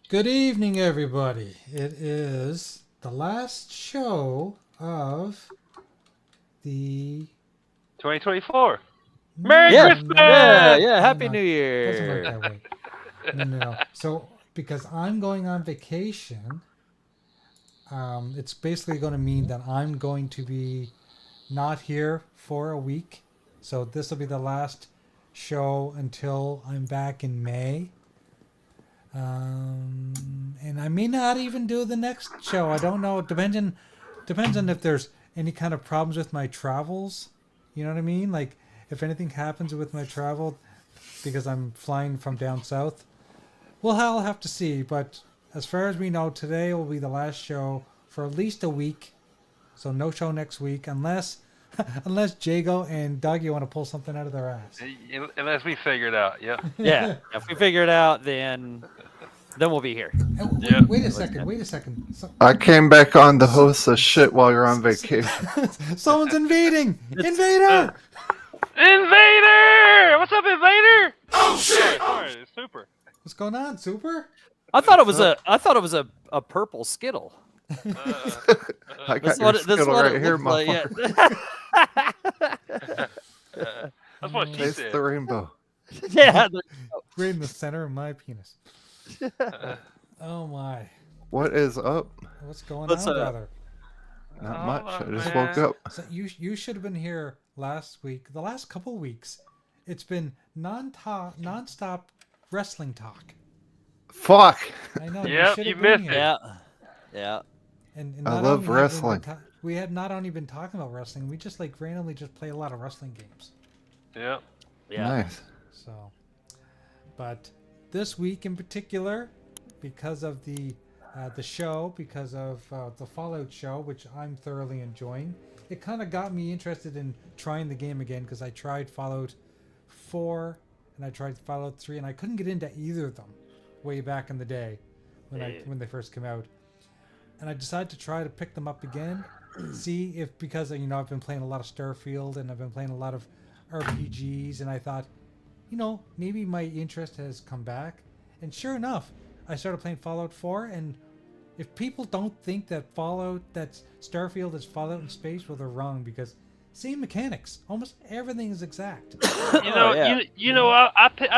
Good evening, everybody. It is the last show of the 2024. no, Merry Yeah, no, no, no, no, yeah, Christmas! no, yeah. no, Happy no. New Doesn't work Year. that way. No. So because I'm going on vacation, it's basically going to mean that I'm going to be not here for a week. So this will be the last show until I'm back in May. And I may not even do the next show. I don't know. Depends on if there's any kind of problems with my travels. You know what I mean? Like if anything happens with my travel because I'm flying from down south. Well, I'll have to see. But as far as we know, today will be the last show for at least a week. So no show next week unless unless Jago and Doug you want to pull something out of their ass. Unless we figure it out. Yep. Yeah, if we figure it out, then we'll be here. Yep. Wait a second. Wait a second. I came back on to host the shit while you're on vacation. Someone's invading! Invader! Invader! What's up, Invader? Oh shit! Sorry, it's super. What's going on, Super? I thought it was a purple Skittle. I got your Skittle right here, motherfucker. That's what she Taste said. the rainbow. Yeah. Right in the center of my penis. Oh my. What is up? What's going What's on, up? brother? Not Oh, much. I just man. woke up. So you should have been here last week. The last couple weeks, it's been non-stop wrestling talk. Fuck. I know. Yep, should you have been missed here. Yeah. Yeah. And I not love only have we been wrestling. we had not only been talking about wrestling, we just like randomly just play a lot of wrestling games. Yep. Yeah. Nice. So, but this week in particular, because of the show, because of the Fallout show, which I'm thoroughly enjoying, it kind of got me interested in trying the game again because I tried Fallout 4 and I tried Fallout 3 and I couldn't get into either of them way back in the day when they first came out. And I decided to try to pick them up again, see if because I've been playing a lot of Starfield and I've been playing a lot of RPGs, and I thought, maybe my interest has come back. And sure enough, I started playing Fallout 4, and if people don't think that Starfield is Fallout in space, well, they're wrong because same mechanics, almost everything is exact. I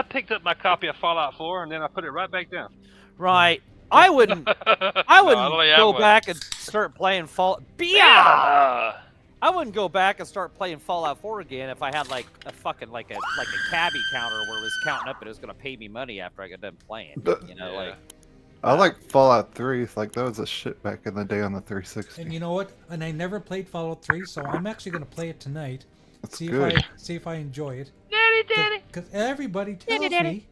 picked up my copy of Fallout 4 and then I put it right back down. Right. I wouldn't go back. back and start playing Fallout. Yeah. I wouldn't go back and start playing Fallout 4 again if I had like a fucking like a cabbie counter where it was counting up and it was gonna pay me money after I got done playing. Yeah. I like Fallout 3. Like that was a shit back in the day on the 360. And you know what? And I never played Fallout 3, so I'm actually going to play it tonight. That's See good. if I enjoy it. Daddy. Because everybody tells me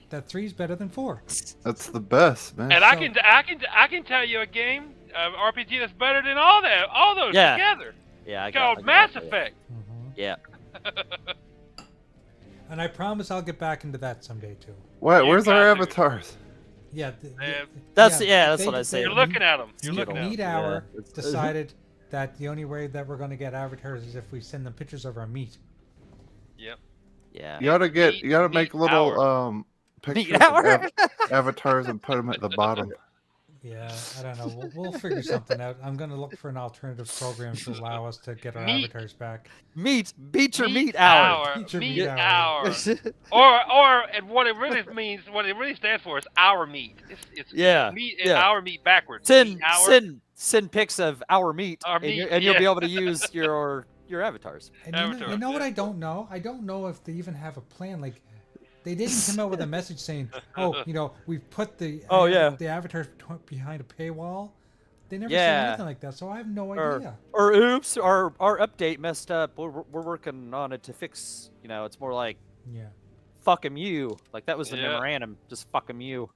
that 3 is better than 4. That's the best, man. And I can tell you a game RPG that's better than all those Yeah. together. Yeah, I It's got called I Mass got it. Effect. Yeah. And I promise I'll get back into that someday too. What? You Where's our got to. avatars? Yeah. That's what I say. You're looking at them. You're Neat, looking at them. Neat Hour Yeah, it's- decided that the only way that we're going to get avatars is if we send them pictures of our meat. Yep. Yeah. You gotta make Neat little pictures of hour. avatars and put them at the bottom. Yeah, I don't know. We'll figure something out. I'm going to look for an alternative program to allow us to get our Meat. avatars back. Beat your meat hour. Beat your Meat meat hour. hour. And what it really means, what it really stands for is our meat. It's Yeah, meat and yeah. our meat backwards. Meat hour. Send pics of our meat, Our and, meat, and you'll be yeah. able to use your avatars. And Avatar, you know what yeah. I don't know? I don't know if they even have a plan. Like, they didn't come out with a message saying, "Oh, we've put the the avatars behind a paywall." They never said anything like that, so I have no idea. Or oops, our update messed up. We're working on it to fix. It's more like Yeah. fuck 'em you. Like that was the Yeah. memorandum. Just fuck 'em you.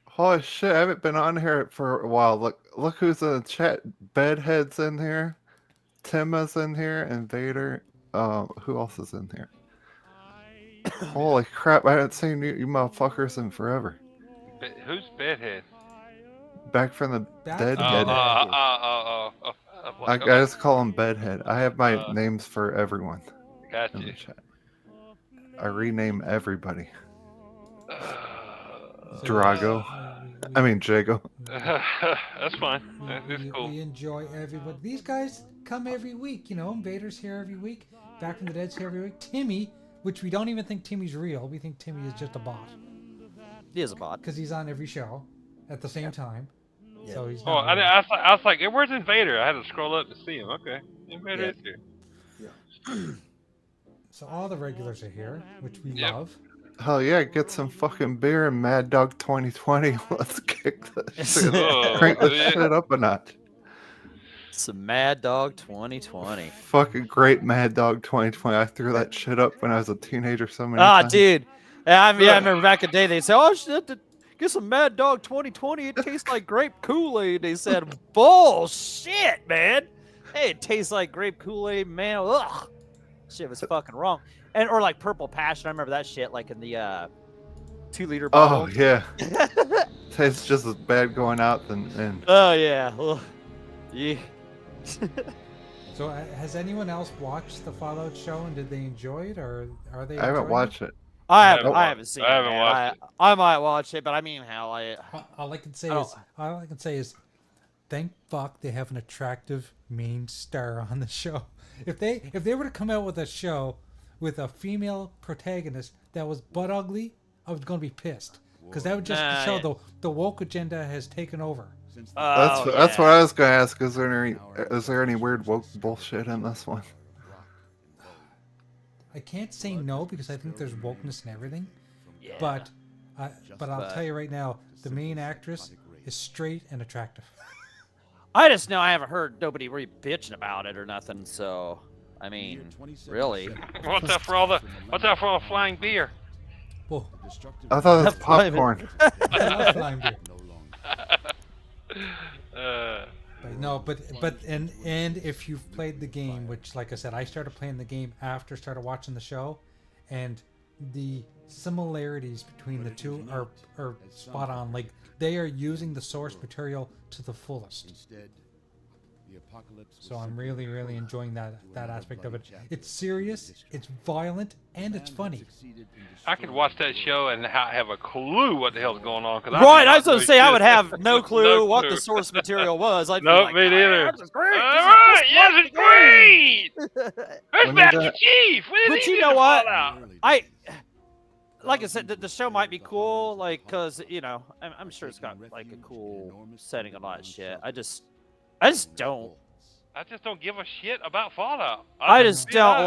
Holy shit! I haven't been on here for a while. Look who's in the chat. Bedhead's in here. Tima's in here. And Vader. Who else is in here? Holy crap! I haven't seen you motherfuckers in forever. Who's Bedhead? Back from the Back dead. from Dead. the I just call him Bedhead. I have my names for everyone Got in the you. chat. I rename everybody. Drago. we- I mean, Jago. That's fine. That's cool. we enjoy everybody. These guys come every week. You know, Invader's here every week. Back from the Dead's here every week. Timmy, which we don't even think Timmy's real. We think Timmy is just a bot He is a bot. because he's on every show at the same time. Yeah. So he's Oh, not real. I was like, where's Invader? I had to scroll up to see him. Okay, Invader is here. So all the regulars are here, which we Yep. love. Hell yeah, get some fucking beer and Mad Dog 2020. Let's kick this shit. Oh, Crank this yeah. shit up a notch. Some Mad Dog 2020. Fucking great Mad Dog 2020. I threw that shit up when I was a teenager so many Ah, times. dude. I remember back in the day they said, "Oh shit, get some Mad Dog 2020. It tastes like grape Kool-Aid." They said, "Bullshit, man. Hey, it tastes like grape Kool-Aid, man. Ugh." Shit was fucking wrong. And or like Purple Passion. I remember that shit, like in the 2-liter bottle. Oh, yeah. Tastes just as bad going out than in. Oh yeah. Ugh. Yeah. So has anyone else watched the Fallout show and did they enjoy it or are they? I haven't enjoying watched it. I haven't haven't seen it. I haven't man. watched it. I might watch it, but I mean, hell, it? All I can say Oh. is thank fuck they have an attractive main star on the show. If they were to come out with a show with a female protagonist that was butt ugly, I was going to be pissed because that would just Nah, show yeah. the woke agenda has taken over. That's what I was gonna ask. Is there any weird woke bullshit in this one? I can't say no because I think there's wokeness in everything, Yeah. but I'll tell you right now, the main actress is straight and attractive. I just know I haven't heard nobody really bitching about it or nothing. So, I mean, really. What's that for all the flying beer? Well, I thought it was That's private. popcorn. I love flying beer. Uh, But if you've played the game, which like I said, I started playing the game after started watching the show, and the similarities between the two are spot on. Like they are using the source material to the fullest. So I'm really enjoying that aspect of it. It's serious, it's violent, and it's funny. I could watch that show and have a clue what the hell's going on. Right, I was going to say I would have no clue what the source material was. I'd be Nope, like, me neither. This is great. All right, yes, it's great. When Where's did Master that- Chief? When did But he you do know the what? Fallout? Like I said, the show might be cool, like, because, you know, I'm sure it's got, like, a cool setting and all that shit. I just don't. I just don't give a shit about Fallout. I just be don't honest.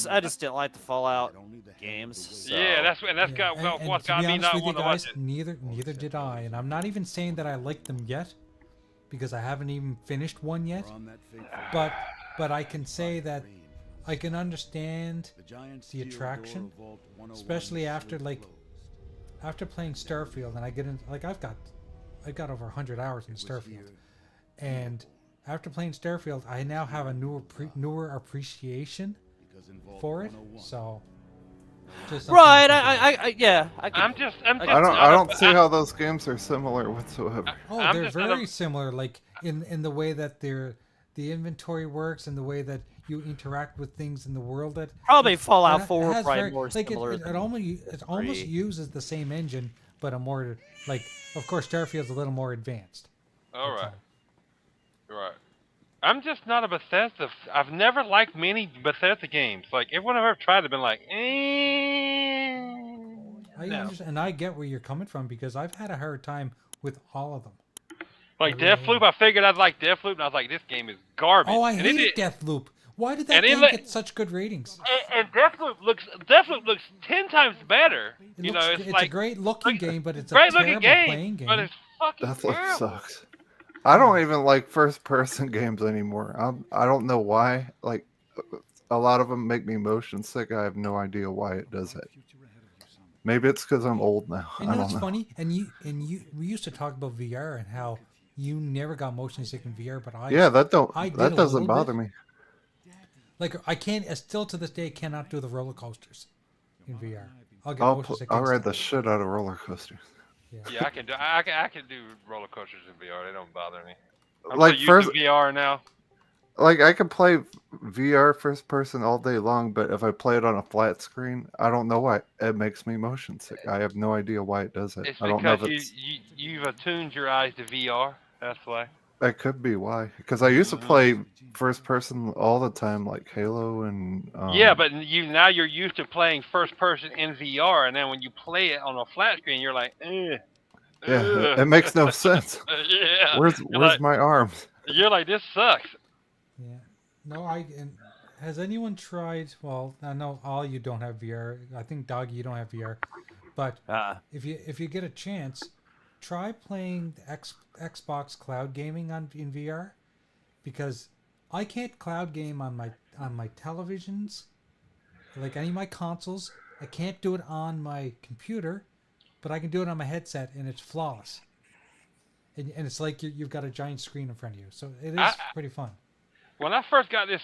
like. I just didn't like the Fallout games. So. Yeah, that's Yeah, got and what to got be me honest not with you wanting to watch guys, it. neither did I, and I'm not even saying that I like them yet, because I haven't even finished one yet. But I can say that I can understand the attraction, especially after playing Starfield, and I get in like I've got over 100 hours in Starfield, and after playing Starfield, I now have a newer appreciation for it. So, just something Right, to think about. yeah. I I don't see how those games are similar whatsoever. Oh, I'm they're just not very a- similar, like in the way that the inventory works and the way that you interact with things in the world. That Probably Fallout it 4 has probably very- more like similar. it almost three. uses the same engine, but a more like, of course, Starfield's a little more advanced. All That's right. Right. I'm just not a Bethesda. I've never liked many Bethesda games. Like everyone I've ever tried, have been like, I no. understand, and I get where you're coming from because I've had a hard time with all of them. Like Yeah. Deathloop. I figured I'd like Deathloop, and I was like, this game is garbage. Oh, I and it hated did- Deathloop. Why did that and it game let- get such good ratings? And Deathloop looks 10 times better. It You looks, know, it's it's like a great looking like- game, but it's a great terrible looking game, playing game. but it's fucking Deathloop terrible. sucks. I don't even like first-person games anymore. I don't know why. Like, a lot of them make me motion sick. I have no idea why it does it. Maybe it's because I'm old now. And I you know don't what's know. funny? We used to talk about VR and how you never got motion sick in VR, but I Yeah, that I did that a doesn't little bother bit. me. like I can't still to this day cannot do the roller coasters in VR. I'll get motion sick. I'll ride the instantly. shit out of roller coasters. Yeah, I can do. I can do roller coasters in VR. They don't bother me. I'm Like so used first, to VR now. Like I could play VR first person all day long, but if I play it on a flat screen, I don't know why it makes me motion sick. I have no idea why it does it. It's I don't know because if it's. you've attuned your eyes to VR. That's why. That could be why. Because I used to Mhm. play first person all the time, like Halo and. Yeah, but now you're used to playing first person in VR, and then when you play it on a flat screen, you're like, ugh, Yeah, ugh. it makes no sense. Yeah, Where's my arms? you're like, this sucks. Yeah. No, and has anyone tried? Well, I know all you don't have VR. I think Doggy, you don't have VR. But if you get a chance, try playing the Xbox cloud gaming in VR, because I can't cloud game on my televisions, like any of my consoles. I can't do it on my computer, but I can do it on my headset, and it's flawless. And it's like you've got a giant screen in front of you, so it is pretty fun. When I first got this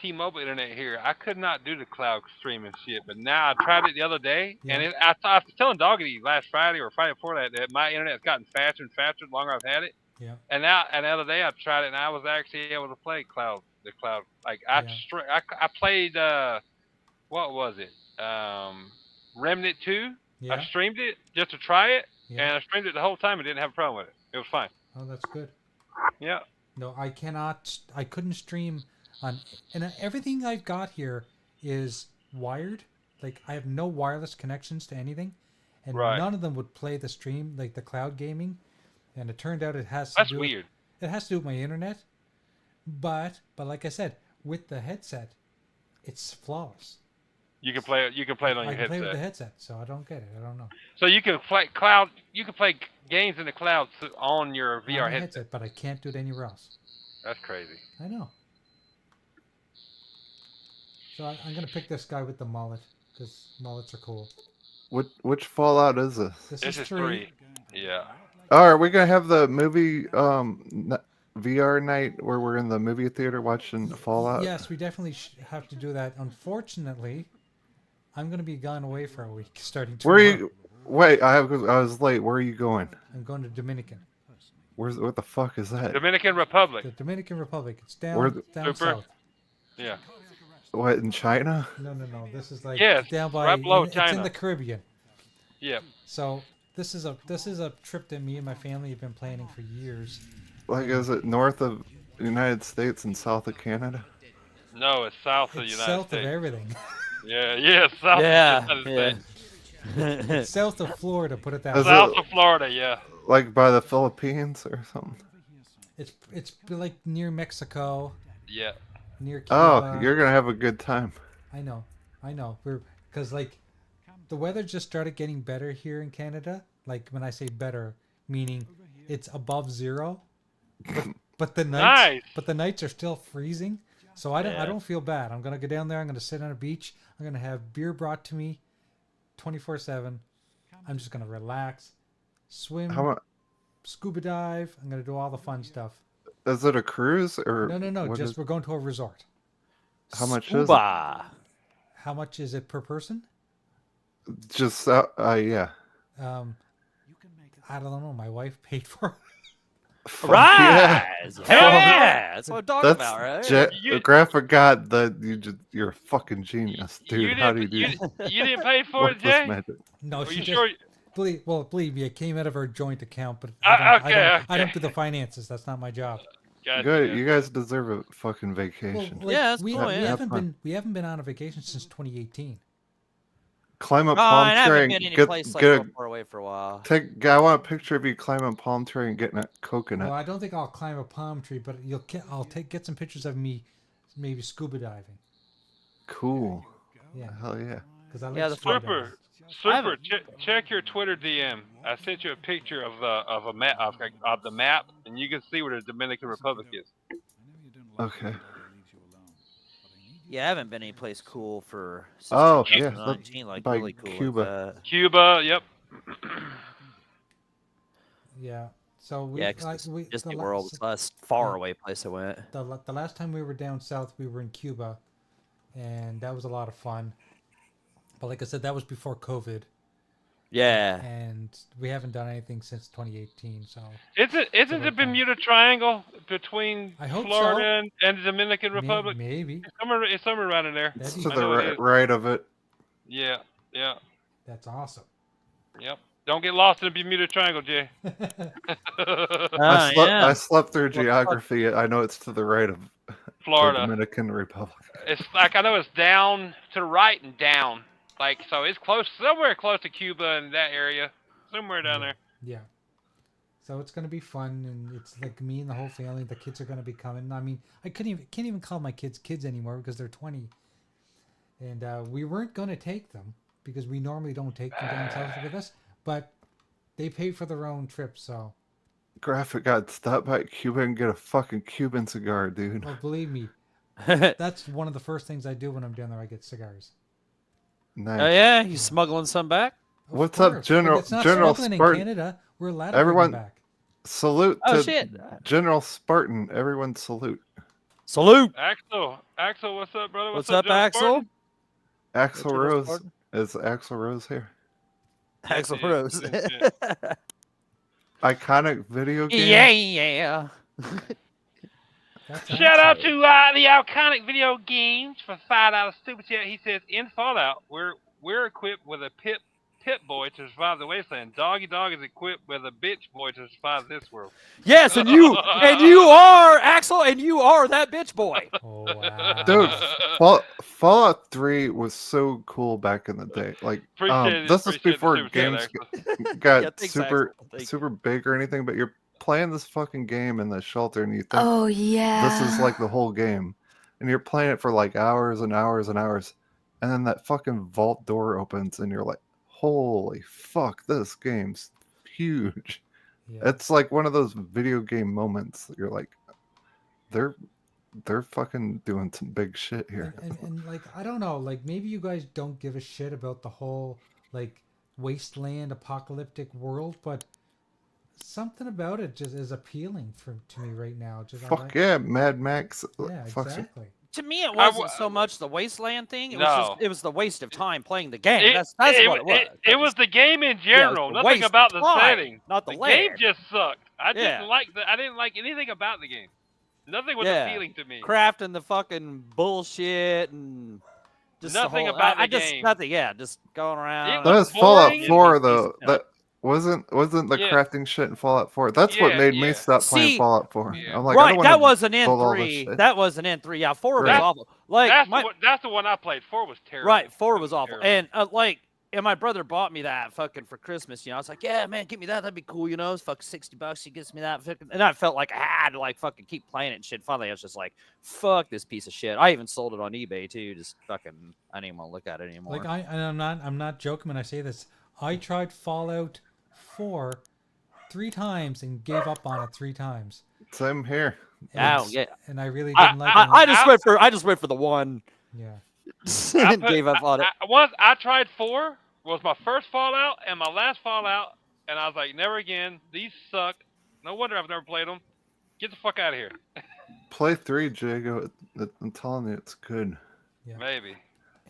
T-Mobile internet here, I could not do the cloud streaming shit. But now I tried it the other day, Yeah. and I was telling Doggy last Friday or Friday before that my internet's gotten faster and faster the longer I've had it. Yeah. And the other day I tried it, and I was actually able to play the cloud. Like I played what was it? Remnant 2. Yeah. I streamed it just to try it, Yeah. and I streamed it the whole time and didn't have a problem with it. It was fine. Oh, that's good. Yeah. No, I cannot. I couldn't stream on, and everything I've got here is wired. Like I have no wireless connections to anything, and Right. none of them would play the stream, like the cloud gaming. And it turned out it has to That's do weird. It has to do with my internet. But like I said, with the headset, it's flawless. You can play it. You can play it on I your can play headset. with the headset, so I don't get it. I don't know. So you can play cloud. You can play games in the cloud on your VR On my headset. but I can't do it anywhere else. That's crazy. I know. So I'm gonna pick this guy with the mullet, because mullets are cool. Which Fallout is this? This is 3. Yeah. Oh, are we gonna have the movie VR night where we're in the movie theater watching Fallout? Yes, we definitely have to do that. Unfortunately, I'm going to be gone away for a week starting tomorrow. Where are you? Wait, I was late. Where are you going? I'm going to Dominican. What the fuck is that? Dominican Republic. The Dominican Republic. It's down Super. south. Yeah. What, in China? No. This is like Yes, down by right below It's China. in the Caribbean. Yeah. So this is a trip that me and my family have been planning for years. Like, is it north of the United States and south of Canada? No, it's south of the It's United south States. of everything. Yeah, south Yeah, of the United States. It's south of Florida, put it that Is way. South of Florida, yeah. Like by the Philippines or something? It's like near Mexico, Yeah. near Cuba. Oh, you're gonna have a good time. I know. Because like the weather just started getting better here in Canada. Like when I say better, meaning it's above zero, but the nights are still freezing. So I don't feel bad. I'm gonna go down there. I'm gonna sit on a beach. I'm gonna have beer brought to me, 24/7. I'm just gonna relax, swim, How much? scuba dive. I'm gonna do all the fun stuff. Is it a cruise or No. what is- We're going to a resort. How much is it? Scuba. How much is it per person? Just yeah. I don't know. My wife paid for it. Fuck Right. yeah. Hell yeah. That's what I'm talking That's about, right? Graphic God, you're a fucking genius, dude. How do you do you didn't pay for What's it, this Jay? magic? No, Are she you just sure? believe me, it came out of her joint account, but Okay. I don't do the finances. That's not my job. Gotcha. Good, you guys deserve a fucking Well, vacation. like, Yeah, that's we, cool, we yeah. haven't been on a vacation since 2018. Climb a Oh, palm and I tree haven't and been any get, place like get real far away for a while. I want a picture of you climbing a palm tree and getting a coconut. Well, I don't think I'll climb a palm tree, but I'll get some pictures of me, maybe scuba diving. Cool. Yeah, Hell yeah. because I like Yeah, the scuba Super. diving. Super. Check your Twitter DM. I sent you a picture of a map of the map, and you can see where the Dominican Republic is. Okay. Yeah, I haven't been any place cool for. since Oh, yeah, 2019, like by really cool. like Cuba. that. Cuba. Yep. Yeah. So we Yeah, like because we Disney the World last, was the last far away place I went. the last time we were down south, we were in Cuba, and that was a lot of fun. But like I said, that was before COVID, Yeah. and we haven't done anything since 2018. So Isn't the Bermuda Triangle between I hope Florida so. and the Dominican Republic? Maybe. It's somewhere around in there. That'd It's be to I the know it is. right of it. Yeah, yeah, That's awesome. yep. Don't get lost in the Bermuda Triangle, Jay. Yeah. I slept through What the fuck? geography. I know it's to the right of the Florida. Dominican Republic. It's like I know it's down to the right and down. Like so, it's close somewhere close to Cuba and that area, somewhere down there. Yeah. So it's gonna be fun, and it's like me and the whole family. The kids are gonna be coming. I mean, I can't even call my kids anymore because they're 20, and we weren't gonna take them because we normally don't take them down south with us, but they paid for their own trip, so. Graphic God, stop by Cuba and get a fucking Cuban cigar, dude. Well, believe me, that's one of the first things I do when I'm down there. I get cigars. Nice. Oh yeah, you smuggling some back? Of What's up, course, but General- It's not General smuggling in Spartan? Canada. We're allowed to Everyone- bring them back. Salute Oh to shit! General Spartan. Everyone salute. Salute. Axel, what's up, brother? What's up, John Axel? Spartan? Axel General Rose. Spartan? Is Axel Rose here? Axel Yeah, Rose. yeah. Iconic video game? Yeah. That's Shout out awesome. to the iconic video games for $5 super chat. He says in Fallout we're equipped with a pit boy to survive the wasteland. Doggy Dog is equipped with a bitch boy to survive this world. Yes, and you are Axel, and you are that bitch boy. Oh wow. Dude, Fallout 3 was so cool back in the day. Like, this is before games got Yeah, thanks, super Axel. Thank you. super big or anything, but you're playing this fucking game in the shelter and you think Oh yeah. this is like the whole game. And you're playing it for like hours and hours and hours. And then that fucking vault door opens and you're like, holy fuck, this game's huge. Yeah. It's like one of those video game moments that you're like, they're fucking doing some big shit here. And like I don't know, like maybe you guys don't give a shit about the whole like wasteland apocalyptic world, but something about it just is appealing to me right now. Just I Fuck like- yeah, Mad Max. Yeah, Fuck exactly. To me, it wasn't so much the wasteland thing. It was No. just it was the waste of time playing the game. That's what it was. It was the game in Yeah, it was general. the Nothing waste of about the time, setting. not the game land. just sucked. I Yeah. didn't like anything about the game. Nothing was Yeah. appealing to me. Crafting the fucking bullshit and just Nothing the whole, about I the just game. nothing. Yeah, just going around. It That was boring. Fallout It 4 was though. decent. That wasn't the Yeah. crafting shit in Fallout 4. That's what Yeah, made me yeah. stop playing See- Fallout 4. Yeah. I'm like, I Right, don't that wanna wasn't in build all this 3. shit. That wasn't in 3. Yeah, 4 was Right. awful. Like That's the one I played. 4 was terrible. right, 4 was awful. Terrible. And and my brother bought me that fucking for Christmas. You know, I was like, yeah, man, get me that. That'd be cool. You know, it's fucking $60. He gets me that. And I felt like I had to like fucking keep playing it and shit. Finally, I was just like, fuck this piece of shit. I even sold it on eBay too. Just fucking, I didn't even want to look at it anymore. Like I'm not joking when I say this. I tried Fallout 4 3 times and gave up on it 3 times. Same here. Oh, yeah. And I really didn't like it. I just went for the one. Yeah. And gave up on it. Once I tried 4 was my first Fallout and my last Fallout, and I was like, never again. These suck. No wonder I've never played them. Get the fuck out of here. Play 3, Jago. I'm telling you, it's good. Yeah. Maybe.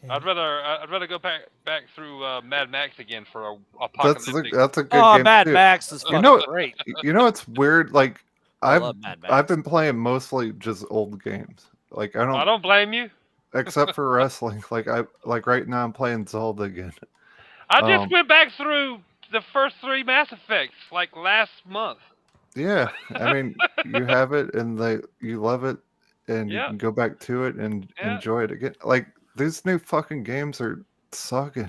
And- I'd rather go back through Mad Max again for a That's apocalyptic. a good Oh, game Mad too. Max is fucking know- great. You know it's weird? Like I love Mad Max. I've been playing mostly just old games. Like I don't blame you. except for wrestling. Like right now I'm playing Zelda again. I just went back through the first 3 Mass Effects like last month. Yeah, I mean you have it and you love it and you Yeah. can go back to it and Yeah. enjoy it again. Like these new fucking games are sucking.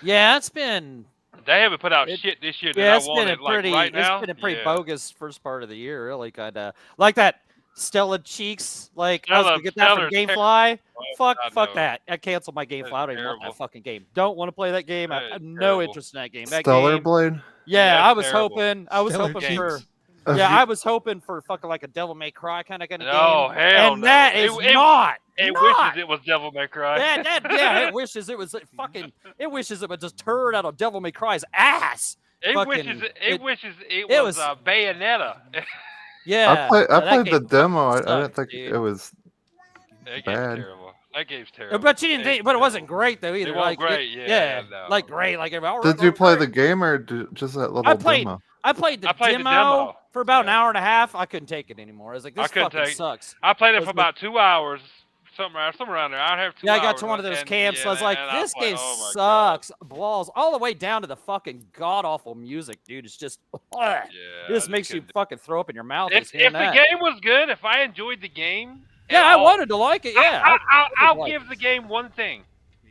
Yeah, it's been They haven't put out It- shit this year yeah, that it's I been a wanted. pretty Like right now, it's been a pretty yeah. bogus first part of the year, really kind of like that Stella Cheeks. Like I was gonna get that from Stella's GameFly. Fuck I fuck know. that. I canceled my GameFly. That's I don't even want terrible. that fucking game. Don't want to play that game. I That have is no terrible. interest in that game. That Stellar game. Blade? Yeah, That's I was terrible. hoping Stellar for Cheeks. I was hoping for fucking like a Devil May Cry kind of game. No, hell and no. that is It- not. It not. wishes it was Devil May Cry. Yeah, it wishes it was fucking. It wishes it would just turn out of Devil May Cry's ass. It fucking- wishes it it was was- Bayonetta. Yeah, I that played the game demo. I didn't sucked, think dude. it was That game's Bad. terrible. That game's terrible. But you didn't think, but it wasn't great though either. It wasn't like, great, yeah, no. like great, like Did you play the game or just that little I played demo? I played the I played the demo demo. for about an Yeah. hour and a half. I couldn't take it anymore. I was like, I this couldn't fucking take- sucks. I played it was for about 2 hours, something around there. I have 2 Yeah, hours. I got to one of those and- camps. yeah, So I was like, and I this was like, game oh my God. sucks balls all the way down to the fucking god awful music, dude. It's just Yeah, it just makes you fucking throw up in your mouth. just If hearing the that. game was good, if I enjoyed the game, Yeah, at I all, wanted to like it. Yeah, I'll like give the game one thing.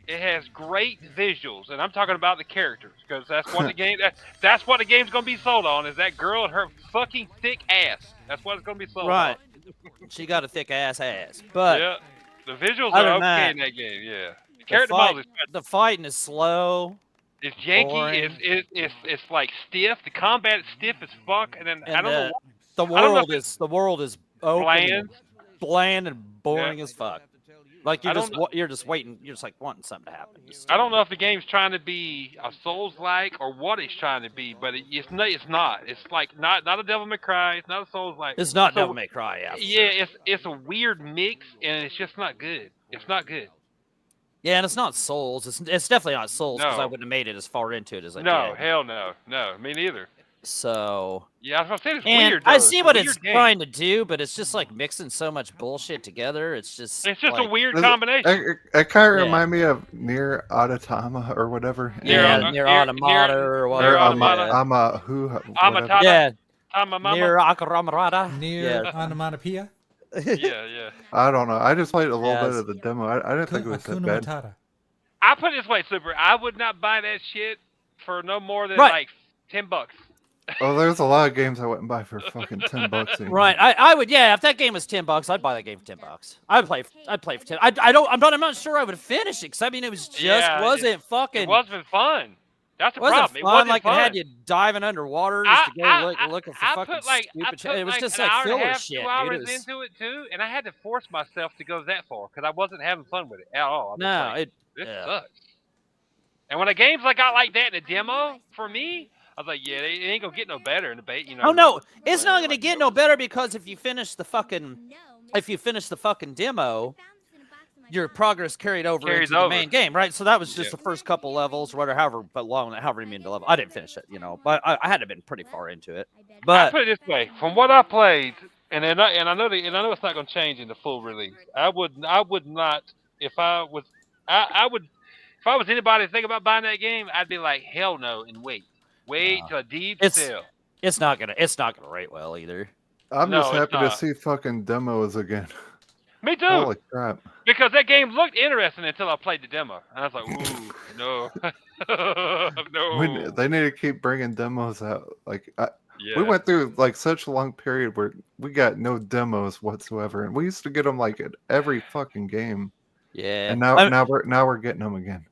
It has great visuals, and I'm talking about the characters because that's what the game. That's what the game's gonna be sold on. Is that girl and her fucking thick ass? That's what it's gonna be sold right. on. She got a thick ass, but Yeah, the visuals other are than okay that, in that game. Yeah, the the, character fight, model the fighting is slow. is janky. boring. It's like stiff. The combat is stiff as fuck, and then And I don't know. the I don't know world is open, Bland. bland and boring as fuck. Like I you're just waiting. You're just like wanting something to happen. I don't know if the game's trying to be a Souls-like or what it's trying to be, but it's not. It's like not a Devil May Cry. It's not a Souls-like. It's not So- Devil May Cry. Yeah. Yeah, it's a weird mix, and it's just not good. It's not good. Yeah, and it's not Souls. It's definitely not Souls because I No. wouldn't have made it as far into it as I No, did. hell no, me neither. So Yeah, I was gonna say it's and weird. I though. see It's a what weird it's game. trying to do, but it's just like mixing so much bullshit together. It's just It's just like, a weird Is it- combination. It kind of Yeah. remind me of Near Automata or whatever. yeah, Near- near near- Automata near- or near whatever. Automata. yeah. Yeah, Mama. near Akaramrata. Near Yeah. onomatopoeia. Yeah. I don't know. I just played a little Yes. bit of the demo. I didn't think it was that Hakuna bad. Matata. I put it this way, Super. I would not buy that shit for no more than Right. like $10. Oh, there's a lot of games I wouldn't buy for fucking $10 anymore. Right, I would. Yeah, if that game was $10, I'd buy that game for $10. I'd play for 10. I'm not sure I would finish it because I mean it was just Yeah, wasn't fucking. It wasn't fun. That's the wasn't problem. fun. It wasn't like fun. it had you diving underwater just to go looking for I fucking put like, stupid I shit. put It was like just an like hour and a filler half, shit, 2 dude. hours It was, into it too, and I had to force myself to go that far because I wasn't having fun with it at all. I was no, like, this yeah. sucks. And when a game's like got like that in a demo, for me, I was like, yeah, it ain't gonna get no better in the bait, you know. Oh no, it's not gonna like, get no better because if you finish the fucking demo, your progress carried over Carries into the over. main game, right? So that was just Yeah. the first couple levels, whatever, however you mean the level. I didn't finish it, but I had to have been pretty far into it. I But put it this way: from what I played, and I know it's not gonna change in the full release. I would not if I was if I was anybody thinking about buying that game, I'd be like, hell no, and wait till a deep It's- sale. it's not gonna rate well either. I'm No, just it's happy to not. see fucking demos again. Me too. Holy crap. Because that game looked interesting until I played the demo, and I was like, "Ooh, no, no." They need to keep bringing demos out. Like Yeah. we went through like such a long period where we got no demos whatsoever, and we used to get them like at every fucking game. Yeah. And I now we're getting them again.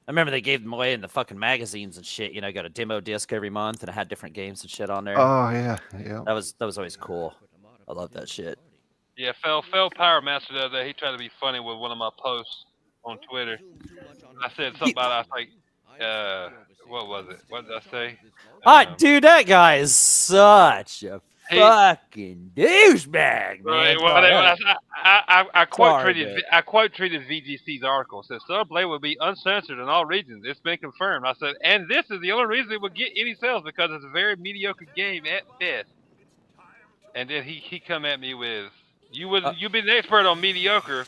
remember they gave them away in the fucking magazines and shit. Got a demo disc every month, and it had different games and shit on there. Oh yeah. That was always cool. I love that shit. Yeah, Phil Power Master the other day, he tried to be funny with one of my posts on Twitter. I said something about, I was like, what was it? What did I say? Dude, that guy is such a fucking douchebag, man. I quote Sorry, tweeted man. I quote tweeted VGC's article. It says Sunblade will be uncensored in all regions. It's been confirmed. I said, and this is the only reason it will get any sales because it's a very mediocre game at best. And then he come at me with, you've been an expert on mediocre,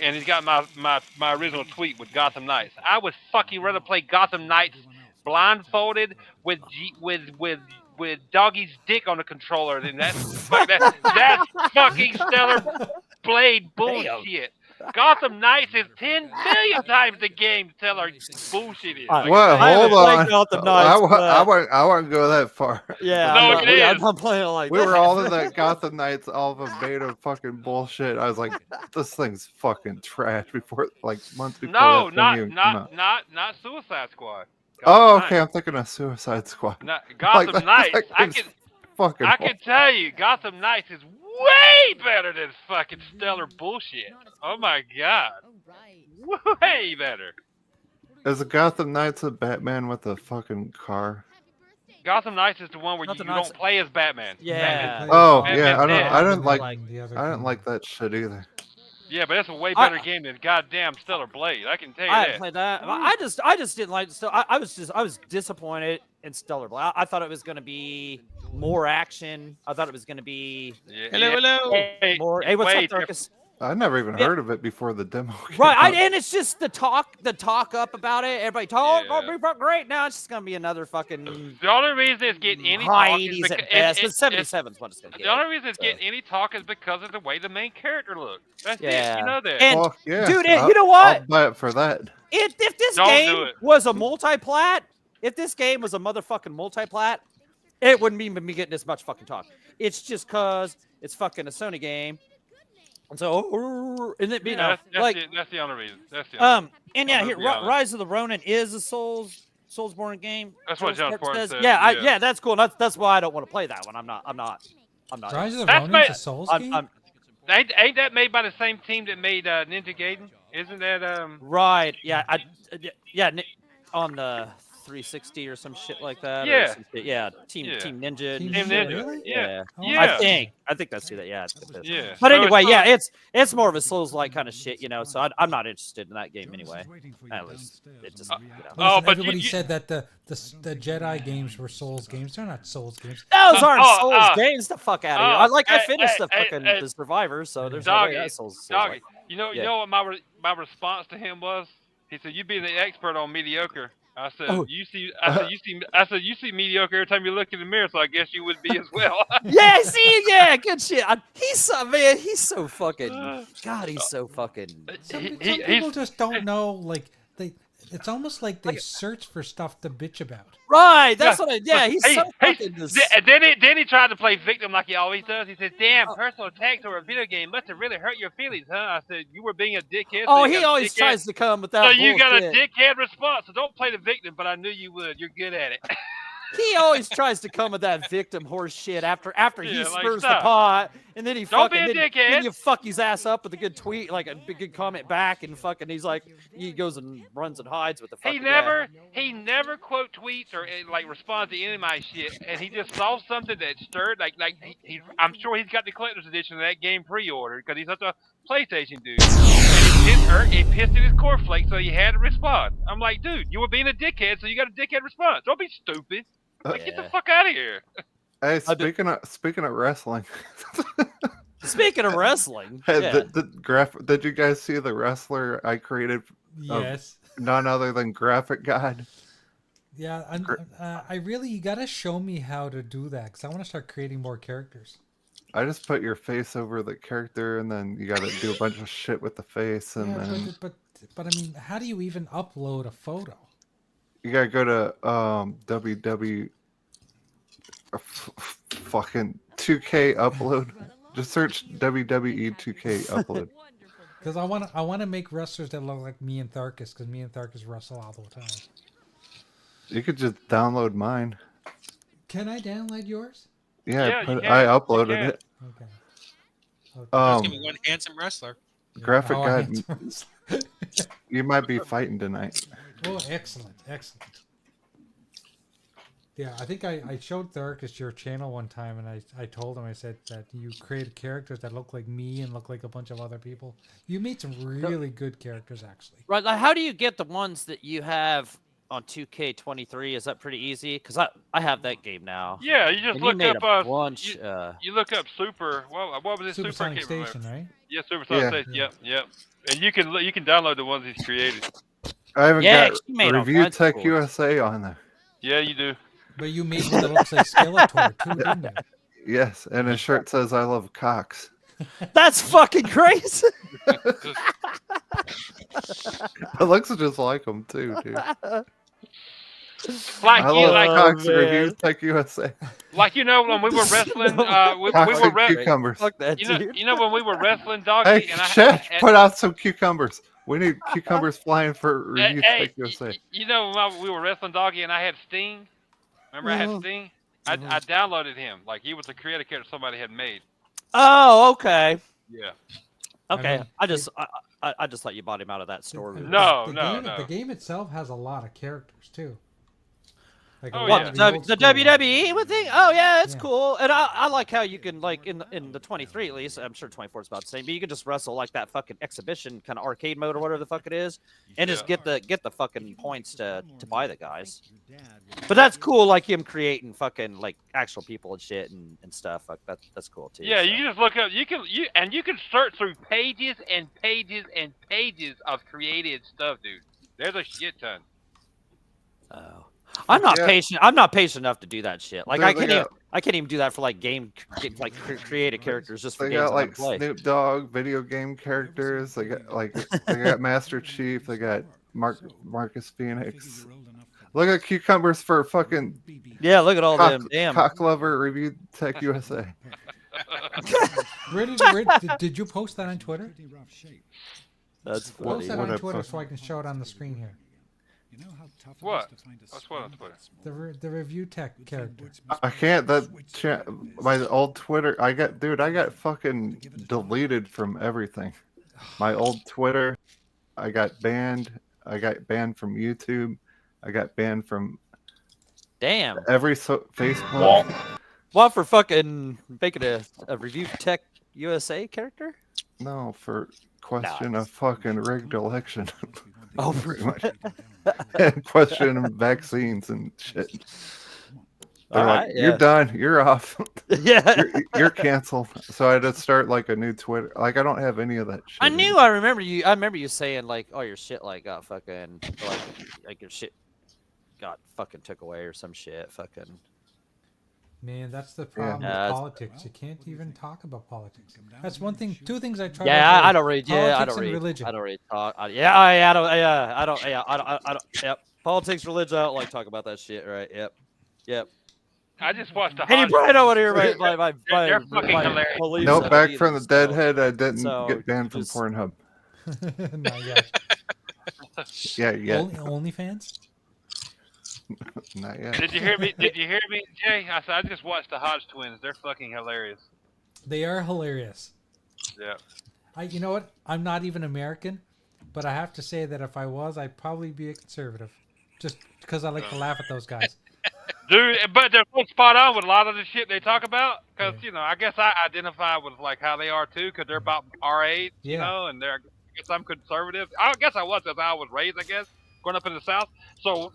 and he's got my original tweet with Gotham Knights. I would fucking rather play Gotham Knights blindfolded with Doggy's dick on the controller than that's fucking Stellar Blade bullshit. Gotham Knights is 10 million times the game Stellar bullshit is. Alright. Well, I haven't hold played on. Gotham Knights, I wouldn't go that far. Yeah, No, it is. I'm playing like We that. were all in that Gotham Knights alpha beta fucking bullshit. I was like, this thing's fucking trash before months before. No, that thing even came out. not Suicide Squad. Oh, Gotham okay. Knights. I'm thinking of Suicide Squad. Gotham that Knights. game's fucking I can tell you, Gotham Knights is way better than fucking Stellar bullshit. Oh my god, way better. Is the Gotham Knights a Batman with a fucking car? Gotham Knights is the one where you Gotham Knights- don't play as Batman. Yeah. Oh Batman's yeah, I dead. didn't like the other I didn't game. like that shit either. Yeah, but that's a way better game than goddamn Stellar Blade. I can tell you I that. haven't played that. I just didn't like. I was disappointed in Stellar Blade. I thought it was going to be more action. I thought it was going to be Hey, more. Hey, what's up, wait, Circus? I never even heard of it before the demo. Came Right, out. and it's just the talk up about it. Everybody talk, oh, be fucking great. Now it's just gonna be another fucking The only reason it's getting any high talk is 80s because at best. But 77 is what it's gonna the get. only reason it's getting any talk is because of the way the main character looks. That's it. Yeah. You know that. And Fuck yeah, dude, I'll- you know what? I'll buy it for that. If this Don't do game it. was a multi-plat, if this game was a motherfucking multi-plat, it wouldn't even be getting this much fucking talk. It's just cause it's fucking a Sony game. And so, and it, you know, that's the only reason. That's the only and yeah, I'm here, gonna be honest. Rise of the Ronin is a Soulsborne game. That's what John Spartan says. said, Yeah, yeah. that's cool. That's why I don't want to play that one. I'm not. Rise of the That's Ronin's my- a Souls I'm, game? I'm Ain't that made by the same team that made Ninja Gaiden? Isn't that right. Yeah, on the 360 or some shit like that. or Yeah. some shit. Yeah. Team Ninja. Team Team Ninja, Ninja? really? Yeah. Oh, Yeah. I think that's who that. Yeah. Yeah. But So anyway, it's yeah, not- it's more of a Souls-like kind of shit, you know. So I'm not interested in that game anyway. At least it just. You know. Oh, Listen, but everybody you- said that the Jedi games were Souls games. They're not Souls games. Those aren't oh, Souls oh. games. The fuck out of here! I finished the fucking the Survivor, so there's no way that's Souls. Doggy. You Yeah. know what my response to him was? He said, "You being the expert on mediocre." I said, Oh. you see mediocre every time you look in the mirror, so I guess you would be as well." Yeah, see, yeah, good shit. He's so fucking. God, he's so fucking. Some he's- people just don't know. Like it's almost like they search for stuff to bitch about. Right, that's Yeah. what. Yeah, he's so fucking. Then he tried to play victim like he always does. He said, "Damn, personal attacks over a video game must have really hurt your feelings, huh?" I said, "You were being a dickhead." Oh, so you he got a always dickhead- tries to come with that. So you got a bullshit. dickhead response. So don't play the victim, but I knew you would. You're good at it. He always tries to come with that victim horse shit after he Yeah, like, spurs the stop. pot, and then he Don't be fucking a then dickhead. you fuck his ass up with a good tweet, like a good comment back, and fucking he's like he goes and runs and hides with the fucking He never quote tweets or like responds to any of my shit, and he just saw something that stirred I'm sure he's got the collector's edition of that game pre-ordered because he's such a PlayStation dude. And it pissed in his cornflakes, so he had to respond. I'm like, dude, you were being a dickhead, so you got a dickhead response. Don't be stupid. Like, get the Yeah. fuck out of here. Hey, speaking of wrestling, Speaking of wrestling, hey, yeah. did you guys see the wrestler I created? Yes. None other than Graphic God. Yeah. I really, you gotta show me how to do that because I want to start creating more characters. I just put your face over the character, and then you got to do a bunch of shit with the face, and Yeah, then but I mean, how do you even upload a photo? you gotta go to www fucking 2K upload. Just search WWE 2K upload. Because I want to make wrestlers that look like me and Tharkus, because me and Tharkus wrestle all the time. You could just download mine. Can I download yours? Yeah, Yeah, you can. I You uploaded can. it. Okay. There's gonna be one handsome wrestler. Graphic Oh, God, hands- you might be fighting tonight. Oh, excellent. Yeah, I think I showed Tharkus your channel one time, and I told him, I said that you created characters that look like me and look like a bunch of other people. You made some really good characters, actually. Right, like how do you get the ones that you have on 2K23? Is that pretty easy? Because I have that game now. Yeah, you just And look made up a bunch. you look up Super. What was it? Supersonic I can't remember. Station, right? Yeah, Supersonic Yeah. Station. Yep. And you can download the ones he's created. I haven't Yeah, got she made all Review kinds of Tech cool USA on there. Yeah, you do. But you made one that looks like Skeletor, too, didn't you? Yes, and his shirt says "I love cocks." That's fucking crazy. It looks just like him too, dude. Like I you, love like cocks. man. Review Tech USA. when we were wrestling, we Cocks were and cucumbers. Fuck that, you know, dude. you know when we were wrestling, Doggy, Hey, and I chef, and- put out some cucumbers. We need cucumbers flying for Hey, Review hey, Tech USA. you know when we were wrestling, Doggy, and I had Sting. Remember, I had Sting. I downloaded him like he was a creative character somebody had made. Oh, okay. Yeah. Okay. mean, I just thought you bought him out of that store. No, the no, game, no. The game itself has a lot of characters, too. Like Oh, a lot yeah. of The, old the school ones. WWE thing? Oh yeah, it's Yeah. cool. And I like how you can like in the 23 at least. I'm sure 24 is about the same, but you can just wrestle like that fucking exhibition kind of arcade mode or whatever the fuck it is, and just Yeah. get the fucking points to buy the guys. But that's cool, like him creating fucking like actual people and shit and stuff. Like that's cool too. Yeah, so. you just look up. You can search through pages and pages and pages of created stuff, dude. There's a shit ton. Oh. I'm not Yeah. patient. I'm not patient enough to do that shit. Like They I can't got- even. I can't even do that for like creative characters just for They games got I wanna like play. Snoop Dogg video game characters. They got Master Chief. They got Marcus Phoenix. Look at cucumbers for fucking Yeah, look at all them. Damn. Cock Lover Review Tech USA. Did you post that on Twitter? That's Post funny. that What on a Twitter fuck- so I can show it on the screen here. What? What's what on Twitter? The review tech character. I can't. My old Twitter. I got fucking deleted from everything. My old Twitter. I got banned. I got banned from YouTube. I got banned from Damn. every Facebook. What for fucking making a review tech USA character? No, for question of fucking rigged election. Oh, pretty much. And question vaccines and shit. They're like, Alright, you're yeah. done. You're off. Yeah. you're canceled. So I had to start like a new Twitter. Like I don't have any of that shit. I knew. I remember you saying like, oh, your shit like got fucking like your shit got fucking took away or some shit. Fucking. Man, that's the problem Yeah, with it's- politics. You can't even talk about politics. That's one thing. Two things I try. Yeah, I don't read. Yeah, I Politics don't and read. religion. I don't read talk. Yeah, I don't. Yeah, I don't. Yeah, I don't. Yep. Politics, religion. I don't like talk about that shit. Right. Yep. I just watched the. And you probably don't want to hear my They're fucking hilarious. beliefs Nope, on back it from the either, deadhead. I didn't so get banned from just- Pornhub. Not yet. Yeah. OnlyFans? Not yet. Did you hear me? Did you hear me, Jay? I said I just watched the Hodge twins. They're fucking hilarious. They are hilarious. Yeah. You know what? I'm not even American, but I have to say that if I was, I'd probably be a conservative, just because I like to laugh at those guys. Dude, but they're so spot on with a lot of the shit they talk about. Because, Yeah. I guess I identify with, like, how they are, too, because they're about our age, Yeah. and I guess I'm conservative. I guess I was, because I was raised, I guess, growing up in the South. So,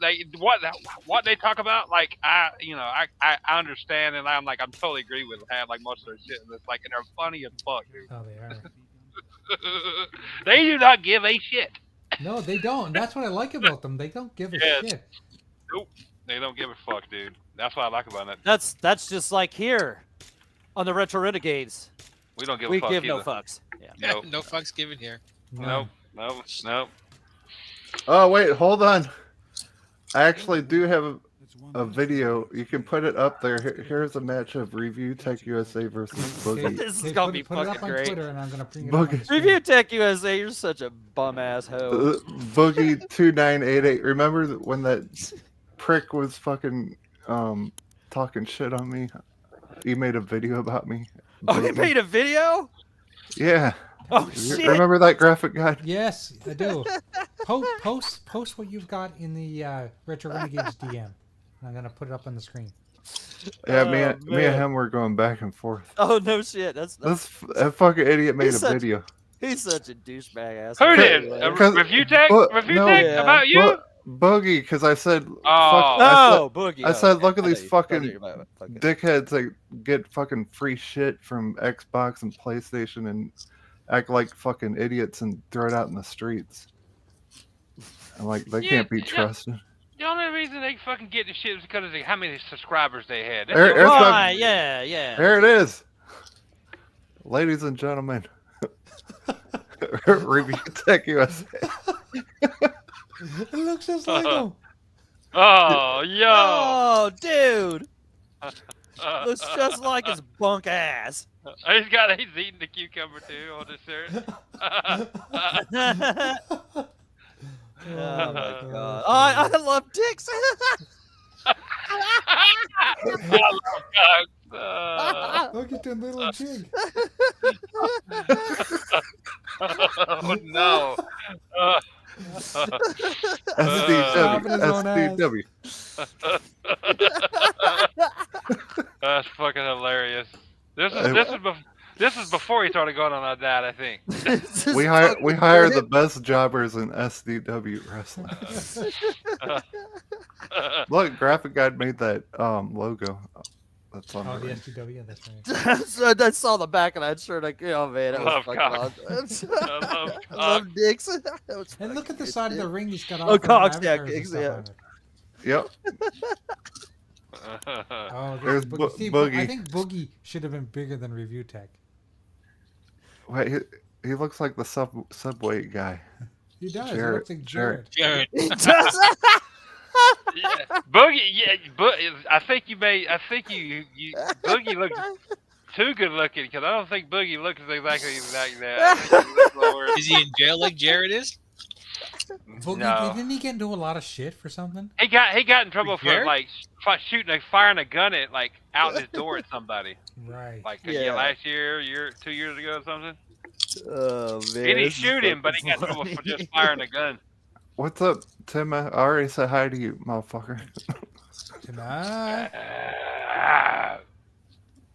what they talk about, like, I understand, and I'm totally agree with like, most of their shit. And it's like, and they're funny as fuck, dude. Oh, they are. They do not give a shit. No, they don't. That's what I like about them. They don't give a Yeah. shit. Nope. They don't give a fuck, dude. That's what I like about it. That's just like here on the Retro Renegades. We don't give We a fuck give no either. fucks. Yeah. Nope. No fucks given here. Nope. Nope. Oh wait, hold on. I actually do have a video. You can put it up there. Here's a match of Review Tech USA versus Boogie. This is Okay, gonna put be it up fucking on great. Twitter, and I'm gonna bring it up on Boogie. the screen. Review Tech USA, you're such a bum ass hoe. Boogie 2988. Remember when that prick was fucking talking shit on me? He made a video about me. Oh, you made a video? Yeah. Oh You shit! remember that graphic guy? Yes, I do. Post what you've got in the Retro Renegades DM. I'm gonna put it up on the screen. Yeah, Oh, me and man. him were going back and forth. Oh no shit! That fucking idiot made He's a such- video. He's such a douchebag ass. Who did? Because- Review Tech? Bo- Review no. Tech Yeah. about you? Boogie, because I said, Oh. Oh, Boogie. I said, look at I these know you- fucking I know you're about it, fucking- dickheads that get fucking free shit from Xbox and PlayStation and act like fucking idiots and throw it out in the streets. I'm like, they Yeah, can't be yeah. trusted. The only reason they fucking get the shit is because of how many subscribers they had. There- the there's only- my- Right, yeah. There it is. Ladies and gentlemen. Review Tech USA. It looks just like him. Oh, yo. Oh, dude, looks just like his bunk ass. He's eating the cucumber too on his shirt. Oh my god! Oh, I love dicks. Look at the little jig. Oh no. Stomping his own ass. SDW. fucking hilarious. This is before he started going on that. I think. We hire the best jobbers in SDW wrestling. Look, Graphic Guide made that logo. That's on Oh, the the ring. SDW, that's right. So I saw the back of that shirt. Like, oh man, that was Love fucking cock. awesome. I I love dicks. That was And look fucking at the good side of shit. the ring he's got all Oh, the cocks, yeah, avatars and kicks, stuff yeah. on it. Yep. Oh, There's Boogie. See, Boogie. I think Boogie should have been bigger than Review Tech. Wait, he looks like the subway guy. He does. Jared- He looks like Jared. Jared. He does. Yeah, Boogie. Yeah, I think you Boogie looks too good looking because I don't think Boogie looks exactly like that. I think he looks lower. Is he in jail like Jared is? Boogie, No. didn't he get into a lot of shit for something? He got in trouble for Jared? like firing a gun at like out his door at somebody. Right. Like Yeah. last year, 2 years ago or something. Oh man. He didn't this is shoot him, but he got in fucking trouble for funny. just firing a gun. What's up, Tim? I already said hi to you, motherfucker. Tonight.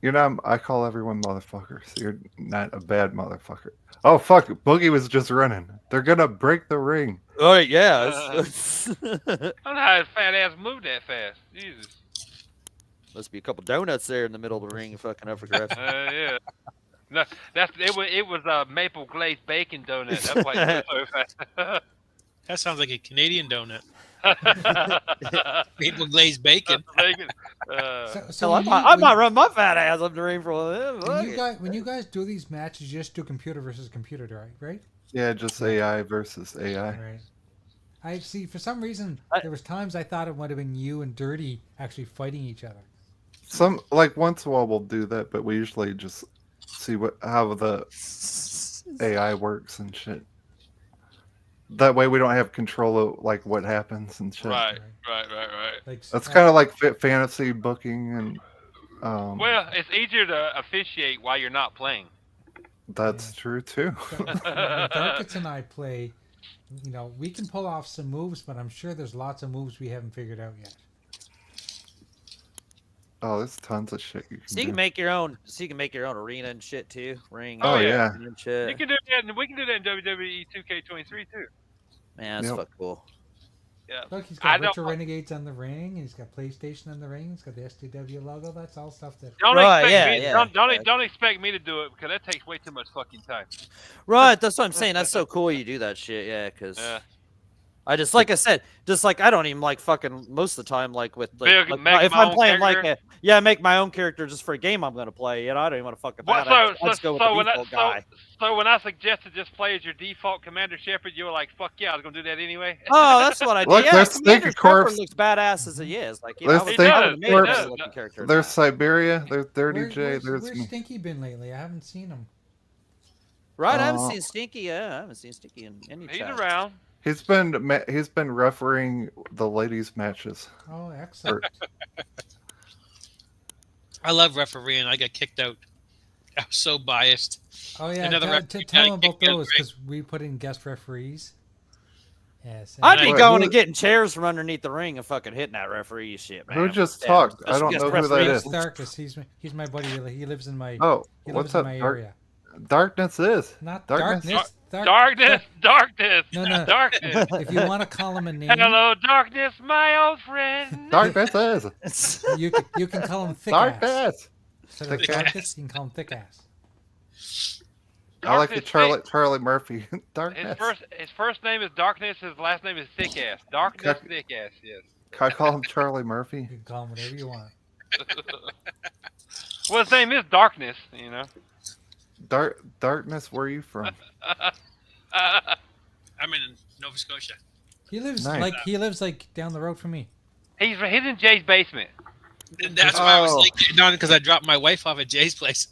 You know, I call everyone motherfucker, so you're not a bad motherfucker. Oh, fuck. Boogie was just running. They're gonna break the ring. Oh yeah. I don't know how his fat ass moved that fast. Jesus. Must be a couple donuts there in the middle of the ring, fucking up for grabs. Yeah. No, it was a maple glazed bacon donut. That's why it moved so fast. That sounds like a Canadian donut. Bacon. Maple glazed bacon. So Hell, I might run my fat ass up the ring for one of them. when you guys do these matches, you just do computer versus computer, right? Yeah, just AI versus AI. Right. I see. For some reason, there was times I thought it might have been you and Dirty actually fighting each other. Some like once in a while we'll do that, but we usually just see how the AI works and shit. That way we don't have control of like what happens and shit. Right. Like That's kind of like fantasy booking and. Well, it's easier to officiate while you're not playing. That's true too. when Darkits and I play, you know, we can pull off some moves, but I'm sure there's lots of moves we haven't figured out yet. Oh, there's tons of shit you can So you do. can make your own. So you can make your own arena and shit too. Ring. Oh, and yeah. and shit. You can do that, and we can do that in WWE 2K23 too. Man, that's Yep. fucking cool. Yeah. Look, he's I got don't- Virtual Renegades on the ring, and he's got PlayStation on the ring, he's got the SDW logo. That's all stuff that. Don't Right, expect yeah, me. yeah. Don't expect me to do it because that takes way too much fucking time. Right, that's what I'm saying. That's so cool you do that shit. Yeah, because Yeah. I just like I said, just like I don't even like fucking most of the time like with like, Make if my I'm own playing like character. make my own character just for a game I'm gonna play. You know, I don't even want to fuck with Well, that. I just go with the default guy. So when I suggested just play as your default Commander Shepard, you were like, "Fuck yeah, I was gonna do that anyway." Oh, that's what I do. Look, Yeah, there's Commander Stinky Corpse. Shepard looks badass as he is. Like, you know, There's I would Stinky have made Corpse. a looking character. There's Siberia. There's Dirty J. Where's There's me. Stinky been lately? I haven't seen him. Right, I haven't Uh, seen Stinky. Yeah, I haven't seen Stinky in any He's chat. around. He's been refereeing the ladies' matches. Oh, excellent. I love refereeing. I got kicked out. I was so biased. Oh yeah, Another referee tell got him about kicked out, those right? because we put in guest referees. Yes. I'd be Wait, going who- and getting chairs from underneath the ring and fucking hitting that referee shit, man. Who just Yeah, talked? I just don't guest know who that referees. is. Darkus. He's my buddy. He lives in my. Oh, he what's lives in up, my Dark? area. Darkness is. Not Darkness? darkness. Darkness. No. Darkness. If you want to call him a name, Hello, darkness, my old friend. Darkness is. you can call him thick ass. Darkness. Instead of Thick ass. Darkus, you can call him thick ass. I like the Darkness, Charlie Murphy. His Darkness. first name is Darkness. His last name is Thick Ass. Darkness, Okay. Thick Ass. Yes. Can I call him Charlie Murphy? You can call him whatever you want. Well, his name is Darkness. You know. Darkness, where are you from? I'm in Nova Scotia. He lives Nice. like down the road from me. He's in Jay's basement. And that's why I was Oh. like getting on because I dropped my wife off at Jay's place.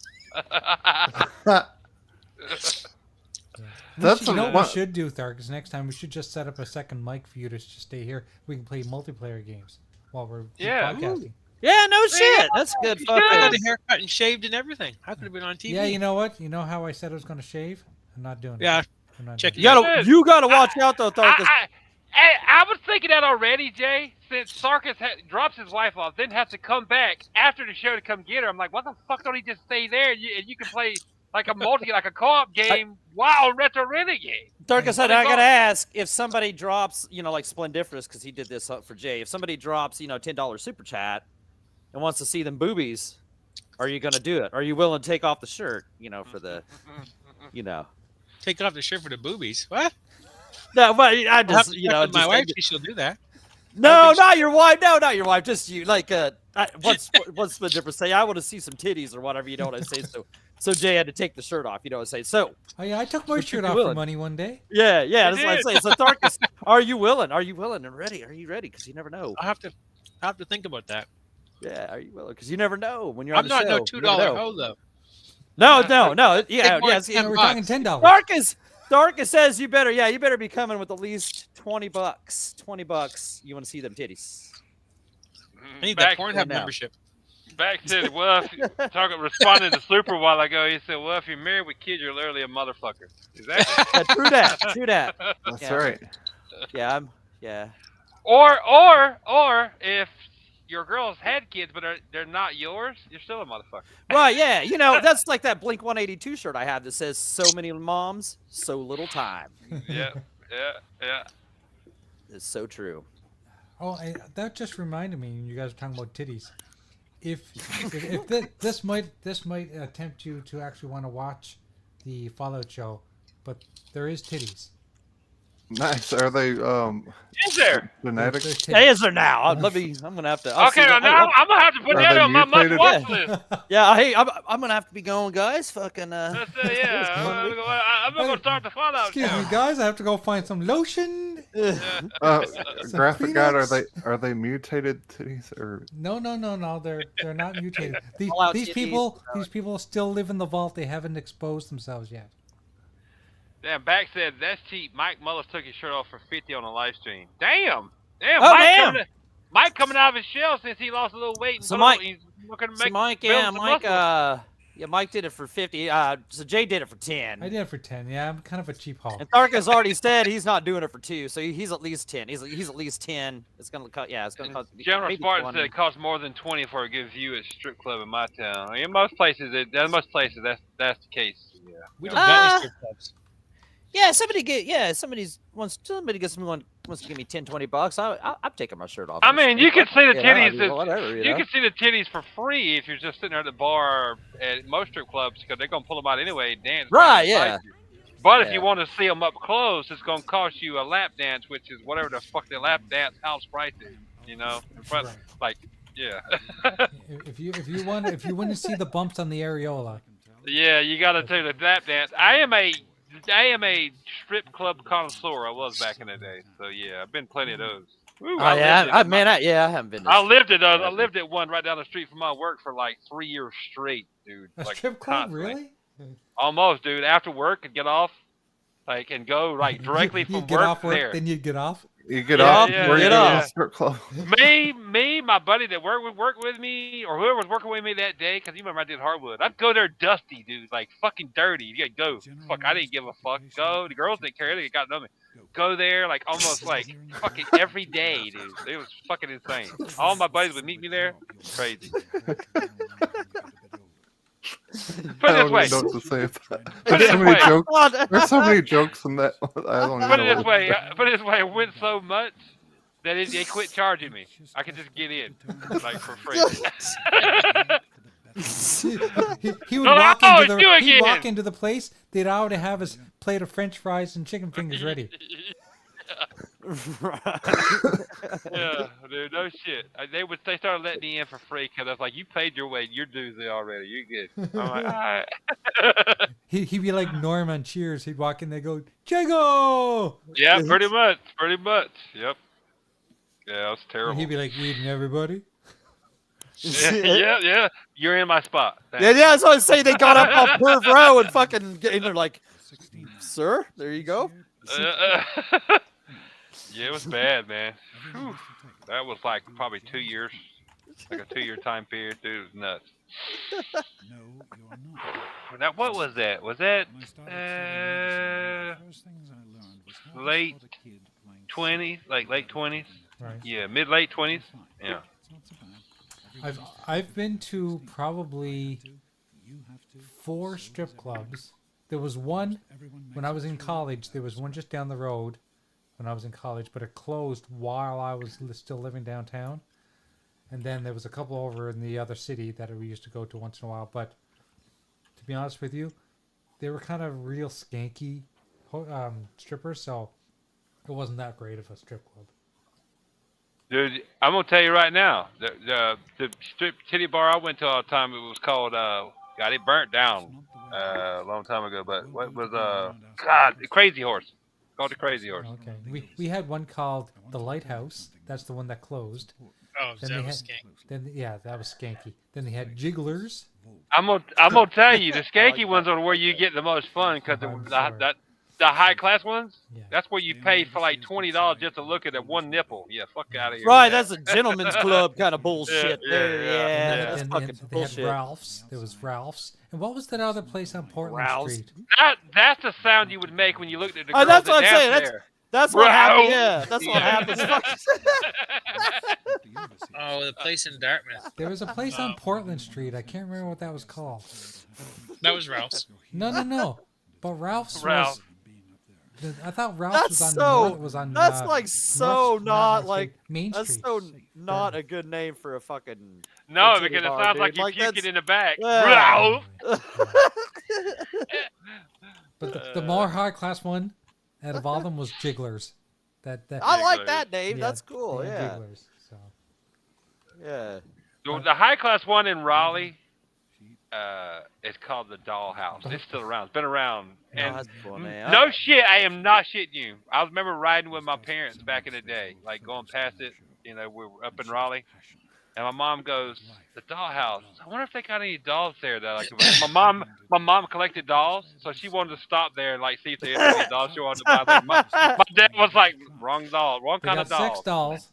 That's you know what one- we should do, Darkus? Next time we should just set up a second mic for you to just stay here. We can play multiplayer games while we're Yeah. podcasting. Yeah, no shit. That's good. I got Fucking. a haircut and shaved and everything. I could have been on TV. Yeah, you know what? You know how I said I was going to shave? I'm not doing it. Yeah, I'm not check doing You it. gotta watch out though, Darkus. Hey, I was thinking that already, Jay. Since Sarkis drops his wife off, then has to come back after the show to come get her. I'm like, what the fuck don't he just stay there and you can play like a co-op game while on Retro Renegade? Darkus said, Well, I they gotta both- ask if somebody drops, like Splendiferous, because he did this for Jay. If somebody drops, $10 super chat and wants to see them boobies, are you gonna do it? Are you willing to take off the shirt, for the, Take off the shirt for the boobies. What? No, but I I'll have just, to check with my wife. She'll do that. No, not your wife. No, not your wife. Just you. Like, what's the difference? Say, I want to see some titties or whatever. You know what I say? So Jay had to take the shirt off. You know what I say? So Oh yeah, I took my Would you shirt be off willing? for money one day. yeah, You that's what I did. say. So Darkus, are you willing? Are you willing and ready? Are you ready? Because you never know. I'll have to think about that. Yeah, are you willing? Because you never know when you're I'm on the not show. no You never $2 know. hoe though. No. Yeah, more yes. than Yeah, 10 we're bucks. talking $10. Darkus says you better be coming with at least $20. $20. You want to see them titties? I need Back, that Pornhub now. membership. back said, well, responding to Super a while ago, he said, well, if you're married with kids, you're literally a motherfucker. Exactly. Yeah, true that. True that. That's Yeah. right. Yeah. Or if your girls had kids but they're not yours, you're still a motherfucker. Right, yeah. That's like that Blink 182 shirt I have that says so many moms, so little time. Yeah. It's so true. Oh, that just reminded me. You guys were talking about titties. If this might tempt you to actually want to watch the Fallout show, but there is titties. Nice. Are they Is there? genetic? There's Hey, titties. is there now? I'm gonna have to. I'll Okay, see now that. I'm gonna have to put Are that they on my must mutated? watch list. Yeah, hey, I'm gonna have to be going, guys. Fucking That's, I'm gonna start the Fallout Excuse show. me, guys. I have to go find some lotion. Graphic God, peanuts. are they mutated titties or? No. They're not mutated. Fallout These titties. people still live in the vault. They haven't exposed themselves yet. Damn, Back said that's cheap. Mike Mullis took his shirt off for 50 on a live stream. Damn. Oh, Mike damn. Mike coming out of his shell since he lost a little weight. And So put on- Mike- he's looking to So make Mike, build yeah, some Mike, muscle. Mike did it for 50. So Jay did it for 10. I did it for 10. Yeah, I'm kind of a cheap haul. And Tharka's already said he's not doing it for 2, so he's at least 10. He's at least 10. It's gonna cut. Yeah, it's gonna cost. General maybe Spartan 20. said it costs more than 20 for a good view at strip club in my town. I mean, in most places, that's the case. Yeah. We don't got any strip clubs. Yeah, somebody wants to give me 10, $20. I'm taking my shirt off. I mean, you can see the Yeah, titties. I mean, whatever, you know? can see the titties for free if you're just sitting there at the bar at most strip clubs because they're gonna pull them out anyway and dance. Right, to yeah. you. But if Yeah. you want to see them up close, it's gonna cost you a lap dance, which is whatever the fuck the lap dance house price is. In front, Right. like, yeah, If you want to see the bumps on the areola, yeah. You gotta do the lap dance. I am a strip club connoisseur. I was back in the day, so yeah, I've been plenty of those. Ooh, Oh yeah, lived it. I haven't been. I lived at I lived at one right down the street from my work for like 3 years straight, dude. a Like, strip club, constantly. really? Almost, dude. After work, and get off, and go like directly You from get work off work, there. then you get off. You get Yeah, off. yeah, Where you get go to off. the strip club? me, my buddy that worked with me, or whoever was working with me that day, because you remember I did hardwood. I'd go there dusty, dude, like fucking dirty. You gotta go. Fuck, I didn't give a fuck. Go. The girls didn't care. They got to know me. Go there like almost like fucking every day, dude. It was fucking insane. All my buddies would meet me there. Crazy. Put I it don't this way. even know what to say about that. Put it There's so this many way. jokes. There's so many jokes in that. I don't even Put know. it this what way. to say. Put it this way. It went so much that they quit charging me. I could just get in like for free. he would No, walk no, into it's you the he'd walk again. into the place. They'd already have his plate of French fries and chicken fingers ready. Yeah, dude, no shit. They started letting me in for free because I was like, you paid your way, your dues already. You're good. I'm like, all right. He'd be like Norm on Cheers. He'd walk in, they go, Jago! Yeah, pretty much. Yep. Yeah, it was And terrible. he'd be like, eating everybody. yeah. You're in my spot. Thanks. Yeah, that's what I say. They got up off Perv Row and fucking get in there like, sir, there you go. Yeah, it was bad, man. Whew. That was like probably 2 years, like a 2-year time period. Dude, it was nuts. Now, what was that? Was that late 20s, like late 20s. Right. Yeah, mid-late 20s. Yeah. I've been to probably 4 strip clubs. There was one when I was in college. There was one just down the road when I was in college, but it closed while I was still living downtown. And then there was a couple over in the other city that we used to go to once in a while. But to be honest with you, they were kind of real skanky strippers, so it wasn't that great of a strip club. Dude, I'm gonna tell you right now, the strip titty bar I went to all the time, it was called God, it burnt down a long time ago. But what was God, the Crazy Horse, called the Crazy Horse. Okay, we had one called the Lighthouse. That's the one that closed. Oh, Then that they was had, skank. then yeah, that was skanky. Then they had Jigglers. I'm gonna tell you, the skanky ones are where you get the most fun because I'm sorry. the high class ones, Yeah. that's where you pay for like $20 just to look at that one nipple. Yeah, fuck out of here. Right, with that's a gentleman's club kind of bullshit Yeah, there. yeah, Yeah, yeah. And that's then fucking they had bullshit. Ralph's. There was Ralph's. And what was that other place on Portland Ralph's. Street? That's the sound you would make when you looked at the Oh, girls that's that what I'm danced saying. there. That's what happened. Yeah, that's what Yeah. happens. Oh, the place in Dartmouth. There was a place on Portland Street. I can't remember what that was called. That was Ralph's. No. But Ralph's Ralph. was. I thought Ralph's was on That's so. North. Was on. That's like so not like. Main That's Street. so not a good name for a fucking. No, titty because it bar, sounds dude. like you're Like, puking that's- in the back. Yeah. Ralph. But the more high class one out of all of them was Jigglers. That I like Jigglers. that name. yeah, That's cool. they had Yeah. Jigglers. So Yeah. The high class one in Raleigh, it's called the Dollhouse. It's still around. It's been around. Oh, And that's cool, man. no shit, I am not shitting you. I remember riding with my parents back in the day, like going past it. You know, we were up in Raleigh, and my mom goes, "The Dollhouse. I wonder if they got any dolls there that I could buy." My mom collected dolls, so she wanted to stop there and like see if they had any dolls she wanted to buy. Like, my dad was like, "Wrong doll, wrong they kind got of doll." 6 dolls.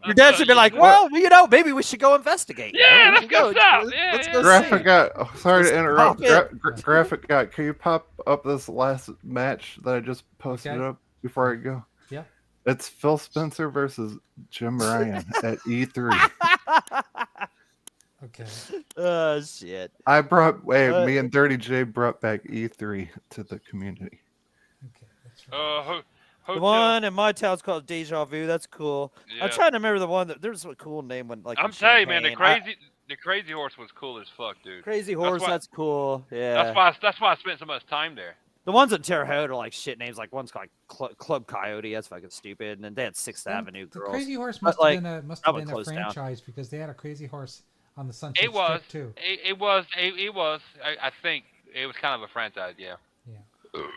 Your dad should be like, well, you know, maybe we should go investigate. Yeah, man. let's go south. Let's Yeah, go Graphic see. got. Oh, sorry to Just interrupt. pop it. Graphic got. Can you pop up this last match that I just posted Okay. up before I go? Yeah. It's Phil Spencer versus Jim Ryan at E3. Okay. Oh shit. I brought. Me and Dirty J brought back E3 to the community. Okay. That's right. The Hotel. one in my town's called Deja Vu. That's cool. Yeah. I'm trying to remember the one that there's a cool name when like. I'm in telling you, man, Champaign. the crazy horse was cool as fuck, dude. Crazy Horse. why- That's cool. Yeah. That's why I spent so much time there. The ones in Terre Haute are like shit names. Like one's called Club Coyote. That's fucking stupid. And then they had Sixth Avenue The Girls. Crazy Horse But, must like, have been that one a closed down. franchise because they had a Crazy Horse on the Sunset It was. Strip too. It was. I think it was kind of a franchise. Yeah.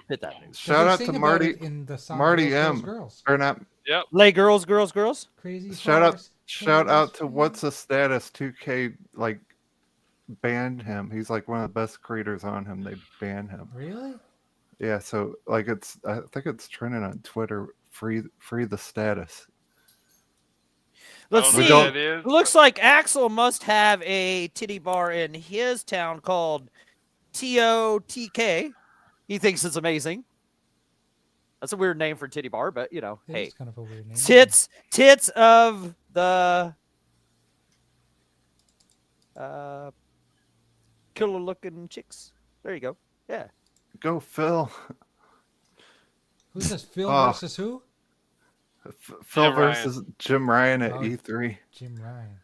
Hit that. Shout They out sing to about Marty. it in the song Marty Girls, M. Girls. Or not. Yep. Lay girls, girls, girls. Crazy Shout out. Horse. Shout out to Crazy What's the Status 2K like banned him. He's like one of the best creators on him. They banned him. Really? Yeah, so like I think it's trending on Twitter. Free the status. Let's I don't know see. what that is. Looks like Axel must have a titty bar in his town called TOTK. He thinks it's amazing. That's a weird name for titty bar, but you know, It hey, is kind of a weird name. tits of the killer looking chicks. There you go. Yeah. Go Phil. Who's this? Phil Oh. versus who? Phil Jim Ryan. versus Jim Ryan at Oh. E3. Jim Ryan.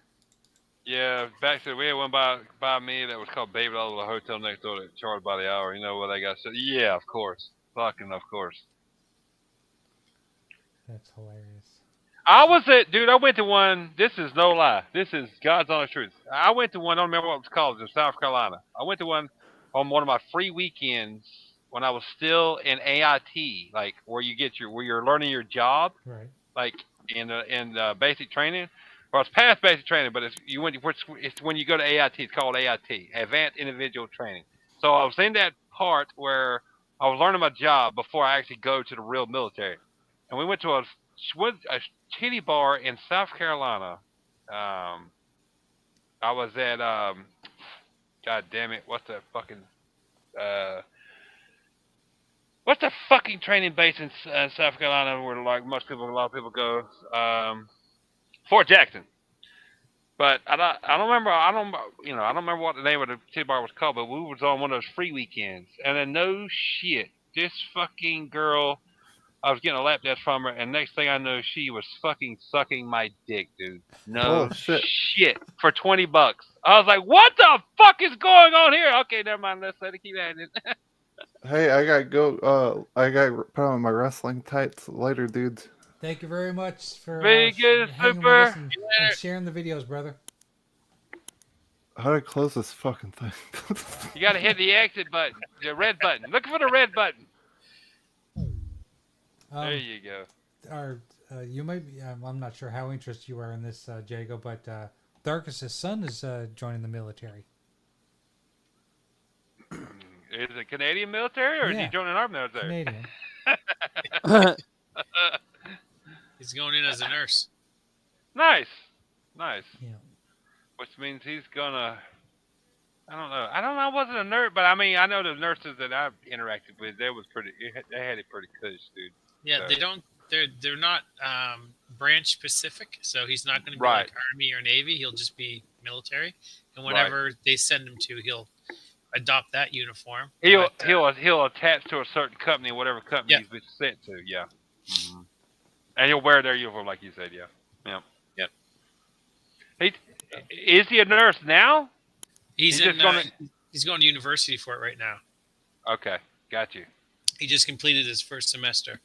Yeah, back to we had one by me that was called Baby Doll with a hotel next door that charged by the hour. You know what they got? So yeah, of course, fucking of course. That's hilarious. I went to one. This is no lie. This is God's honest truth. I went to one. I don't remember what it was called. It was in South Carolina. I went to one on one of my free weekends when I was still in AIT, like where you're learning your job, Right. like in basic training. Well, it's past basic training, but it's when you go to AIT. It's called AIT, Advanced Individual Training. So I was in that part where I was learning my job before I actually go to the real military, and we went to a titty bar in South Carolina. I was at God damn it, what's that fucking What's the fucking training base in South Carolina where like a lot of people go? Fort Jackson. But I don't remember. I don't remember what the name of the titty bar was called. But we was on one of those free weekends, and then no shit, this fucking girl, I was getting a lap dance from her, and next thing I know, she was fucking sucking my dick, dude. No Bullshit. shit, for $20. I was like, what the fuck is going on here? Okay, never mind. Let's let it keep at it. Hey, I gotta go. I gotta put on my wrestling tights later, dudes. Thank you very much for Vegas hanging with Super. us and sharing the videos, brother. How do I close this fucking thing? You gotta hit the exit button, the red button. Look for the red button. There you go. You might be, I'm not sure how interested you are in this, Jago, but Darkus's son is joining the military. Is it Canadian military or is he joining our military? Canadian. He's going in as a nurse. Nice. Yeah. Which means he's gonna. I don't know. I wasn't a nurse, but I mean, I know the nurses that I've interacted with. They had it pretty cush, dude. Yeah, So. they don't. They're not branch specific, so he's not going to be Right. like Army or Navy. He'll just be military, and whatever they send him to, he'll adopt that uniform. He'll attach to a certain company, whatever company he's been sent to. Yeah. Mm-hmm. And he'll wear their uniform, like you said. Yeah. Is he a nurse now? He's going to university for it right now. Okay, got you. He just completed his first semester.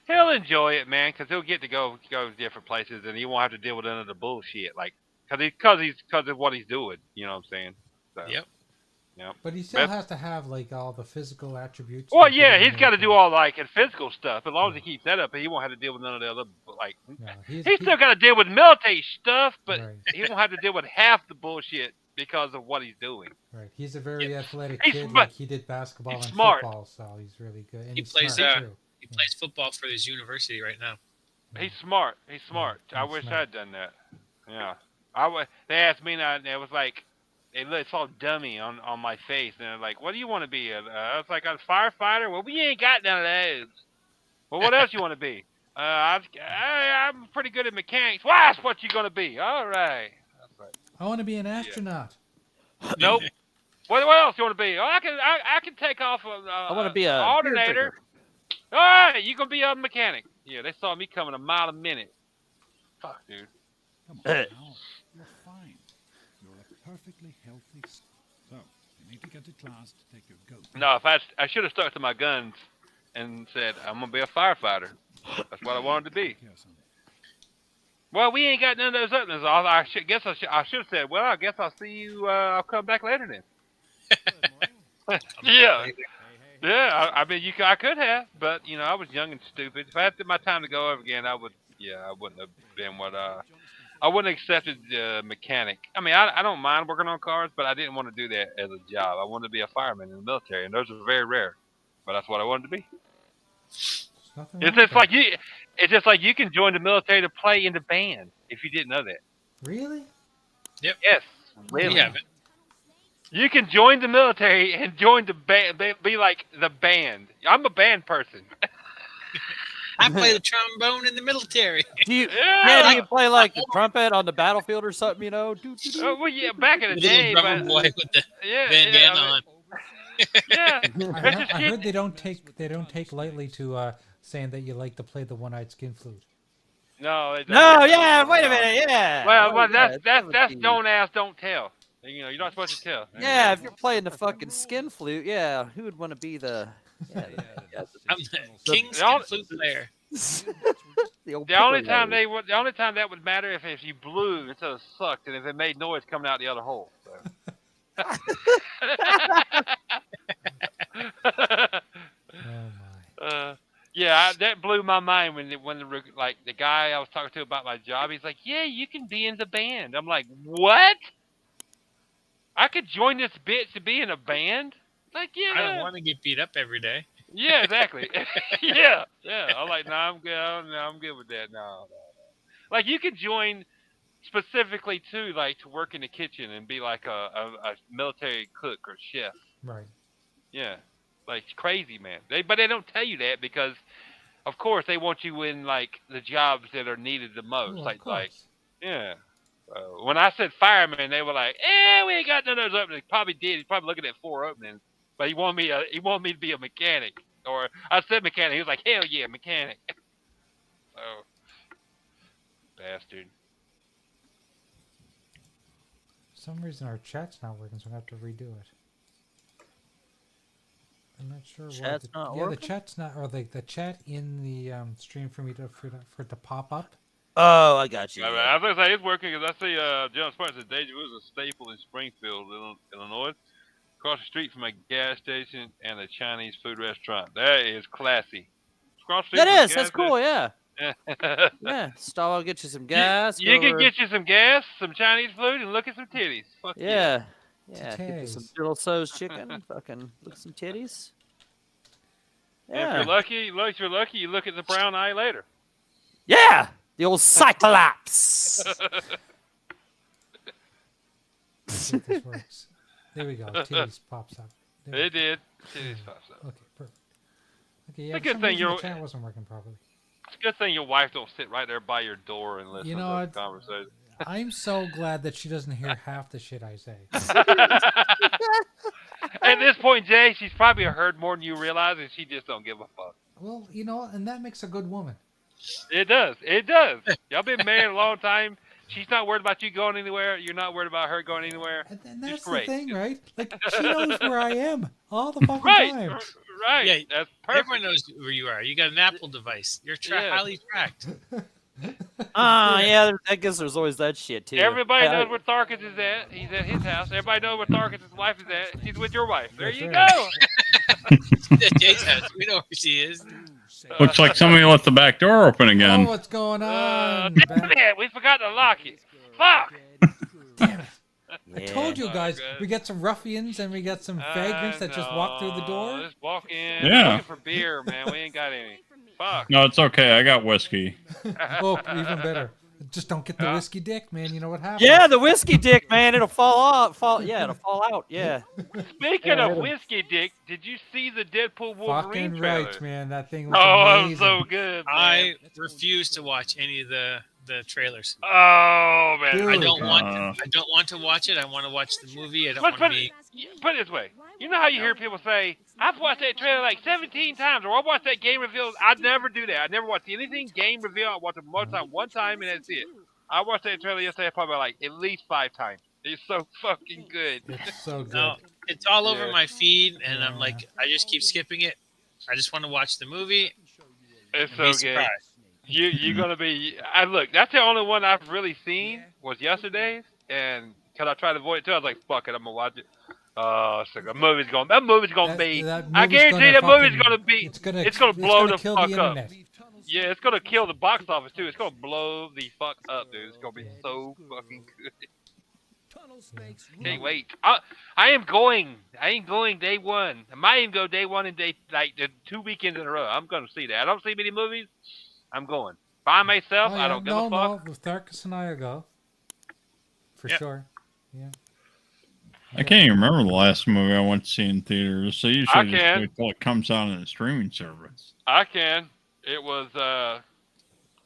He'll enjoy it, man, because he'll get to go different places, and he won't have to deal with none of the bullshit, like because of what he's doing. You know what I'm saying? So, Yep. But he still has to have like all the physical attributes. Well, yeah, he's got to do all like physical stuff. As long as he keeps that up, he won't have to deal with none of the other like. No, he's still got to deal with military stuff, but Right. he won't have to deal with half the bullshit because of what he's doing. Right. He's a very athletic He's kid. smart. Like he did basketball and smart. football, so he's really good. And He he's plays, smart, too. He plays football for his university right now. He's smart. I He's wish smart. I'd done that. Yeah. They asked me, and it was like, it's all dummy on my face, and they're like, "What do you want to be?" I was like, "A firefighter." Well, we ain't got none of those. Well, what else you want to be? I'm pretty good at mechanics. Well, that's what you're gonna be. All right. I want to be an astronaut. Nope. What else you want to be? Oh, I can take off I want to be a alternator. All right, you gonna be a mechanic? Yeah, they saw me coming a mile a minute. Fuck, dude. Come on now. You're fine. You're a perfectly healthy. So, you need to get to class to take your goat. No, if I should have stuck to my guns and said I'm gonna be a firefighter. That's what I wanted to be. Well, we ain't got none of those openings. I should have said, well, I guess I'll see you. I'll come back later then. Yeah. Yeah, I mean, I could have, but I was young and stupid. If I had my time to go over again, I wouldn't have been what I wouldn't have accepted mechanic. I mean, I don't mind working on cars, but I didn't want to do that as a job. I wanted to be a fireman in the military, and those are very rare. But that's what I wanted to be. It's just like you can join the military to play in the band if you didn't know that. Really? Yep. Yes, really. We haven't. You can join the military and join the band. Be like the band. I'm a band person. I play the trombone in the military. Do you play like the trumpet on the battlefield or something? Well, yeah, back in the The day, little drummer but boy with the bandana on. I heard they don't take lightly to saying that you like to play the one-eyed skin flute. No, yeah. Wait a minute. Yeah. Well, that's don't ask, don't tell. You're not supposed to tell. Yeah, if you're playing the fucking skin flute, yeah, who would want to be the? I'm the king skin flute player. The only time that would matter if you blew instead of sucked, and if it made noise coming out the other hole. So. Yeah, that blew my mind when the guy I was talking to about my job, he's like, "Yeah, you can be in the band." I'm like, "What? I could join this bitch to be in a band?" Like, yeah. I don't want to get beat up every day. Yeah, exactly. yeah. I'm like, no, I'm good. I'm good with that. No. Like, you could join specifically to work in the kitchen and be like a military cook or chef. Right. Yeah. like crazy, man. But they don't tell you that because, of course, they want you in like the jobs that are needed the most. Well, of like course. yeah. When I said fireman, they were like, we ain't got none of those openings. Probably did. He's probably looking at 4 openings, but he wanted me to be a mechanic. Or I said mechanic. He was like, hell yeah, mechanic. Oh, bastard. For some reason our chat's not working, so I have to redo it. I'm not sure why. Chat's not The working? chat's not, or the chat in the stream for me for it to pop up. Oh, I got you. I was gonna say it's working because I see John Spartan says Deja Vu is a staple in Springfield, Illinois, across the street from a gas station and a Chinese food restaurant. That is classy. Across the street That from a is. That's gas cool. Yeah. station. Yeah. Stop. I'll get you some gas. You go can over- get you some gas, some Chinese food, and look at some titties. Fuck Yeah. Yeah. Get you some Titties. Little So's chicken. Fucking look at some titties. And if Yeah. you're lucky, you look at the brown eye later. Yeah. The old Cyclops. Let's see if this works. There we go. Titties pops up. There It did. Titties pops up. Okay, perfect. Okay, yeah. It's a for good some thing reason you're- the chat wasn't working properly. It's a good thing your wife don't sit right there by your door and listen You know to what? the conversation. I'm so glad that she doesn't hear half the shit I say. At this point, Jay, she's probably heard more than you realize, and she just don't give a fuck. Well, you know, and that makes a good woman. It does. It does. Y'all been married a long time. She's not worried about you going anywhere. You're not worried about her going anywhere. And that's the great. thing, right? Like, she knows where I am all the fucking Right. time. Right. Yeah, That's perfect. Everyone knows where you are. You got an Apple device. You're Yeah. highly tracked. Yeah. I guess there's always that shit too. Everybody I- knows where Tharkus is at. He's at his house. Everybody knows where Tharkus' wife is at. She's with your wife. There That's you right. go. Jay's house. We know where she is. Looks like somebody left the back door open Oh, again. what's going on? Damn it. We forgot to lock it. Fuck. Damn it. I Yeah. told you guys, good. we get some ruffians and we get some vagrants that just walk through the door. Just walk in. Yeah. Looking for beer, man. We ain't got any. Fuck. No, it's okay. I got whiskey. Oh, even better. Just don't get the whiskey dick, man. You know what happens? Yeah, the whiskey dick, man. It'll fall out. Yeah, it'll fall out. Yeah. Speaking Yeah, of it'll- whiskey, Dick, did you see the Deadpool Wolverine Fucking trailer? right, man. That thing was Oh, it amazing. was so good, man. I refuse to watch any of the trailers. Oh man, Dude. I don't want. Uh. I don't want to watch it. I want to watch the movie. I don't Let's want to be. put it this way. You know how you hear people say, "I've watched that trailer like 17 times," or "I watched that game reveal." I'd never do that. I never watched anything game reveal. I watch it one time, and that's it. I watched that trailer yesterday probably like at least 5 times. It's so fucking good. It's so good. No, it's all over Yeah. my feed, and I'm Yeah. like, I just keep skipping it. I just want to watch the movie. It's And so be good. surprised. You're gonna be. I look. That's the only one I've really seen was yesterday's, and because I tried to avoid it too, I was like, "Fuck it, I'm gonna watch it." It's like that movie's gonna That be. I movie's guarantee that gonna movie's fucking- gonna be. It's gonna blow the kill fuck the up. internet. Yeah, it's gonna kill the box office too. It's gonna blow the fuck up, dude. It's gonna be so fucking good. Can't wait. I am going. I ain't going day one. I might even go day one and day like the 2 weekends in a row. I'm gonna see that. I don't see many movies. I'm going by myself. Oh, I yeah. don't give no, a fuck. No, with Tharkus and I will go. For Yep. sure. Yeah. I can't even remember the last movie I went to see in theaters. So you I should just can. wait till it comes out on the streaming service. I can. It was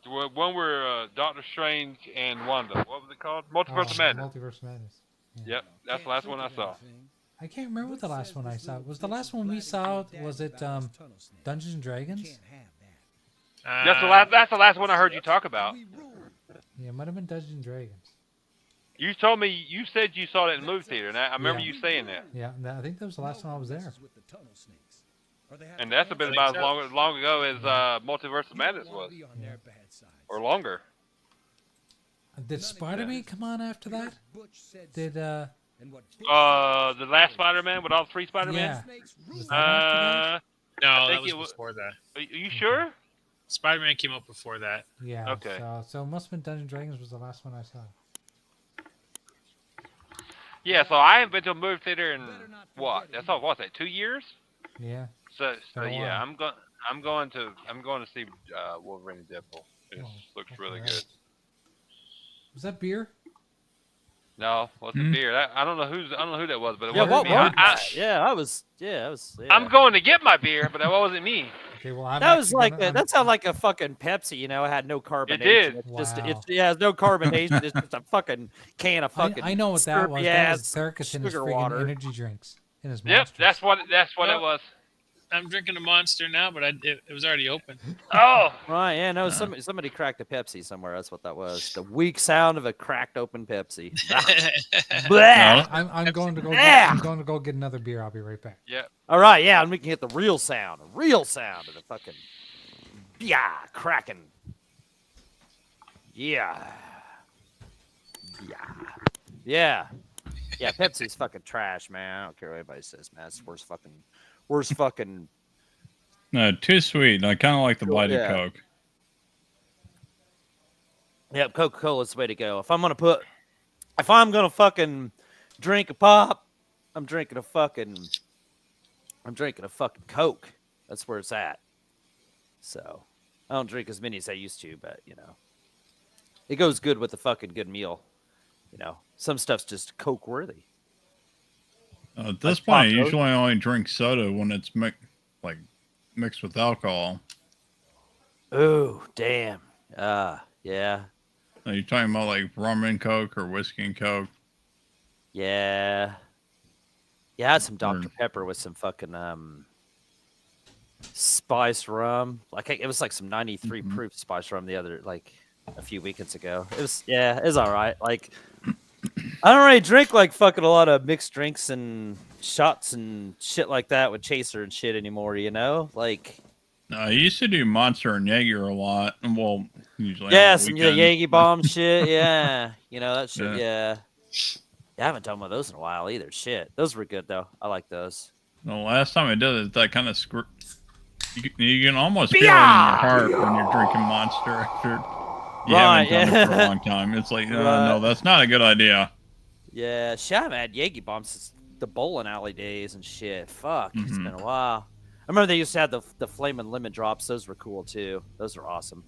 one where Doctor Strange and Wanda. What was it called? Multiverse of Madness. Multiverse of Madness. Yep, that's the last one I saw. I can't remember what the last one I saw. Was the last one we saw? Was it Dungeons and Dragons? That's the last one I heard you talk about. Yeah, it might have been Dungeons and Dragons. You told me you said you saw that in the movie theater, and I remember Yeah. you saying that. Yeah, I think that was the last time I was there. And that's been about as long ago as Multiverse of Madness was, or longer. Did Spider-Man come on after that? Did The last Spider-Man with all 3 Spider-Man. yeah? Was that after No, I that think was it was- before that. Are you sure? Spider-Man came out before that. that? Yeah. Okay. So it must have been Dungeons and Dragons was the last one I saw. Yeah. So I haven't been to a movie theater in what? That's all. What's that? 2 years? Yeah. So Been a yeah, while. I'm going to see Wolverine and Deadpool. It Oh, looks okay. really good. Was that beer? No, what's the beer? I don't know who that was, but it Yeah, wasn't what me. was that? I was. I'm going to get my beer, but that wasn't me. Okay, well, I'm That was actually like gonna, that sounded like a fucking Pepsi, you know. It had no carbonation. did. It's just Wow. it's no carbonation. It's just a fucking can of fucking. I know what that was. That was Thurkis in his sugar friggin' water. energy drinks in his Yep, monsters. that's what No. it was. I'm drinking a Monster now, but it was already open. Oh, Right? Yeah, no. Somebody cracked a Pepsi somewhere. That's what that was. The weak sound of a cracked open Pepsi. Blah. I'm going to go. Yeah. I'm going to go get another beer. I'll be right back. yeah. All right, yeah, and we can get the real sound of the fucking cracking. Yeah. Yeah. Pepsi's fucking trash, man. I don't care what anybody says, man. It's worst fucking. No, too sweet. I kind of like the blighted Yeah. Coke. Yep, Coca-Cola's the way to go. If I'm gonna fucking drink a pop, I'm drinking a fucking Coke. That's where it's at. So I don't drink as many as I used to, but you know, it goes good with a fucking good meal. You know, some stuff's just Coke worthy. At this Like point, I Pop-Coke? usually only drink soda when it's mixed with alcohol. Oh, damn. Yeah. Are you talking about like rum and Coke or whiskey and Coke? Yeah. Yeah, I had some Dr. Word. Pepper with some fucking spiced rum. Like it was like some 93 proof spiced rum a few weekends ago. It was all right. Like I don't really drink like fucking a lot of mixed drinks and shots and shit like that with Chaser and shit anymore, you know? Like I used to do Monster and Jaeger a lot. Well, usually. yeah, on the some weekend. Yankee bomb shit. Yeah. You know, that shit. Yeah. Yeah. I haven't done one of those in a while either. Shit. Those were good though. I like those. The last time I did it, that kind of you can almost feel it in your heart when you're drinking Monster after you haven't done it for a long time. It's like, no, that's not a good idea. Yeah, shit, I've had Yankee bombs since the bowling alley days and shit. Fuck, it's been a while. I remember they used to have the flaming lemon drops. Those were cool too. Those were awesome.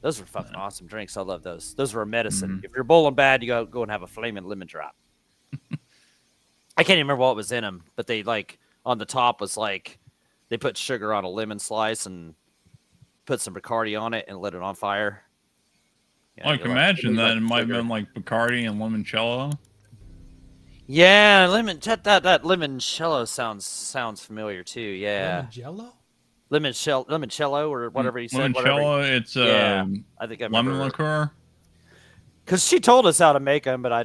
Those were fucking awesome drinks. I love those. Those were a medicine. If you're bowling bad, you go and have a flaming lemon drop. I can't even remember what was in them, but they like on the top was like they put sugar on a lemon slice and put some Bacardi on it and lit it on fire. You know, Like, you're imagine that like it might have sugar. been like Bacardi and limoncello. Yeah, that limoncello sounds familiar too. Yeah, Lemon Jello? limoncello or whatever he said. Whatever. Limoncello, it's Yeah, I think I remember. lemon liqueur. Because she told us how to make them, but I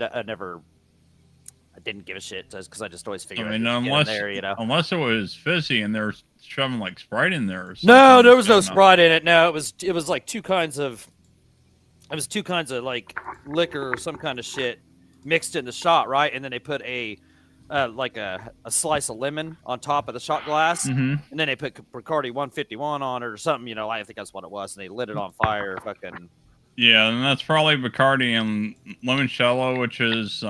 didn't give a shit because I just always figured. I mean, I could get 'em there, you know. unless it was fizzy and they're shoving like Sprite in there. Or something. No, there was no I don't know. Sprite in it. No, it was like two kinds of like liquor or some kind of shit mixed in the shot, right? And then they put a slice of lemon on top of the shot glass, and then they put Bacardi 151 on it or something. You know, I think that's what it was, and they lit it on fire. Fucking. Yeah, and that's probably Bacardi and limoncello, which is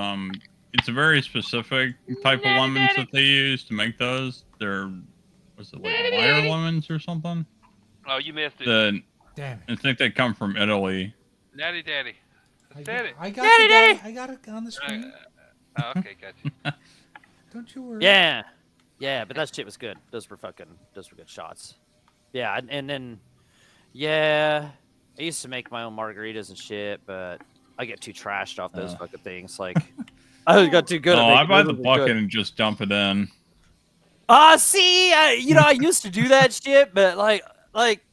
it's a very specific type of lemons that they use to make those. They're was it like wire lemons or something? Oh, you missed it. Damn I it. think they come from Italy. Natty Daddy. I said it. I got it. I got it on the screen. Okay, gotcha. Don't you worry. Yeah, but that shit was good. Those were good shots. Yeah, and then I used to make my own margaritas and shit, but I get too trashed off those fucking things. Like, I got too good. Oh, at I making buy those the are bucket good. and just dump it in. See, I used to do that shit, but like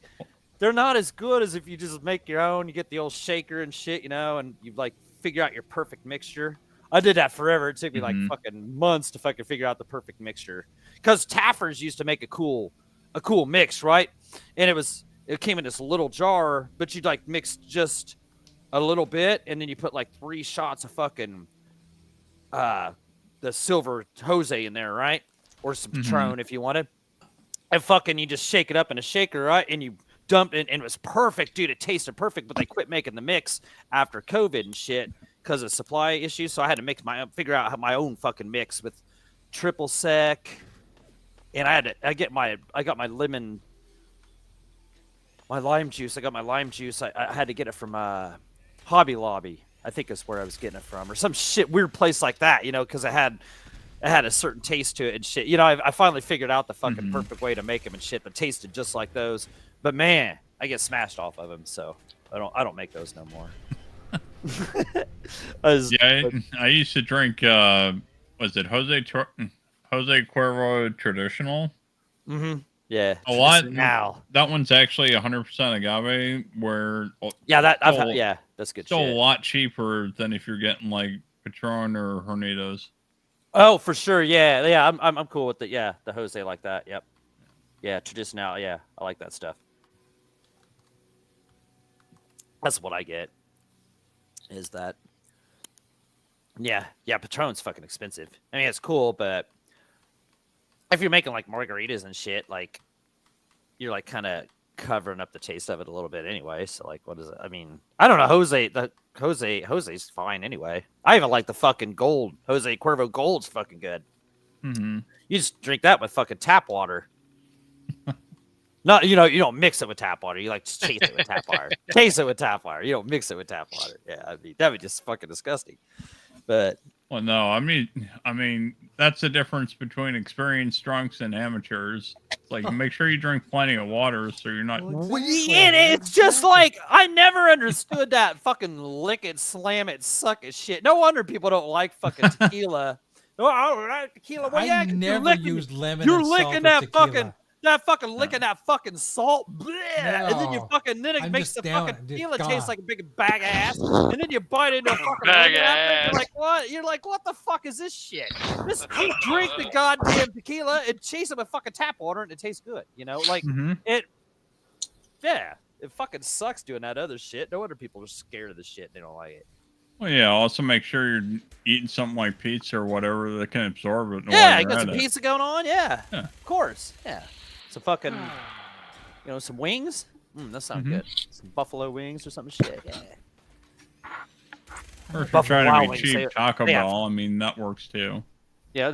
they're not as good as if you just make your own. You get the old shaker and shit, you know, and you like figure out your perfect mixture. I did that forever. It took me like fucking months to fucking figure out the perfect mixture. Because Taffers used to make a cool mix, right? And it came in this little jar, but you'd like mix just a little bit, and then you put like 3 shots of fucking the silver Jose in there, right? Or some Patron if you wanted. And fucking you just shake it up in a shaker, right? And you dump it, and it was perfect, dude. It tasted perfect, but they quit making the mix after COVID and shit because of supply issues. So I had to figure out my own fucking mix with triple sec. And I got my lime juice. I got my lime juice. I had to get it from Hobby Lobby. I think is where I was getting it from, or some shit weird place like that, you know, because it had a certain taste to it and shit. You know, I finally figured out the fucking perfect way to make them and shit that tasted just like those. But man, I get smashed off of them, so I don't make those no more. I used to drink. Was it Jose Cuervo traditional? Mm-hmm. Yeah. A lot. Now That one's actually 100% agave. Where that's good. Still shit. a lot cheaper than if you're getting like Patron or Hornitos. Oh, for sure. Yeah. I'm cool with it. Yeah, the Jose like that. Yep. Yeah, traditional. Yeah, I like that stuff. That's what I get. Is that? Yeah. Patron's fucking expensive. I mean, it's cool, but if you're making like margaritas and shit, like you're like kind of covering up the taste of it a little bit anyway. So like, what is it? I mean, I don't know. Jose's fine anyway. I even like the fucking gold. Jose Cuervo Gold's fucking good. Mm-hmm. You just drink that with fucking tap water. Not, you don't mix it with tap water. You like just chase it with tap water. Chase it with tap water. You don't mix it with tap water. Yeah, that'd be just fucking disgusting. But well, no, I mean, that's the difference between experienced drunks and amateurs. It's like make sure you drink plenty of water so you're not. It's just like I never understood that fucking lick it, slam it, suck it shit. No wonder people don't like fucking tequila. Oh, I don't like tequila. Well, I never used lemon. You're and salt licking with that tequila. licking that fucking salt, bleh, and then then it I'm makes just the down- fucking just tequila gone. taste like a big bag of ass, and then you bite into a fucking Bag lemon of after, ass. You're like, what? You're like, what the fuck is this shit? Just drink the goddamn tequila and chase it with fucking tap water, and it tastes good. You know, like it. Yeah, it fucking sucks doing that other shit. No wonder people are scared of the shit. They don't like it. Well, yeah. Also, make sure you're eating something like pizza or whatever that can absorb it. Yeah, you got some pizza going on. Yeah, of course. Yeah, some fucking, some wings. That sounds good. Some buffalo wings or some shit. Yeah. Or if you're Buffalo trying Wild to be Wings, cheap, Taco Bell. I mean, that works too. Yeah.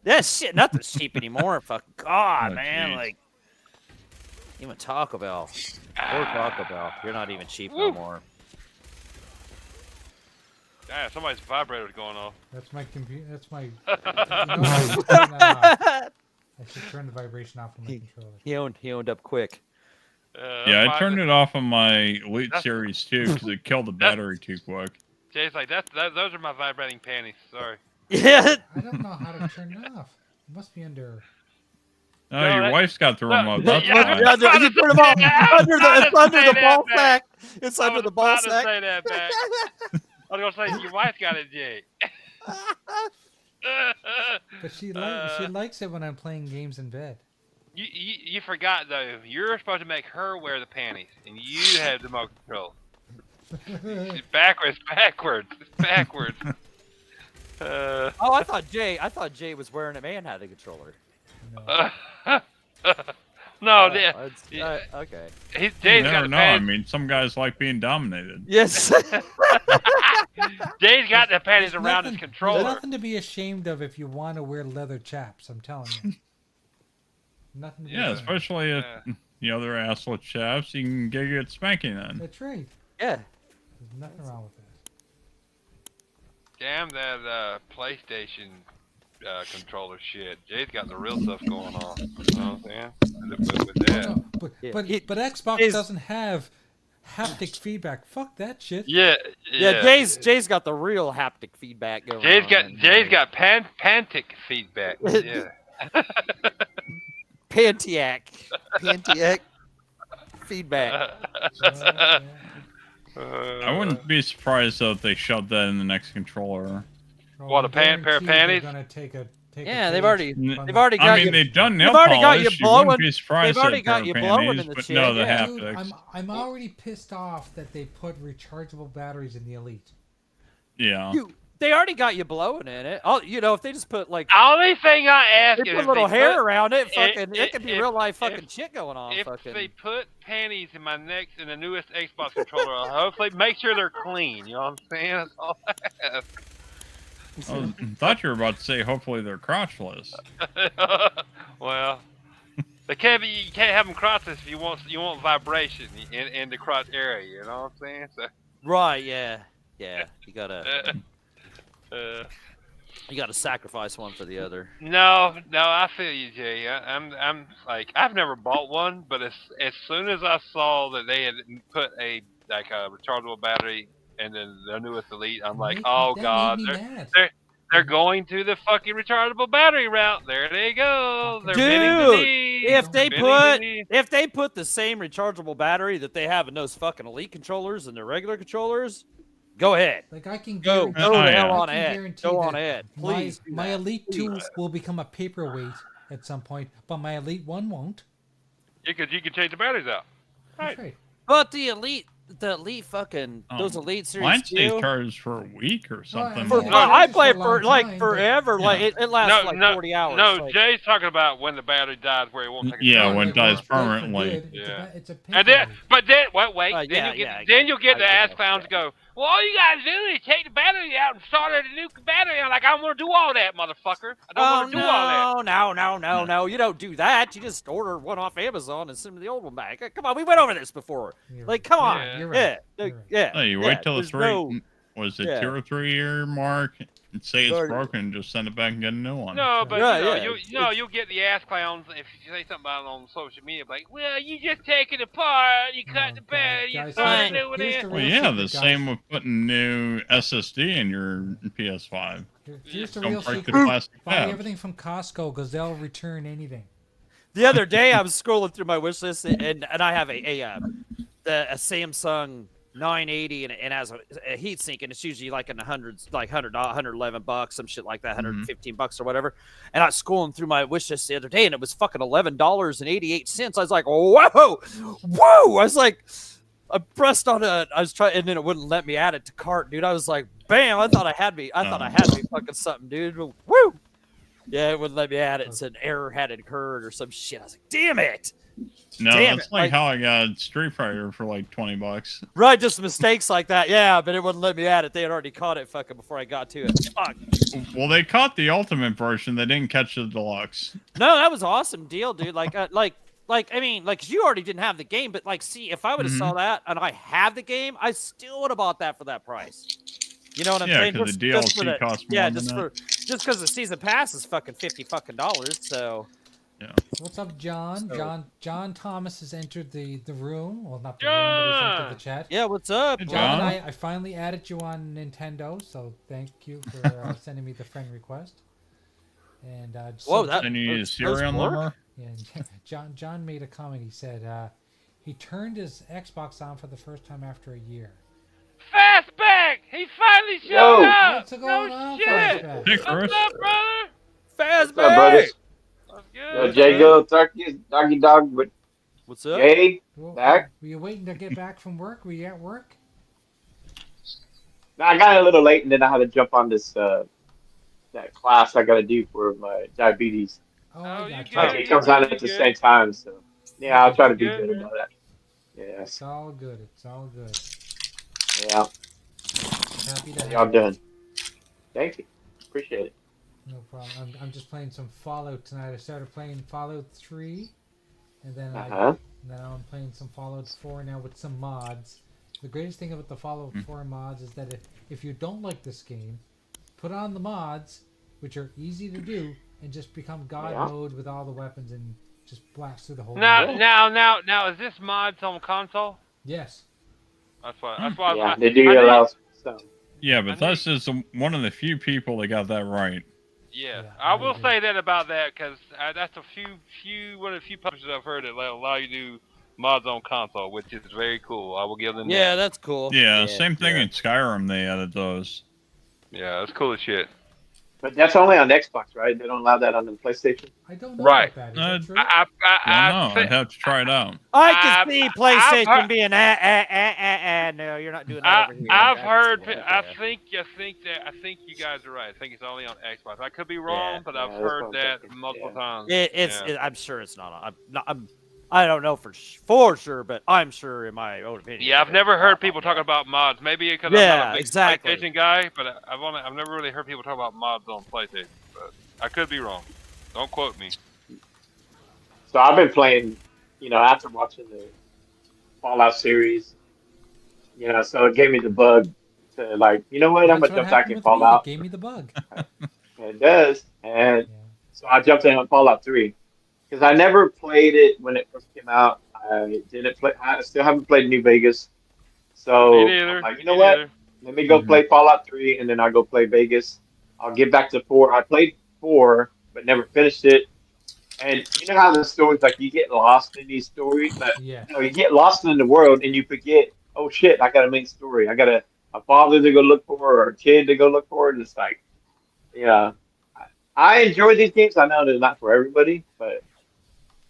That shit, nothing's cheap anymore. Fucking God, man. Geez. Like, even Taco Bell. Or Taco Bell. You're not even cheap no more. Damn, somebody's vibrator going off. That's my computer. That's my. I should turn the vibration off on my controller. He owned up quick. Yeah, I turned it off on my Elite Series too because it killed the battery too quick. Jay's like, those are my vibrating panties. Sorry. Yeah. I don't know how to turn it off. It must be under. Oh, No, your that- wife's got the remote. That's yeah, fine. You turn them off. It's under the ball sack. It's I under was the ball about to sack. say that back. I was gonna say your wife got it, Jay. But she likes it when I'm playing games in bed. You forgot though. You're supposed to make her wear the panties, and you have the remote control. It's backwards. Oh, I thought Jay was wearing it and had the controller. No, okay. You Jay's got never the know. I panties. mean, some guys like being dominated. Yes. Jay's got the panties around his There's controller. nothing to be ashamed of if you want to wear leather chaps. I'm telling you. Nothing. To be Yeah, ashamed of. especially if they're assless chaps, you can get spanking then. That's right. Yeah. There's nothing wrong with that. Damn that PlayStation controller shit. Jay's got the real stuff going on. You know what I'm saying? With that. No, but Xbox doesn't have haptic feedback. Fuck that shit. Yeah. Jay's got the real haptic feedback going on. Jay's got pantic feedback. Yeah. Pantiac feedback. I wouldn't be surprised though if they shoved that in the next controller. What, a pair of panties? They're gonna take a Yeah, page they've already from got I you. mean, they've done nail They've already got you polish. You wouldn't blowing- be surprised they've already at a pair got you of blowing panties, in the but shit, no, the yeah. Dude, haptics. I'm already pissed off that they put rechargeable batteries in the Elite. Yeah. They already got you blowing in it. Oh, if they just put like Only thing I ask they is put if little they hair put- around it, fucking if- it could be if- real life if- fucking shit going on. If Fucking. they put panties in in the newest Xbox controller, I'll hopefully make sure they're clean. You know what I'm saying? That's all I ask. I thought you were about to say hopefully they're crotchless. Well, you can't have them crotchless if you want vibration in the crotch area. You know what I'm saying? So, Right, yeah. Yeah, you gotta sacrifice one for the other. No, I feel you, Jay. I'm like, I've never bought one, but as soon as I saw that they had put a rechargeable battery and then the newest Elite, I'm like, oh That god, made me mad. they're going to the fucking rechargeable battery route. There they go. They're Fucking bending the Dude, knee. if they Bending the put the same rechargeable battery that they have in those fucking Elite controllers and their regular controllers, go ahead. Like I can Go guarantee, the hell I on can ahead. guarantee Go on that ahead. Please. do my that. Elite 2 Please. will become a paperweight at some point, but my Elite 1 won't. Because you can change the batteries out. That's right. But the Elite fucking those Elite Mine Series stays 2. charged for a week or something. mean, I for play a for long like time, forever. but- Like it lasts like 40 hours. No, like, Jay's talking about when the battery dies where it won't take a Yeah, charge when it anymore. dies permanently. It's Yeah. it's a And then, paperweight. but then, wait. yeah, then yeah, you'll get I the get ass that, clowns yeah. go, well, all you gotta do is take the battery out and start a new battery. I'm like, I don't want to do all that, motherfucker. I don't want to do all that. No. You don't do that. You just order one off Amazon and send the old one back. Come on, we went over this before. You're Like, right. come on. Yeah, you're right. Yeah. You're right. Yeah. No, you yeah, wait till the there's no- was it Yeah. 2 or 3 year mark and say it's Or- broken, just send it back and get a new one. No, but Yeah, you'll get the ass clowns if you say something about it on social media, like, well, you just take it apart, you cut the battery, you guys, start a here's new one the in. Well, real yeah, secret, the guys. same with putting new SSD in your PS5. Here's the Don't real break the secret. plastic Buy tabs. everything from Costco because they'll return anything. The other day, I was scrolling through my wish list, and I have a Samsung 980, and it has a heat sink, and it's usually like in the hundreds, like $111, some shit like that, $115 or whatever. And I was scrolling through my wish list the other day, and it was fucking $11.88. I was like, whoa. I was like, I pressed on I was trying, and then it wouldn't let me add it to cart, dude. I was like, bam! I thought I had me fucking something, dude. Woo! Yeah, it wouldn't let me add it. It said error had occurred or some shit. I was like, damn it! No, Damn that's it, like like- how I got Street Fighter for like $20. Right, just mistakes like that. Yeah, but it wouldn't let me add it. They had already caught it fucking before I got to it. Fuck. Well, they caught the ultimate version. They didn't catch the deluxe. No, that was an awesome deal, dude. I mean, you already didn't have the game, but like, see, if I would have saw that and I have the game, I still would have bought that for that price. You know what I'm Yeah, saying? because the Just for DLC costs more yeah, than just that. because the season pass is fucking $50. So Yeah. What's up, John? So- John Thomas has entered the room. Well, not the room, but he's entered the chat. yeah, what's up? Hey, John, John. I finally added you on Nintendo, so thank you for sending me the friend request. And Whoa, that- And you need a those serial work? number? yeah, John made a comment. He said he turned his Xbox on for the first time after a year. Fastback! He finally showed up! What's going no on, shit! Fastback? Hey, What's Chris. up, brother? Fast What's up, brothers? What's Yo, good? Jago, doggy dog, but What's up? Jay, Well, back? Were you waiting to get back from work? Were you at work? No, I got a little late, and then I had to jump on this that class I got to do for my diabetes. Oh, Oh, I you got good. you. It comes on at the same time, so yeah, I'll try to be good about that. Yes, It's all good. It's all good. yeah, Happy to have y'all you. done. Thank you, appreciate it. No problem. I'm just playing some Fallout tonight. I started playing Fallout 3, and then now I'm playing some Fallout 4 now with some mods. The greatest thing about the Fallout 4 mods is that if you don't like this game, put on the mods, which are easy to do, and just become God mode with all the weapons and just blast through the whole game. Now, is this mods on console? Yes. That's why. Yeah, they do allow some. Yeah, but that's just one of the few people that got that right. Yeah, Yeah, I I will agree. say that about that because that's a one of the few publishers I've heard that allow you to do mods on console, which is very cool. I will give them Yeah, that. that's cool. Yeah, same thing in Skyrim. They added those. Yeah, that's cool as shit. But that's only on Xbox, right? They don't allow that on the PlayStation. I don't know Right. about that. Is that true? I don't know. think- I'd have to try it out. I can see I've PlayStation heard- being no, you're not doing that over here. I've I heard. can see that, I yeah. think you guys are right. I think it's only on Xbox. I could be wrong, but I've that's heard what I'm that thinking. multiple times. I'm sure it's not. I don't know for sure, but I'm sure in my own opinion. Yeah, I've never heard people talking about mods. Maybe because I'm Yeah, not a big exactly. PlayStation guy, but I've never really heard people talk about mods on PlayStation. But I could be wrong. Don't quote me. So I've been playing, after watching the Fallout series, so it gave me the bug to like, you know what? I'm That's gonna what jump back happened in with me. It Fallout. gave me the bug. It does, and Yeah. so I jumped in on Fallout 3 because I never played it when it first came out. I didn't play. I still haven't played New Vegas, Me so I'm neither. like, you know Me what? neither. Let me go play Fallout 3, and then I'll go play Vegas. I'll get back to 4. I played 4, but never finished it. And you know how the stories like you get lost in these stories, but Yes. no, you get lost in the world and you forget. Oh shit! I got a main story. I got a father to go look for or a kid to go look for. And it's like, yeah, I enjoy these games. I know they're not for everybody, but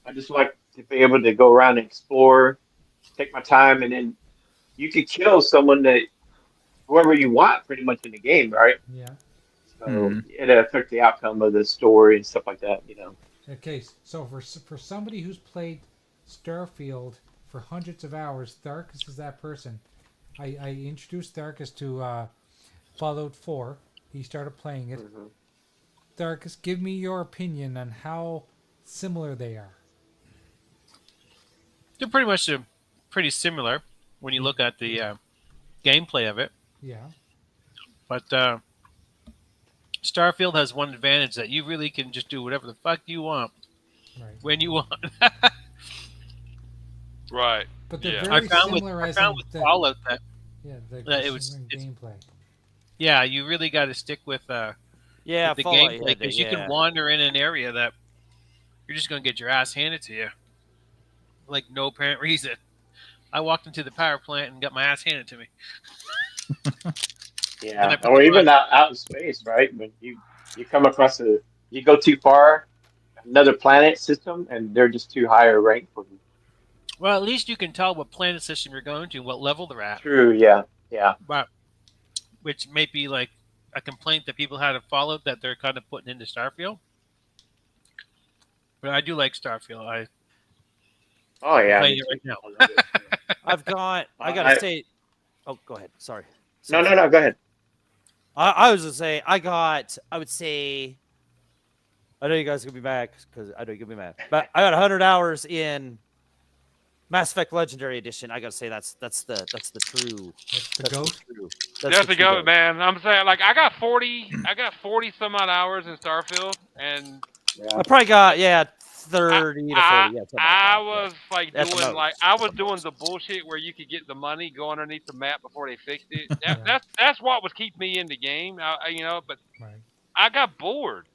I just like to be able to go around and explore, take my time, and then you could kill someone that whoever you want pretty much in the game, right? Yeah. So it'll affect the outcome of the story and stuff like that, you know. Okay. So for somebody who's played Starfield for hundreds of hours, Tharkus is that person. I introduced Tharkus to Fallout 4. He started playing it. Mhm. Tharkus, give me your opinion on how similar they are. They're pretty much pretty similar when you look at the gameplay of it. Yeah. But Starfield has one advantage that you really can just do whatever the fuck you want Right. when you want. Right. But they're Yeah. very similar I as found in with the, Fallout that the it was gameplay. yeah, you really got to stick with Yeah, the Fallout, you gameplay had to, because you can yeah. wander in an area that you're just gonna get your ass handed to you, like no apparent reason. I walked into the power plant and got my ass handed to me. Then I Yeah, put or the even glass- out in space, right? When you come across you go too far, another planet system, and they're just too high a rank for you. Well, at least you can tell what planet system you're going to, and what level they're at. True. Yeah. Yeah. But which may be like a complaint that people had of Fallout that they're kind of putting into Starfield. But I do like Starfield. I'm Oh yeah. playing Me it right too. now. I love it. I gotta I- say. Oh, go ahead. Sorry. No, Sorry. no. Go ahead. I was gonna say I would say. I know you guys are gonna be mad because I know you're gonna be mad, but I got 100 hours in Mass Effect Legendary Edition. I gotta say that's the true. That's the That's goat. the true. That's the go, man. I'm saying like I got 40 some odd hours in Starfield, and Yeah. I probably got 30 to 40. Yeah, something like I that. was like At the doing most. like I At was the doing most. the bullshit where you could get the money, go underneath the map before they fixed it. Yeah. That's what was keeping me in the game. You know, but Right. I got bored.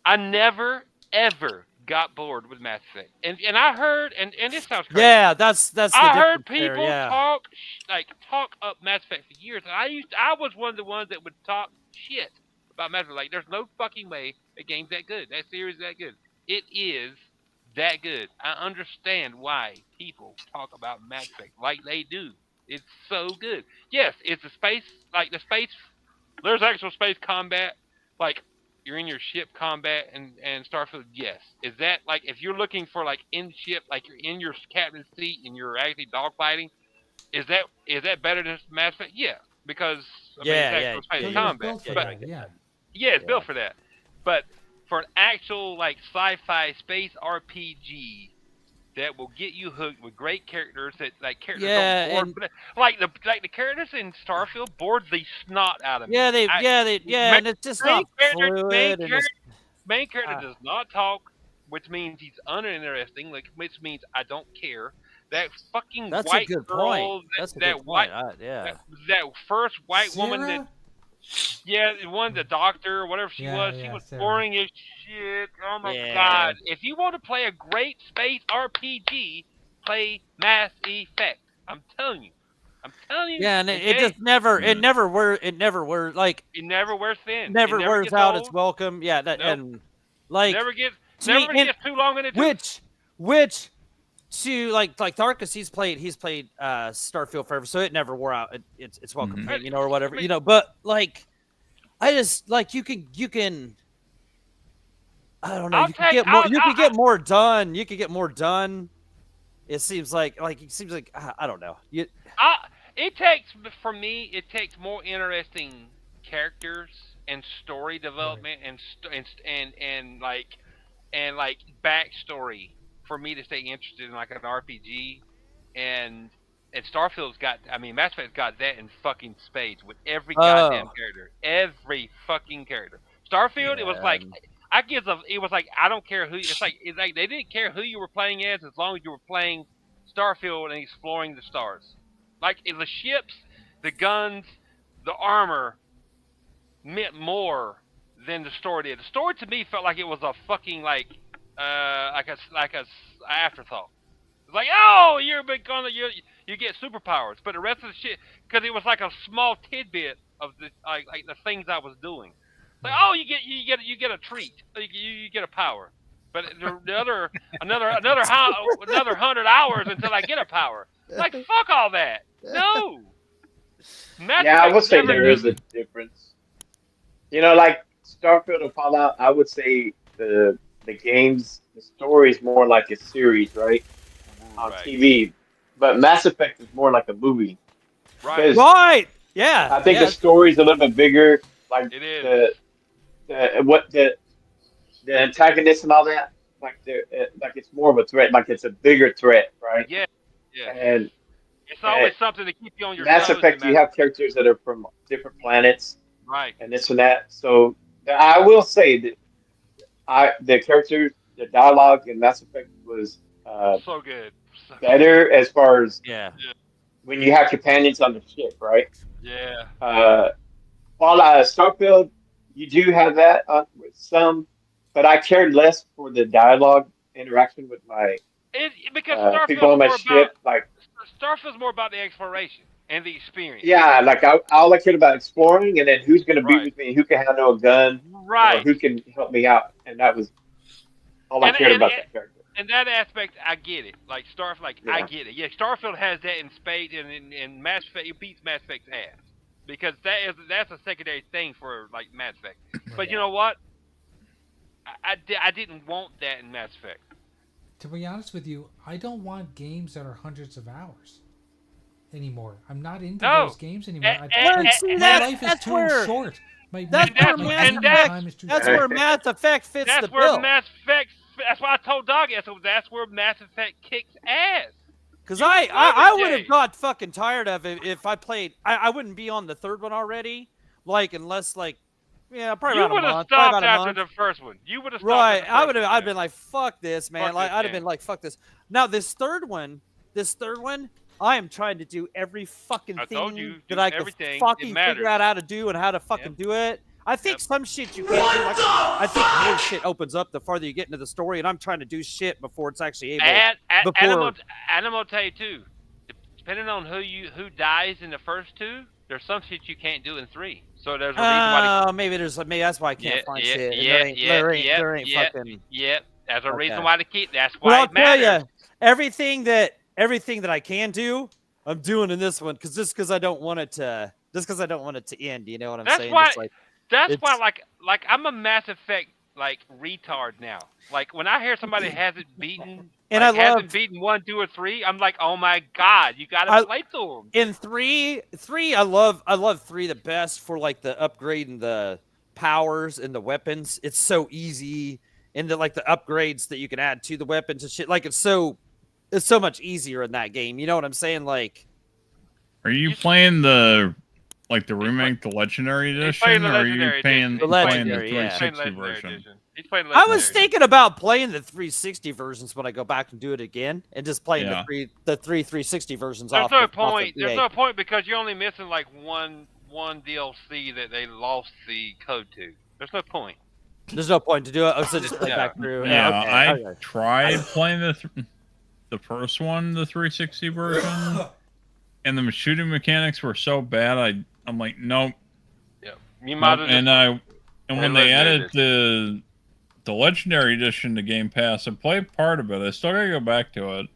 I never ever got bored with Mass Effect, and I heard and this sounds crazy. Yeah, that's the I heard difference there, people yeah. talk up Mass Effect for years, and I was one of the ones that would talk shit about Mass Effect. Like, there's no fucking way a game's that good, that series is that good. It is that good. I understand why people talk about Mass Effect like they do. It's so good. Yes, it's a space like the space. There's actual space combat, like you're in your ship combat and Starfield. Yes, is that like if you're looking for like in ship, like you're in your captain's seat and you're actually dogfighting? Is that better than Mass Effect? Yeah, because I mean it's actual space It was combat. built for But that. Yeah. yeah, it's built for that. But for an actual like sci-fi space RPG that will get you hooked with great characters that like characters Yeah, don't bored, like the characters in Starfield bored the snot out of me. Yeah, main and it's just not fluid. And it's, main character does not talk, which means he's uninteresting, like which means I don't care. That fucking that's white a good girl, point. That's a good white, point. that first white woman that Sarah? the one, the doctor, or whatever she Yeah, was, she yeah, was Sarah. boring as shit. Oh my Yeah. god! If you want to play a great space RPG, play Mass Effect. I'm telling you. Yeah, and it okay? just never wears like It never wears thin. never It never wears gets out old. its welcome. Yeah, that Nope. and like Never gets to me, gets too long in the tooth. which to like Tharkus, he's played Starfield forever, so it never wore out its welcome pain, you know, or whatever, you know. But like, I just like you can. I don't know. You can get more. You can get more done. You can get more done. It seems like I don't know. It takes for me. It takes more interesting characters and story development and like backstory for me to stay interested in like an RPG. And And Starfield's got, I mean, Mass Effect's got that in fucking spades with every Oh. goddamn character. Every fucking character. Starfield, it was like, it was like, I don't care who, it's like they didn't care who you were playing as long as you were playing Starfield and exploring the stars. Like, the ships, the guns, the armor meant more than the story did. The story to me felt like it was a fucking, like a afterthought. It's like, oh, you get superpowers, but the rest of the shit, because it was like a small tidbit of the like the things I was doing. Like, oh, you get a treat, you get a power, but another 100 hours until I get a power. Like, fuck all that. No. Yeah, I would say there is a difference. You know, like Starfield and Fallout, I would say the games, the story is more like a series, right? On TV. But Mass Effect is more like a movie. Right. Right. Yeah. I think the story's a little bit bigger. Like it is. the antagonists and all that. Like it's more of a threat. Like it's a bigger threat, right? Yeah. Yeah. And it's always something to keep you on your Mass toes. Effect, you have characters that are from different planets. Right. And this and that. So I will say that the characters, the dialogue in Mass Effect was so good. Better as far as when you have companions on the ship, right? Yeah. Starfield, you do have that with some, but I cared less for the dialogue interaction with my people on my ship. Like Starfield's more about the exploration and the experience. Yeah, like all I cared about exploring, and then who's going to be with me, who can handle a gun, right? Or who can help me out, and that was all I cared about that character. In that aspect, I get it. Like Starfield, I get it. Yeah, Starfield has that in spades, and in Mass Effect, it beats Mass Effect's ass because that's a secondary thing for like Mass Effect. But you know what? I didn't want that in Mass Effect. To be honest with you, I don't want games that are hundreds of hours anymore. I'm not into those games anymore. My life is too short. That's where Mass Effect fits the bill. That's why I told Doggy. That's where Mass Effect kicks ass. Because I would have got fucking tired of it if I played. I wouldn't be on the third one already. Like, unless, like, yeah, probably about a month. You would have stopped after the first one. You would have stopped. Right. I'd been like, fuck this, man. I'd have been like, fuck this. Now, this third one, I am trying to do every fucking thing that I could fucking figure out how to do and how to fucking do it. I think some shit you can't do. Like, I think more shit opens up the farther you get into the story, and I'm trying to do shit before it's actually able. And I'm gonna tell you too, depending on who dies in the first two, there's some shit you can't do in 3. So there's a reason why. Maybe that's why I can't find shit. There ain't fucking. Yep. There's a reason why to keep. That's why I'll it matters. tell you, everything that I can do, I'm doing in this one because I don't want it to. Just because I don't want it to end. You know what I'm saying? That's why, like I'm a Mass Effect like retard now. Like when I hear somebody hasn't beaten, hasn't beaten 1, 2, or 3, I'm like, oh my god, you gotta play through them. In 3, I love 3 the best for like the upgrade and the powers and the weapons. It's so easy, and the upgrades that you can add to the weapons and shit. Like it's so much easier in that game. You know what I'm saying? Like, are you playing the remake, the Legendary Edition, or are you playing the 360 version? I was thinking about playing the 360 versions when I go back and do it again, and just playing the 360 versions. There's no point. There's no point because you're only missing like one DLC that they lost the code to. There's no point. There's no point to do it. Oh, so just play back through. Yeah, I tried playing the first one, the 360 version, and the shooting mechanics were so bad. I'm like, nope. Yeah, you might have. And when they added the Legendary Edition to Game Pass, I played part of it. I still gotta go back to it,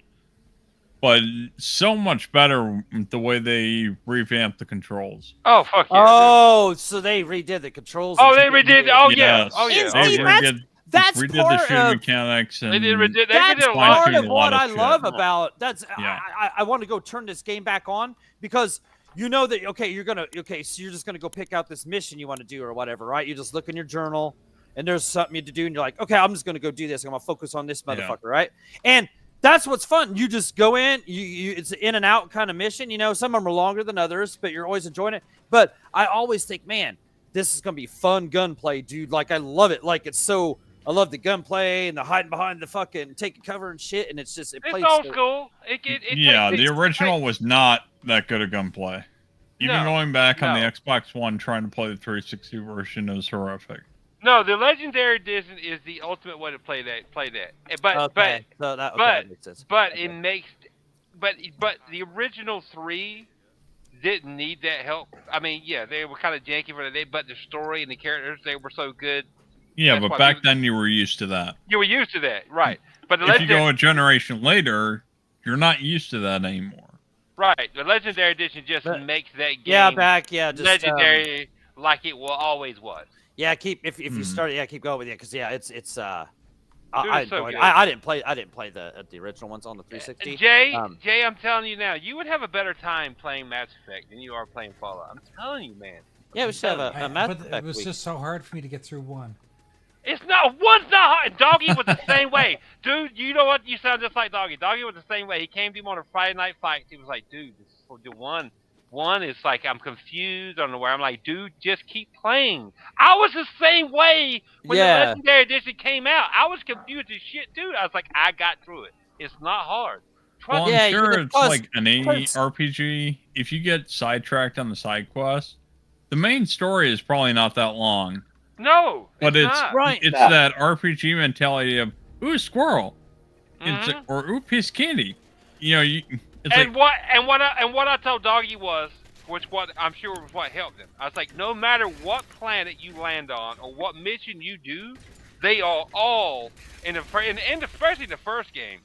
but so much better the way they revamped the controls. Oh fuck yeah! Oh, so they redid the controls. Oh, they redid. Oh yeah. Yes. Oh yeah. That's redid part the shooting of mechanics. And that's part of what I love shit. about. That's yeah. I want to go turn this game back on because you know that so you're just gonna go pick out this mission you want to do or whatever, right? You just look in your journal and there's something you to do and you're like, okay, I'm just gonna go do this. I'm gonna focus on this motherfucker, right? And That's what's fun. You just go in, you it's an in and out kind of mission. You know, some of them are longer than others, but you're always enjoying it. But I always think, man, this is gonna be fun gunplay, dude. Like I love it. Like it's so. I love the gunplay and the hiding behind the fucking taking cover and shit, and it's just It's plays old so- school. Yeah, the original was not that good a gunplay. Even No, going back on no. the Xbox One, trying to play the 360 version is horrific. No, the Legendary Edition is the ultimate way to play that. But Okay, so that makes sense. but Okay. it makes, but the original 3 didn't need that help. I mean, yeah, they were kind of janky for the day, but the story and the characters, they were so good. Yeah, That's but why back people- then you were used to that. You were used to that, right? But the If you Legendary, go a generation later, you're not used to that anymore. right? The Legendary Edition just But- makes that game just legendary like it always was. Yeah, keep if you start, keep going with it because it's Dude, I it's so enjoyed it. good. I didn't play the original ones on the 360. Jay, I'm telling you now, you would have a better time playing Mass Effect than you are playing Fallout. I'm telling you, man. Yeah, we should have a Mass But Effect it was week. just so hard for me to get through 1. It's not one's not hard. Doggy was the same way, dude. You know what? You sound just like Doggy. Doggy was the same way. He came to him on a Friday night fight. He was like, dude, this is for the one. One is like I'm confused on the where. I'm like, dude, just keep playing. I was the same way when the Legendary Edition came out. I was confused as shit, dude. I was like, I got through it. It's not hard. Well, Trust I'm me. sure it's like any RPG. If you get sidetracked on the side quest, the main story is probably not that long. No, But it's not. it's that RPG mentality of ooh squirrel, Mhm. or ooh piece of candy. You know, it's And like what I told Doggy was, which what I'm sure was what helped him. I was like, no matter what planet you land on or what mission you do, they are all especially the first game,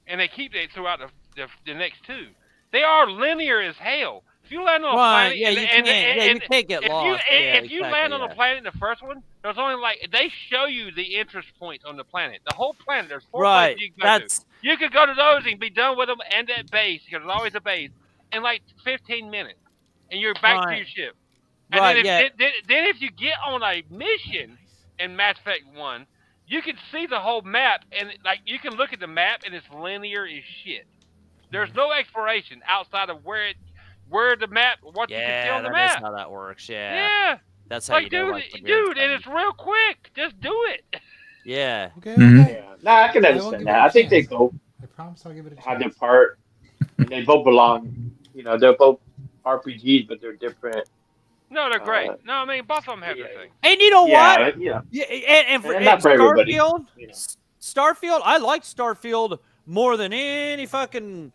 and they keep it throughout the next 2. They are linear as hell. If you land on a planet, you can't get lost. If you land on a planet in the first one, there's only they show you the interest points on the planet. The whole planet, there's 4 places you can go to. You could go to those and be done with them and at base, because there's always a base, in like 15 minutes. And you're back to your ship. And then if you get on a mission in Mass Effect 1, you can see the whole map, and you can look at the map, and it's linear as shit. There's no exploration outside of where the map, what you can see on the map. That's how that works. Yeah. Yeah. That's how you dude, know, the green and it's real quick. Just do it. Yeah. Okay. Yeah. No, I can I will understand give that. it a I think they chance. both I promise I'll give it a have their chance. part, and they both belong. You know, they're both RPGs, but they're different. No, they're great. No, I mean, both of them have their thing. And you know what? Yeah. Yeah, and And not for everybody, Starfield, you know. Starfield, I like Starfield more than any fucking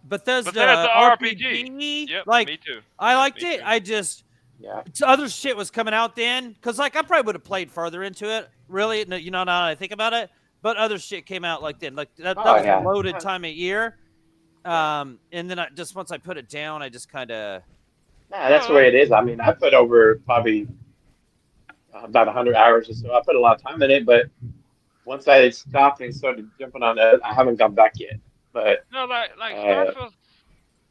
Bethesda RPG. Yep, like, me too. I liked me it. too. I just Yeah. other shit was coming out then, because I probably would have played further into it. Really, you know, now that I think about it, but other shit came out like then, like that was a loaded time of year. And then once I put it down, I just kind of. Nah, that's the way it is. I mean, I put over probably about 100 hours or so. I put a lot of time in it, but once I stopped and started jumping on it, I haven't gone back yet. But No,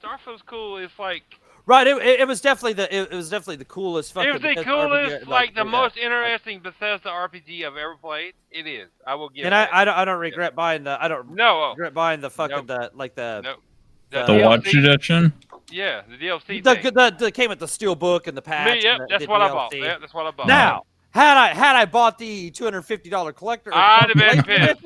Starfield's cool. It's like Right, it was definitely the coolest fucking. it was the Bethesda coolest, RPG, the most interesting Bethesda RPG I've ever played. It is. I will give. And it that. I don't regret buying the regret buying the fucking Nope. the the Watch Edition. Yeah, the DLC the, thing. the came with the steel book and the patch. Yep, and that's the what I DLC. bought. Yeah, that's what I bought. Now, had I bought the $250 collector, I'd have been pissed.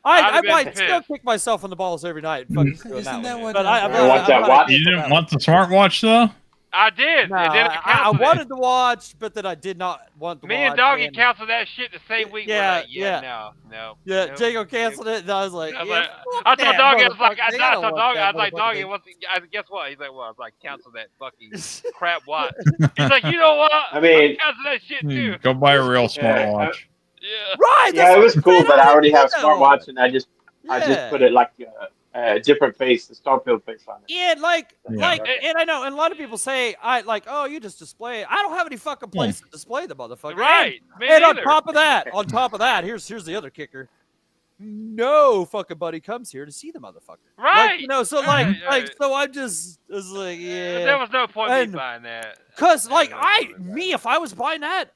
I I'd have been might still pissed. kick myself in the balls every night. And fucking doing Isn't that that one. what? But I'm You want that watch? You didn't want the smartwatch though? I did. No, and then I canceled it. wanted to watch, but then I did not want to watch. Me and Doggy and- canceled that shit the same week. Yeah, We're like, yeah. No. Yeah, no. Jago canceled it, and I was like, I was yeah, like, fuck I told that Doggy, I was like, motherfucker. I don't told want Doggy, that I was like, motherfucker Doggy, thing. guess what? He's like, well, I was like, cancel that fucking crap watch. He's like, you know what? I mean- cancel that shit too. Go buy a real smartwatch. Yeah. Right. Yeah, it was cool, but I already have though. smartwatch, and I just Yeah. put it like a different face, the Starfield face on it. Yeah, Yeah. and I know, and a lot of people say, oh, you just display it. I don't have any fucking place to display the motherfucker. Right. Me And on neither. top of that, here's the other kicker. No fucking buddy comes here to see the motherfucker. Right. Like, you know, so Right, right. so I just was like, yeah. There was no point in And- me buying that. Cause Yeah, no point in buying if I was buying that,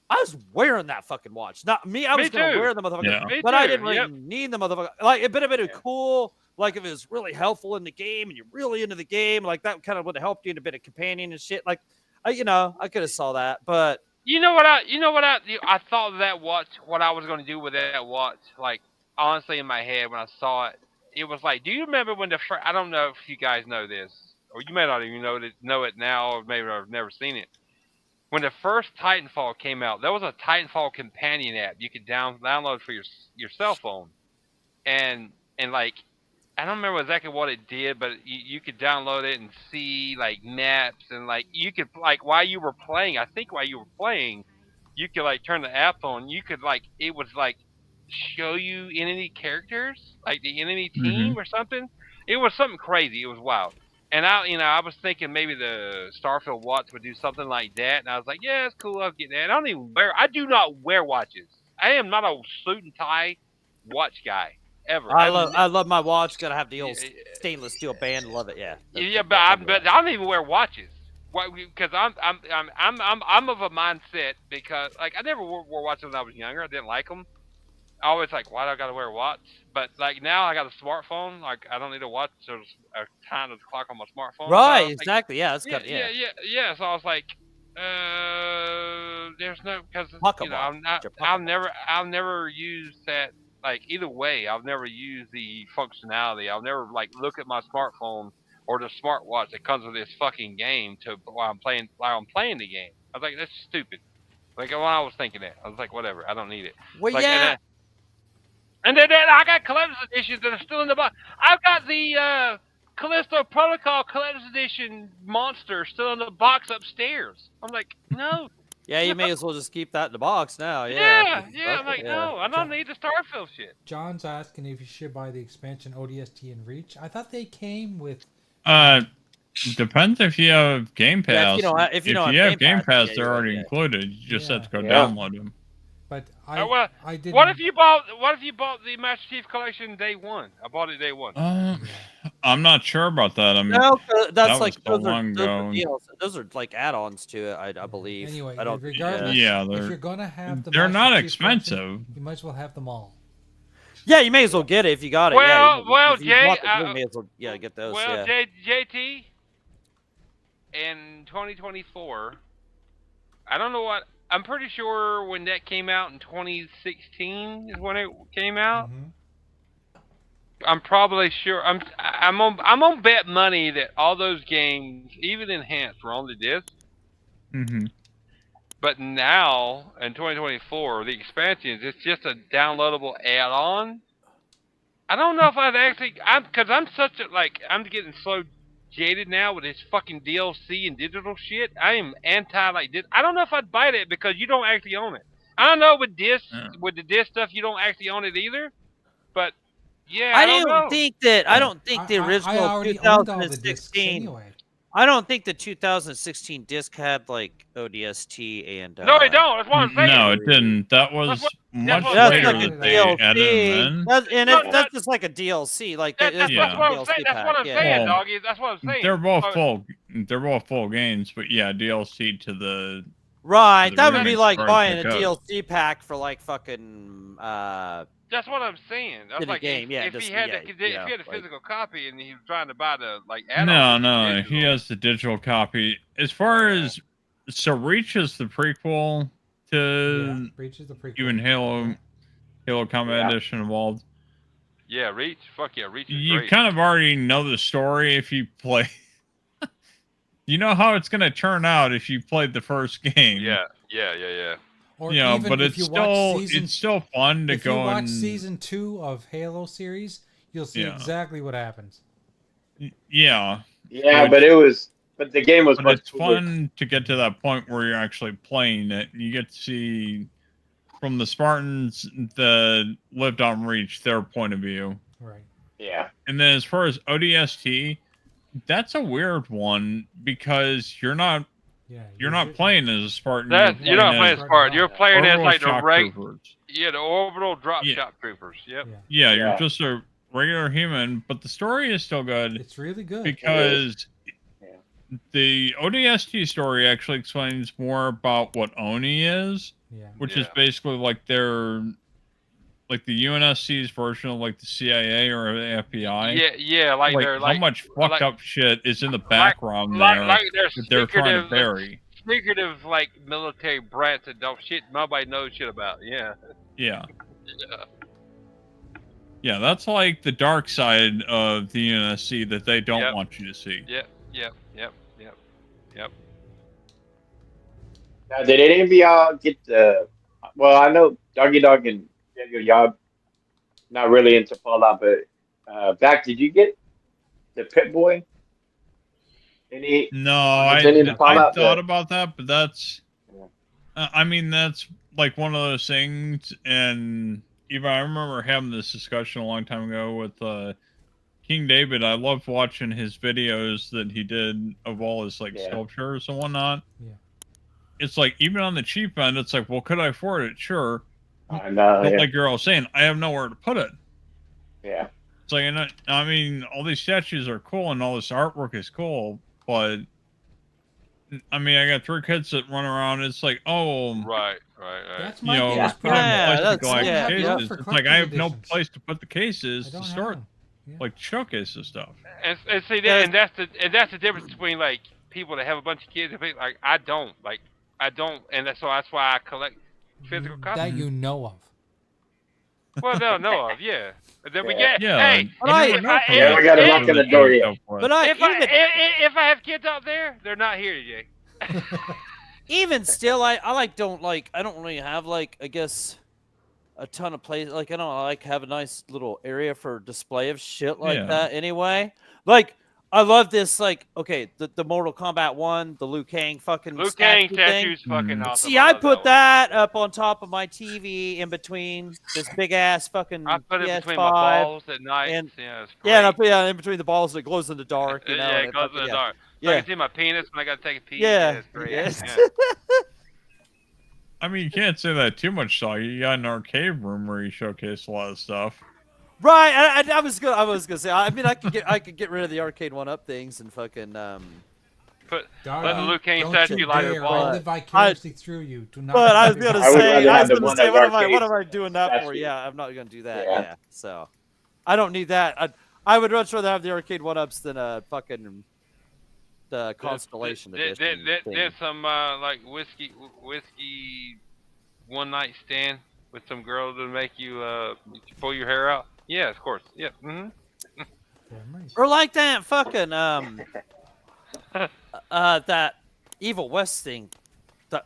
I was wearing that fucking watch. Not me. I was gonna too. wear the motherfucker, Yeah. Me but I too, didn't really yep. need the motherfucker. Like it would have been cool. Like if it was really helpful in the game and you're really into the game, like that kind of would have helped you in a bit of companion and shit. Like, I could have saw that, but You know what I thought of that watch, what I was going to do with that watch, like, honestly in my head when I saw it, it was like, do you remember when I don't know if you guys know this, or you may not even know it now, or maybe I've never seen it. When the first Titanfall came out, there was a Titanfall companion app you could download for your cell phone. And like, I don't remember exactly what it did, but you could download it and see like maps and like you could like while you were playing. I think while you were playing, you could like turn the app on. You could like it was like show you enemy characters, like the enemy team or something. It was something crazy. It was wild. And I was thinking maybe the Starfield watch would do something like that. And I was like, yeah, it's cool. I'll get that. I do not wear watches. I am not a suit and tie watch guy. Ever. I love my watch. Gotta have the old stainless steel band. Love it. Yeah. But I don't even wear watches. Because I'm of a mindset because like I never wore watches when I was younger. I didn't like them. I always like, why do I gotta wear a watch? But like now I got a smartphone. Like I don't need a watch. There's a time of the clock on my smartphone. Right. So Exactly. Like, yeah. That's good. Yeah. So I was like, there's no because I'll never use that. Like either way, I've never used the functionality. I'll never like look at my smartphone or the smartwatch that comes with this fucking game while I'm playing the game. I was like, that's stupid. Like when I was thinking that, I was like, whatever, I don't need it. Well, like, yeah. And then I got collector's editions that are still in the box. I've got the Callisto Protocol collector's edition monster still in the box upstairs. I'm like, no. Yeah, you may as well just keep that in the box now. Yeah. I'm like, no, I don't need the Starfield shit. John's asking if you should buy the expansion ODST and Reach. I thought they came with. Depends if you have Game Pass. Yeah, if you have Game Pass, they're already included. You just have to go download them. But I didn't. What if you bought the Master Chief Collection day one? I bought it day one. I'm not sure about that. I mean, No, that's that like was so long ago. those are like add-ons to it, I believe. Anyway, I don't. regardless, Yeah, if you're gonna have the they're Master not Chief expensive. Collection, you might as well have them all. Yeah, you may as well get it if you got it. Well, if you Jay, bought the game, you may as well get those. Well, yeah. JT, in 2024, I don't know what. I'm pretty sure when that came out in 2016 is when it came out. I'm probably sure. I'm on bet money that all those games, even enhanced, were on the disc. But now in 2024, the expansions, it's just a downloadable add-on. I don't know if I'd actually. I'm getting so jaded now with this fucking DLC and digital shit. I am anti like this. I don't know if I'd buy that because you don't actually own it. I don't know with the disc stuff you don't actually own it either. But yeah, I don't think the original I already owned all the discs 2016. anyway. I don't think the 2016 disc had like ODST and. No, it don't. That's what I'm saying. No, it didn't. That was much that's later like a that they added them in. That's just like a DLC. Like that's what I'm saying. That's what I'm saying, doggy. That's what I'm saying. They're both full. They're both full games, but yeah, DLC to the. Right, the that would be remix like part buying a pick up. DLC pack for like fucking. That's what I'm saying. I was the like, game, if he had a physical copy and he was trying to buy the like add-on. No, he has the digital copy. As far as Reach is the prequel to Reach is the prequel. even Halo Combat Edition involved. Yeah, Reach. Fuck yeah, Reach is You great. kind of already know the story if you play. You know how it's going to turn out if you played the first game. Yeah. Or you know, even but if it's you still fun to if go you watch and season 2 of Halo series, you'll see exactly what happens. Yeah, but the game was but much it's cooler. fun to get to that point where you're actually playing it. You get to see from the Spartans that lived on Reach their point of view. Right. Yeah. And then as far as ODST, that's a weird one because you're not playing as a Spartan. You're not playing as Spartan. You're playing as like the the orbital drop shot troopers. Yep. Yeah, you're just a regular human, but the story is still good. It's really good because the ODST story actually explains more about what Oni is Yeah. which is basically like their like the UNSC's version of like the CIA or the FBI. Yeah, like they're how like much fucked like- up shit is in the background there like they're that they're trying to secretive, bury. secretive like military brats that don't shit nobody knows shit about. Yeah. Yeah. Yeah, that's like the dark side of the UNSC that they don't want you to see. Yep. Now, did any of y'all get the? Well, I know Doggy Dog and y'all not really into Fallout, but Back, did you get the Pit Boy? Any? No, was any of the I Fallout thought that- about that, but that's. I mean, that's like one of those things, and even I remember having this discussion a long time ago with King David. I loved watching his videos that he did of all his like sculptures and whatnot. Yeah. It's like even on the cheap end, it's like, well, could I afford it? Sure. I know. But Yeah. like you're all saying, I have nowhere to put it. Yeah. It's like, I mean, all these statues are cool and all this artwork is cool, but I mean, I got 3 kids that run around. It's like, oh, Right. That's you my know, biggest put 'em in problem. place to collect I have love cases. for It's like I have no collector's place to put the cases I to don't store have 'em. Yeah. like showcase and stuff. And see that, and that's the difference between like people that have a bunch of kids and people, like I don't, and that's why I collect physical copies. That you know of. Well, no, of, yeah. But then we Yeah. get, Yeah, hey, you if never know I- for Yeah, what we gotta people knock on the that door do yet. stuff with. But if I have kids out there, they're not here today. even still, I don't really have like, I guess, a ton of places. Like I don't like have a nice little area for display of shit like Yeah. that anyway. Like I love this, like, okay, the Mortal Kombat 1, the Liu Kang fucking Liu Kang statue thing. statue's fucking awesome. See, I love put that that up on top of my TV in between this big ass fucking one. I put it between PS5. my balls at night. and- yeah, it's Yeah, and I great. put in between the balls that glows in the dark, you know. Yeah, and it goes in fucking- the yeah. dark. So I Yeah. can see my penis when I gotta take a pee. Yeah. it's great. Yes. Yeah. I mean, you can't say that too much, dog. You got an arcade room where you showcase a lot of stuff. Right, I was gonna say. I mean, I could get rid of the arcade 1-up things and fucking Put Dog, let the Liu Kang don't statue you light a dare. ball. I live vicariously through you. Do not. But I was do gonna that. I would say, rather I have was the gonna one say, of what am I arcades doing that for? statue. Yeah, I'm not gonna do that. Yeah. Yeah, so I don't need that. I would much rather have the arcade 1-ups than a fucking the Constellation edition. thing. There's some like whiskey one night stand with some girl to make you pull your hair out. Yeah, of course. Yeah. Mm-hmm. Damn right. Or like that fucking that Evil West thing.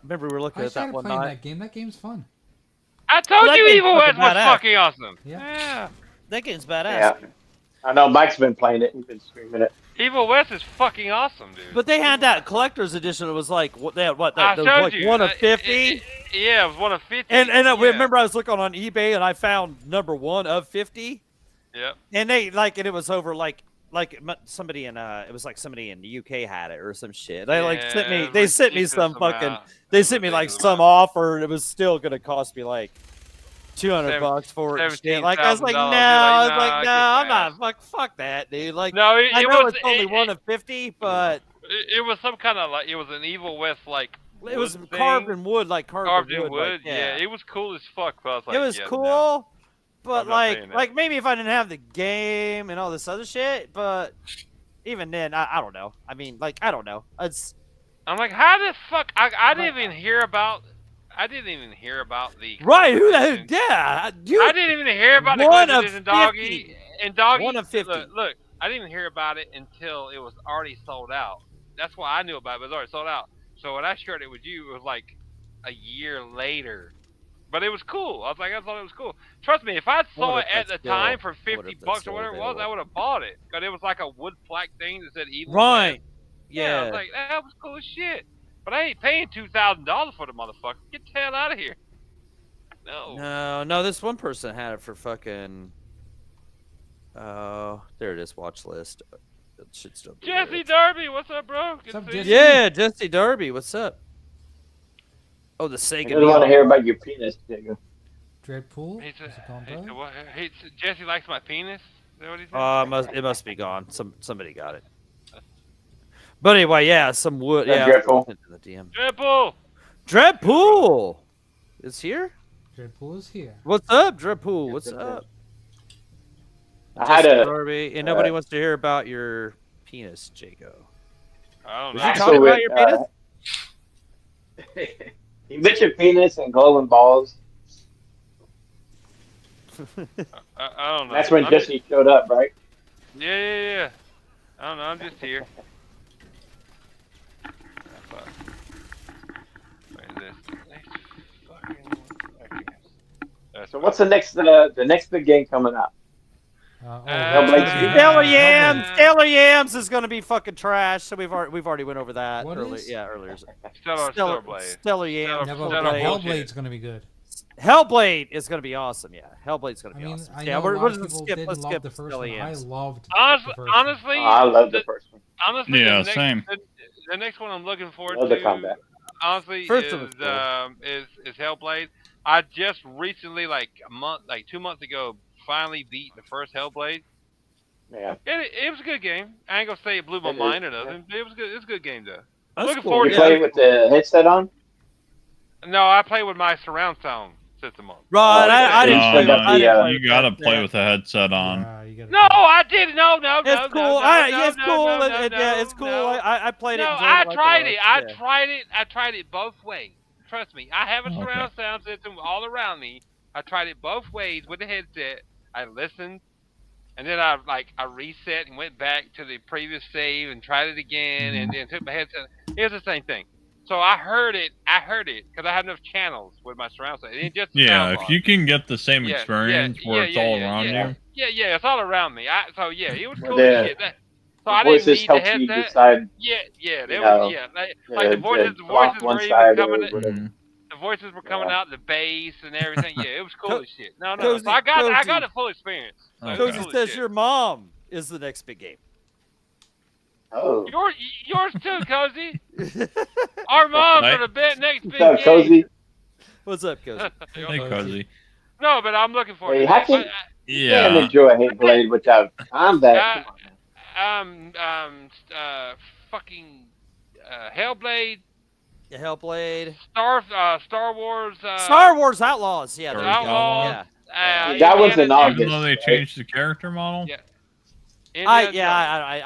Remember we were looking I at that started one playing night. that game. That game's fun. I told That you game's Evil West fucking was badass. fucking awesome. Yeah. That game's badass. Yeah. I know Mike's been playing it. He's been screaming it. Evil West is fucking awesome, dude. But they had that collector's edition. It was like what they had. What I that was showed like you. 1 of 50. Yeah, it was 1 of 50. And yeah. remember I was looking on eBay and I found number 1 of 50. Yep. And they and it was over somebody in it was like somebody in the UK had it or some shit. They sent me Yeah, they sent me ridiculous some fucking amount. they sent me like Ridiculous some amount. offer and it was still gonna cost me like $200 for it. And shit. Like I was like, no, $17,000. I was You're like, like, no, nah, I'm not. Fuck that, dude. Like, No, I it know was it's only 1 of 50, but it was some kind of like it was an Evil West like it was wood carved thing. in wood, carved in wood. like, Yeah, it was cool as fuck. But I was like, it was yeah, cool, no. but I'm not paying that. like maybe if I didn't have the game and all this other shit, but even then, I don't know. I mean, like, I don't know. It's I'm like, how the fuck? I didn't even hear about. I didn't even hear about the. right. Who the collector's edition. yeah, dude. I didn't even hear about the 1 collector's of edition, Doggy. 50. And Doggy. 1 of 50. Look, I didn't even hear about it until it was already sold out. That's why I knew about it. But it was already sold out. So when I shared it with you, it was like a year later. But it was cool. I was like, I thought it was cool. Trust me, if I saw wonder it if at that's the time still- for I wonder $50 if that's or still whatever it was, I available. would have bought it. Because it was like a wood plaque thing that said Evil Right. West. Yeah, I was like, that was cool as shit. But I ain't paying $2,000 for the motherfucker. Get the hell out of here. No. No. This one person had it for fucking. Oh, there it is. Watch list. It should still be there. Jesse Derby, what's up, bro? Good What's up, to see you. Jesse? Yeah, Jesse Derby. What's up? Oh, the I Sega. just want to hear about your penis, Diego. Dreadpool. He said, Is it gone, bro? Jesse likes my penis. Is that what he said? It must be gone. Somebody got it. But anyway, yeah, some wood. Is that Yeah, Dreadpool? into the DM. Dreadpool! Dreadpool. is here. Dreadpool is here. What's up, Dreadpool? Yeah, What's Dreadpool. up? I had a Darby, and nobody wants to hear about your penis, Jaco. I don't Did know. you talk about your penis? He mentioned penis and glowing balls. I don't know. That's when I'm Jesse showed up, right? Yeah. I don't know. I'm just here. So what's the next big game coming out? Stellar Yams. Stellar Yams is gonna be fucking trash. So we've already went over that earlier. Yeah, earlier. Stellar Blade. Stellar Yams. Hellblade's gonna be good. Hellblade is gonna be awesome. Yeah, Hellblade's gonna be awesome. I Yeah, know we're a lot of just people skip. didn't Let's love skip the first Stellar one. Yams. I loved Honestly, I love the first one. Honestly, Yeah, the same. The next one I'm looking forward Love the to, combat. honestly, First is one was cool. is Hellblade. I just recently, like 2 months ago, finally beat the first Hellblade. Yeah. It was a good game. I ain't gonna say it blew my mind or nothing. But it was good. It's a good game though. That's Looking cool. forward You to play it. with the headset on? No, I play with my surround sound system on. Right, I didn't play. No, I didn't play You with gotta that. play with a headset on. No, I didn't. No. It's cool. It's cool. Yeah, it's cool. I played it. No, enjoyed I like tried the it. rest. I tried it both ways. Trust me, I have a surround sound system all around me. I tried it both ways with the headset. I listened, and then I reset and went back to the previous save and tried it again, and then took my headset. It was the same thing. So I heard it because I have enough channels with my surround sound. It just Yeah, if you can get the same experience where it's all around you. Yeah, it's all around me. It was cool The- as shit. So I didn't voices need the help you headset. decide. They you were know, like the voices block were one even side or coming. whatever. The voices were coming out, the bass and everything. Yeah, it was cool as shit. No. Cozy, So I got Cozy. the full experience. So it was Cozy cool as says shit. your mom is the next big game. Oh. Yours too, Cozy. Our moms are the next big What's up, game. Cozy? What's up, Cozy? Hey, Cozy. No, but I'm looking forward Hey, to how it. can you can't enjoy Hellblade without combat? Come on. Fucking Hellblade, Hellblade. Star Wars. Star Wars Outlaws. Yeah, there you go. Outlaws. Yeah. That one's in August. Even though they changed the character model. Yeah. I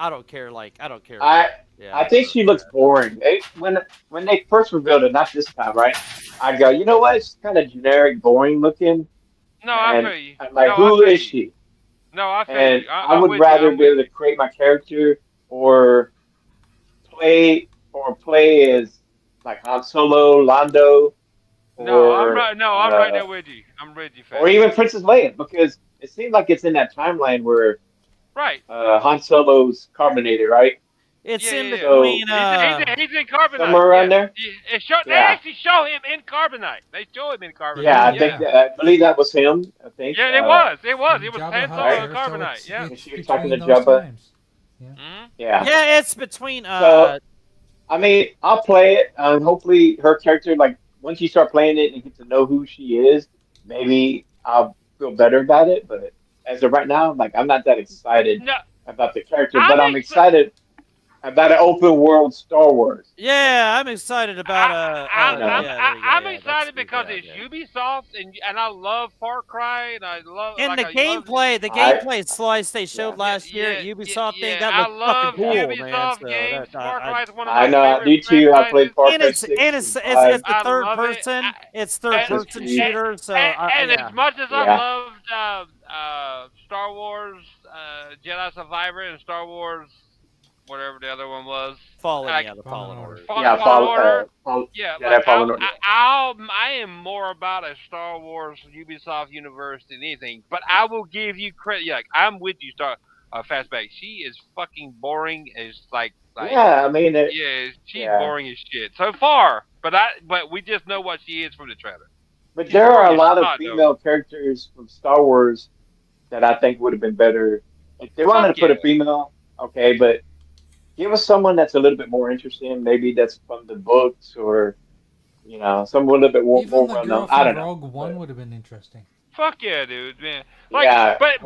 don't care. I don't care. I think she looks boring. When they first revealed it, not this time, right? I go, you know what? It's kind of generic, boring looking. No, I And feel you. I'm like, No, who I feel is you. she? No, I feel And you. I would rather be able to create my character or play as like Han Solo, Lando, I'm right there with you. I'm with you, fam. or even Princess Leia, because it seems like it's in that timeline where right. Han Solo's carbonated, right? It's in So- between. He's in Carbonite. Somewhere around there? They actually show him in Carbonite. They show him in Carbonite. Yeah, I believe that was him. I think. Yeah, it was. It was Jabba Han Hutt Solo there, in so Carbonite. Yeah. it's She was talking between to those Jabba. times. Yeah. Yeah, it's between. So, I mean, I'll play it. Hopefully, her character, like, once you start playing it and get to know who she is, maybe I'll feel better about it. But as of right now, like, I'm not that excited about the character, but I'm excited about an open world Star Wars. Yeah, I'm excited about. I'm excited because it's Ubisoft and I love Far Cry and I love. And the gameplay slice they showed last year at Ubisoft thing, that looked fucking cool, Ubisoft man. games. Far Cry is one of I my know, I do too. I played Far Cry 6. And it's the I third love it. person. It's third person shooter. So as much as I loved Star Wars Jedi Survivor and Star Wars whatever the other one was. Fallen Order. Fallen Order. Fallen Order. I am more about a Star Wars Ubisoft universe than anything, but I will give you credit. Yeah, like, I'm with you, Fastback. She is fucking boring as like yeah, I mean, she's boring as shit so far. But we just know what she is from the trailer. But there are a lot of female characters from Star Wars that I think would have been better if they wanted to put a female. Okay, but give us someone that's a little bit more interesting. Maybe that's from the books, or someone a little bit more well known. I don't know. Rogue One would have been interesting. Fuck yeah, dude, man. Like, but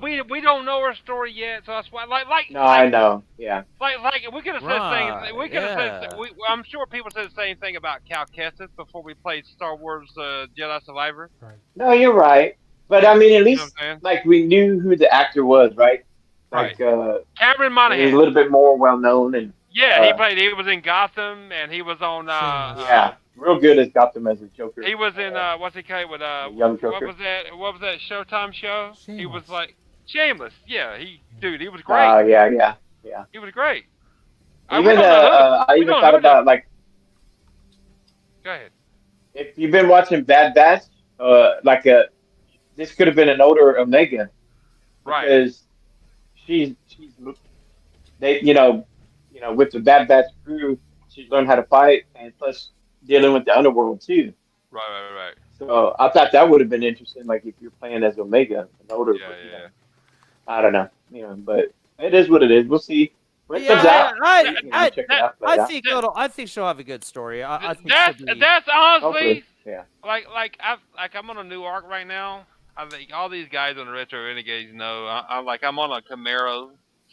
we don't know her our story yet, so that's why. No, I know. Yeah. Like we could have said Right, things. We could have yeah. said. I'm sure people said the same thing about Cal Kestis before we played Star Wars Jedi Survivor. Right. No, you're right. But I mean, at You know least what I'm saying? like we knew who the actor was, right? Like Cameron he was a Monaghan. little bit more well known, and Yeah, he was in Gotham, and he was on. yeah, real good as Gotham as a Joker. He was in what's he called with Young Joker. what was that Showtime show? He was Shameless. like Shameless. Yeah, he was great. Yeah. He was great. Even I even thought about like Go ahead. if you've been watching Bad Batch, this could have been an older Omega, Right. because she's they with the Bad Batch crew, she's learned how to fight, and plus dealing with the underworld too. Right. So I thought that would have been interesting, like if you're playing as Omega, an older. Yeah. I don't know, but it is what it is. We'll see when it comes out. Check it out. I think she'll have a good story. I think That's honestly Hopefully, yeah. like I'm on a new arc right now. I think all these guys on the Retro Renegades know I'm on a Camaro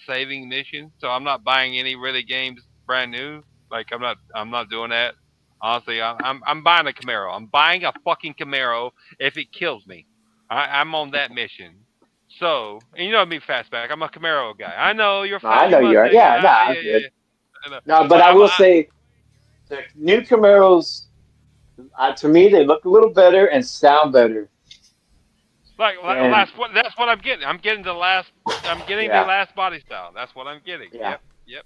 saving mission, so I'm not buying any really games brand new. Like I'm not doing that. Honestly, I'm buying a Camaro. I'm buying a fucking Camaro if it kills me. I'm on that mission. So, and you know me, Fastback. I'm a Camaro guy. I know you're. No, I know you are. Yeah, I'm good. No, but I will say, the new Camaros, to me, they look a little better and sound better. That's what I'm getting. I'm getting the last body style. That's what I'm getting. Yeah. Yep.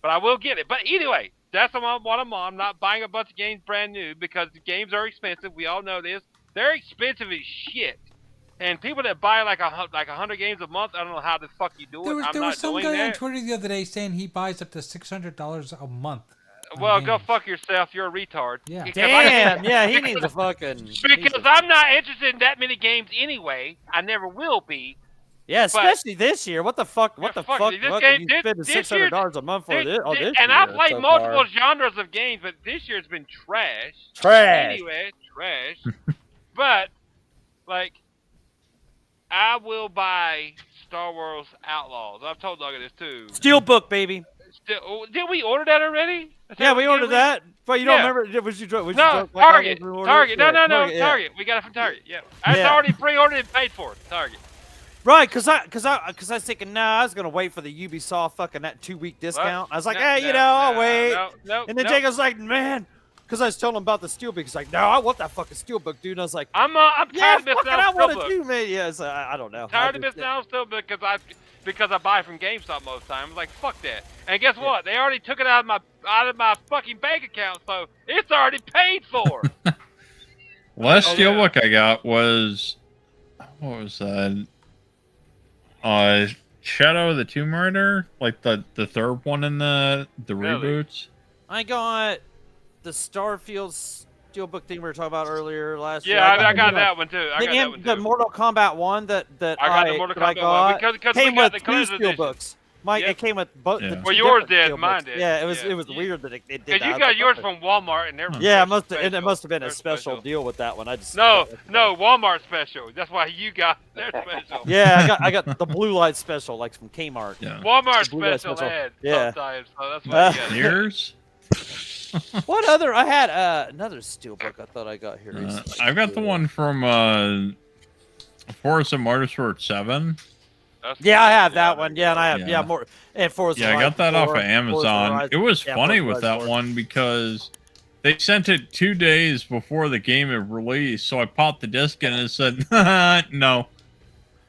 But I will get it. But anyway, that's what I'm on. I'm not buying a bunch of games brand new because the games are expensive. We all know this. They're expensive as shit. And people that buy like 100 games a month, I don't know how the fuck you do it. There was some doing guy that. on Twitter the other day saying he buys up to $600 a month. Well, go fuck yourself. You're a retard. Yeah. Damn. Yeah, he needs a fucking. Because I'm not interested in that many games anyway. I never will be. Yeah, especially this year. What the fuck? What the fuck? This What game, you spending $600 a month for this? Oh, this and year I played so multiple far. genres of games, but this year's been trash. Trash. Anyway, trash. But like, I will buy Star Wars Outlaws. I've told Doug this too. Steelbook, baby. Did we order that already? Yeah, we ordered that. But you don't remember? No, Target. Target. No, Target. We got it from Target. Yeah, it's already pre-ordered and paid for. Target. Right, cause I was thinking, I was gonna wait for the Ubisoft fucking that 2-week discount. I was like, I'll wait. No, and then Jacob's like, man, because I was telling him about the Steelbook. He's like, no, I want that fucking Steelbook, dude. And I was like, I'm tired of missing out I on want Steelbook. it too, man. Yeah, so I don't know. Tired of missing out on Steelbook because I buy from GameStop most of the time. I'm like, fuck that. And guess what? They already took it out of my fucking bank account, so it's already paid for. Last Steelbook I got was, what was that? Shadow of the Tomb Raider, like the third one in the reboots. I got the Starfield Steelbook thing we were talking about earlier last year. Yeah, I got that one too. The Mortal Kombat one that I got the Mortal Kombat one because came we got with the two Steelbooks. It came with both. Yeah. The Well, two yours different did, Steelbooks. mine did. Yeah, it was weird that it did that. Because you got yours from Walmart and everything. Yeah, it must have been a special deal with that one. I just no, Walmart special. That's why you got their special. Yeah, I got the blue light special, like from Kmart. Yeah. Walmart Blue light special special. ad Yeah. sometimes, so that's why you got it. Yours? What other? I had another Steelbook. I thought I got here recently. I've got the one from Forza Motorsport 7. Yeah, I have that one. Yeah, and I have more. And Forza. Yeah, I got that off of Amazon. Horizon. It was Yeah, funny Forza with that Horizon. one because they sent it 2 days before the game had released. So I popped the disc in and it said, no.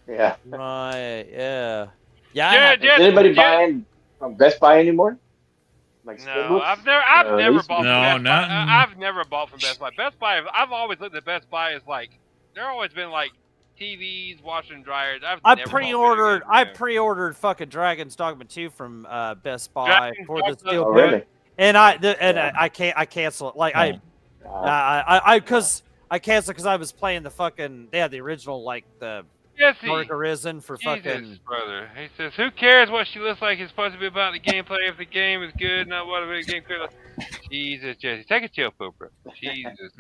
Yeah. Right. Yeah. Yeah, Is anybody buying from Best Buy anymore? Like No, Steelbooks? I've never bought from No, Best not Buy. in- I've never bought from Best Buy. Best Buy, I've always looked at Best Buy as like, they're always been like TVs, washing dryers. I never pre-ordered. bought video games pre-ordered fucking Dragon's Dogma 2 from Best Buy Dragon's for the Dogma- Steelbook. Oh, really? And I cancel it. Like I canceled because I was playing the fucking. They had the original like the Jesse, Dark Arisen for Jesus, fucking. brother. He says, who cares what she looks like? It's supposed to be about the gameplay. If the game is good, not what the game could. Jesus, Jesse, take a chill, poop, bro. Jesus.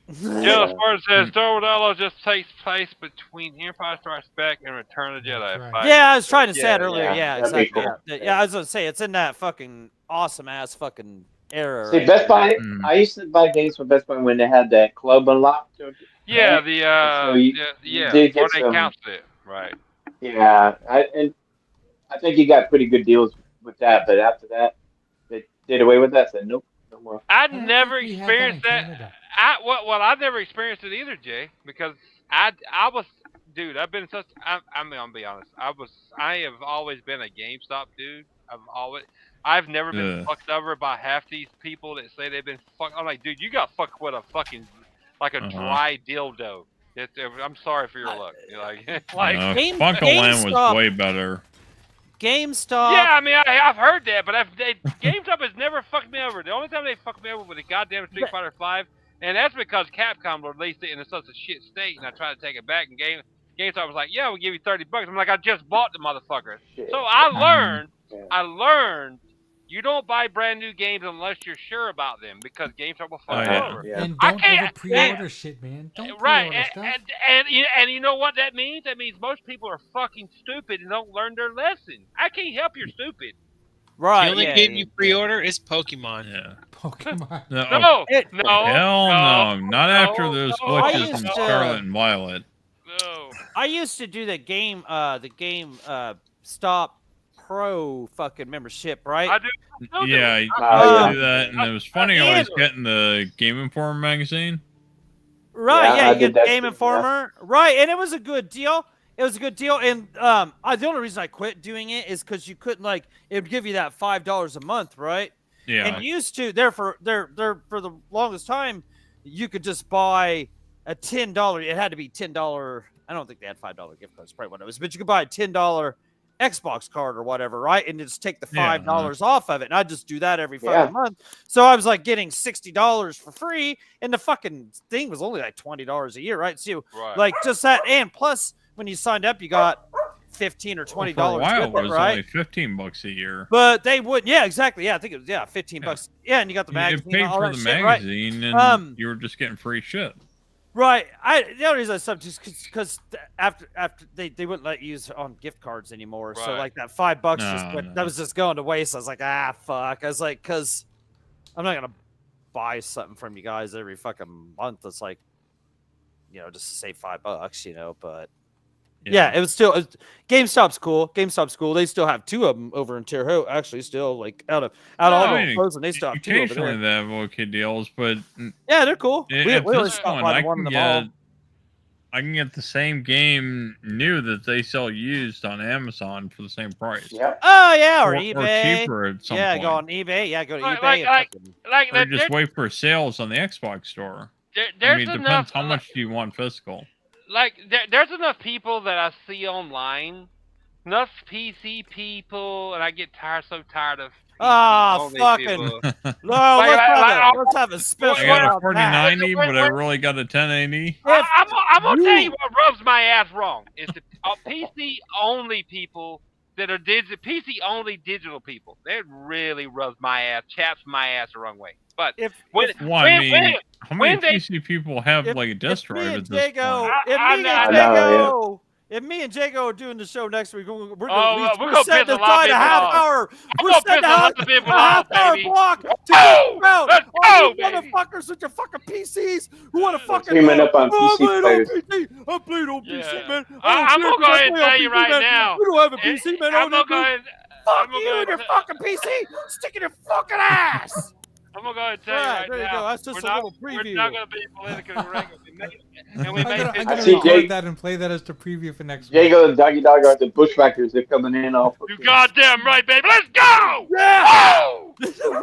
Jill Spurs says Star Wars Outlaws just takes place between Empire Strikes Back and Return of the That's Jedi. right. Yeah, I was trying to say Yeah, it earlier. yeah, Yeah, that'd be exactly. cool. Yeah, I was gonna say it's in that fucking awesome ass fucking era. See, right Best there. Buy. Mm. I used to buy games from Best Buy when they had that club unlocked. Yeah, Right? the So you yeah, did or get they some. counted it, right? Yeah, I think you got pretty good deals with that. But after that, they did away with that. Said nope, no more. I'd I don't never think we had that in experienced that. Canada. I never experienced it either, Jay, because I was, dude. I've been such. I'm gonna be honest. I have always been a GameStop dude. I've never been Ugh. fucked over by half these people that say they've been fucked. I'm like, dude, you got fucked with a fucking like a dry dildo. I'm sorry for your luck. You're like, like. Funkoland was GameStop- way better. GameStop. Yeah, I mean, I've heard that, but GameStop has never fucked me over. The only time they fucked me over was the goddamn Street Fighter V, and that's because Capcom released it in such a shit state, and I tried to take it back, and GameStop was like, "Yeah, we'll give you $30." I'm like, I just bought the motherfucker. Shit. So I learned, Yeah. you don't buy brand new games unless you're sure about them, because GameStop will fuck you yeah. over. Yeah. And I don't can't- ever pre-order shit, man. Don't Right, pre-order stuff. and you know what that means? That means most people are fucking stupid and don't learn their lesson. I can't help you're stupid. Right. The only yeah, game yeah. you pre-order is Pokemon. Yeah. Pokemon. No, No, It- no, hell no, not after no, those no, I glitches used in to- Scarlet and Violet. no. I used to do the game Stop Pro fucking membership, right? I do. still do Yeah, it. you yeah. do that, and it was funny. I was getting the Game Informer magazine. Right, Yeah, yeah, I you did get that Game too, yeah. Informer. Right, and it was a good deal. It was a good deal, and the only reason I quit doing it is because you couldn't it would give you that $5 a month, right? Yeah, And used to for the longest time, you could just buy a $10. It had to be $10. I don't think they had $5 gift cards, probably what it was, but you could buy a $10 Xbox card or whatever, right? And just take the $5 off of it. And I just do that every fucking month. So I was like getting $60 for free, and the fucking thing was only like $20 a year, right? So Right. like just that, and plus when you signed up, you got $15 or $20 for a while, with it it, was right? only $15 a year. But they would, yeah, exactly, yeah. I think it was 15 bucks, yeah, and you got the You magazine, paid all for that the shit, right? magazine, and you were just getting free shit. Right. The only reason I stopped just because after they wouldn't let you use on gift cards anymore. So Right. like that $5 just No, went, no. that was just going to waste. I was like, fuck. I was like, because I'm not gonna buy something from you guys every fucking month. It's like, just to save $5, But yeah, it was still GameStop's cool. GameStop's cool. They still have two of them over in Terre Haute. Actually, still like out of all I the mean, closing, they still have two over occasionally there. they have okay deals, but Yeah, they're cool. We at always this stop point, by I the one can in the mall. I can get the same game new that they sell used on Amazon for the same price. Yep. Oh yeah, or Or eBay. cheaper at some Yeah, point. go on eBay. Yeah, go to Like- eBay. like- and like- fucking- Like Or there- just wait for sales on the Xbox store. I there's mean, it enough. depends how much do you want physical. Like there's enough people that I see online, enough PC people, and I get so tired of. Ah, PC-only fucking- people. No, Like- let's have a I special. got a about that. 4090, but I really got a 1080. I'm gonna tell you you- what rubs my ass wrong is the PC only people that are PC only digital people. That really rubs my ass, chaps my ass the wrong way. But If when, Well, I mean, how many when they- PC people have like a disk if me drive and at this Jago, point? if me and Jago are doing the show next week, we're Oh, gonna we're gonna setting piss a lot aside of a people half off. hour. We're gonna setting piss a lot of people off, hour baby. block to Go! get out. Let's All go, you baby. motherfuckers with your fucking PCs who want to fucking Teaming up on I'm PC playing on players. PC. I'm playing on PC, Yeah. man. I'm gonna go ahead and tell you right man. now. We don't have a PC, man. I'm gonna go ahead. Fuck I'm gonna you go and your ahead- fucking PC. Stick in your fucking ass. I'm gonna go ahead and tell you Right, right there you now. go. That's just we're a not, little We're preview. not gonna be politically correct. And we I'm may gonna, piss I'm I gonna see record Jake- that and play that as the preview for next week. Jago and Doggy Dog are the bushwhackers. They're coming in all. You goddamn right, baby. Let's go! Yeah. Woo!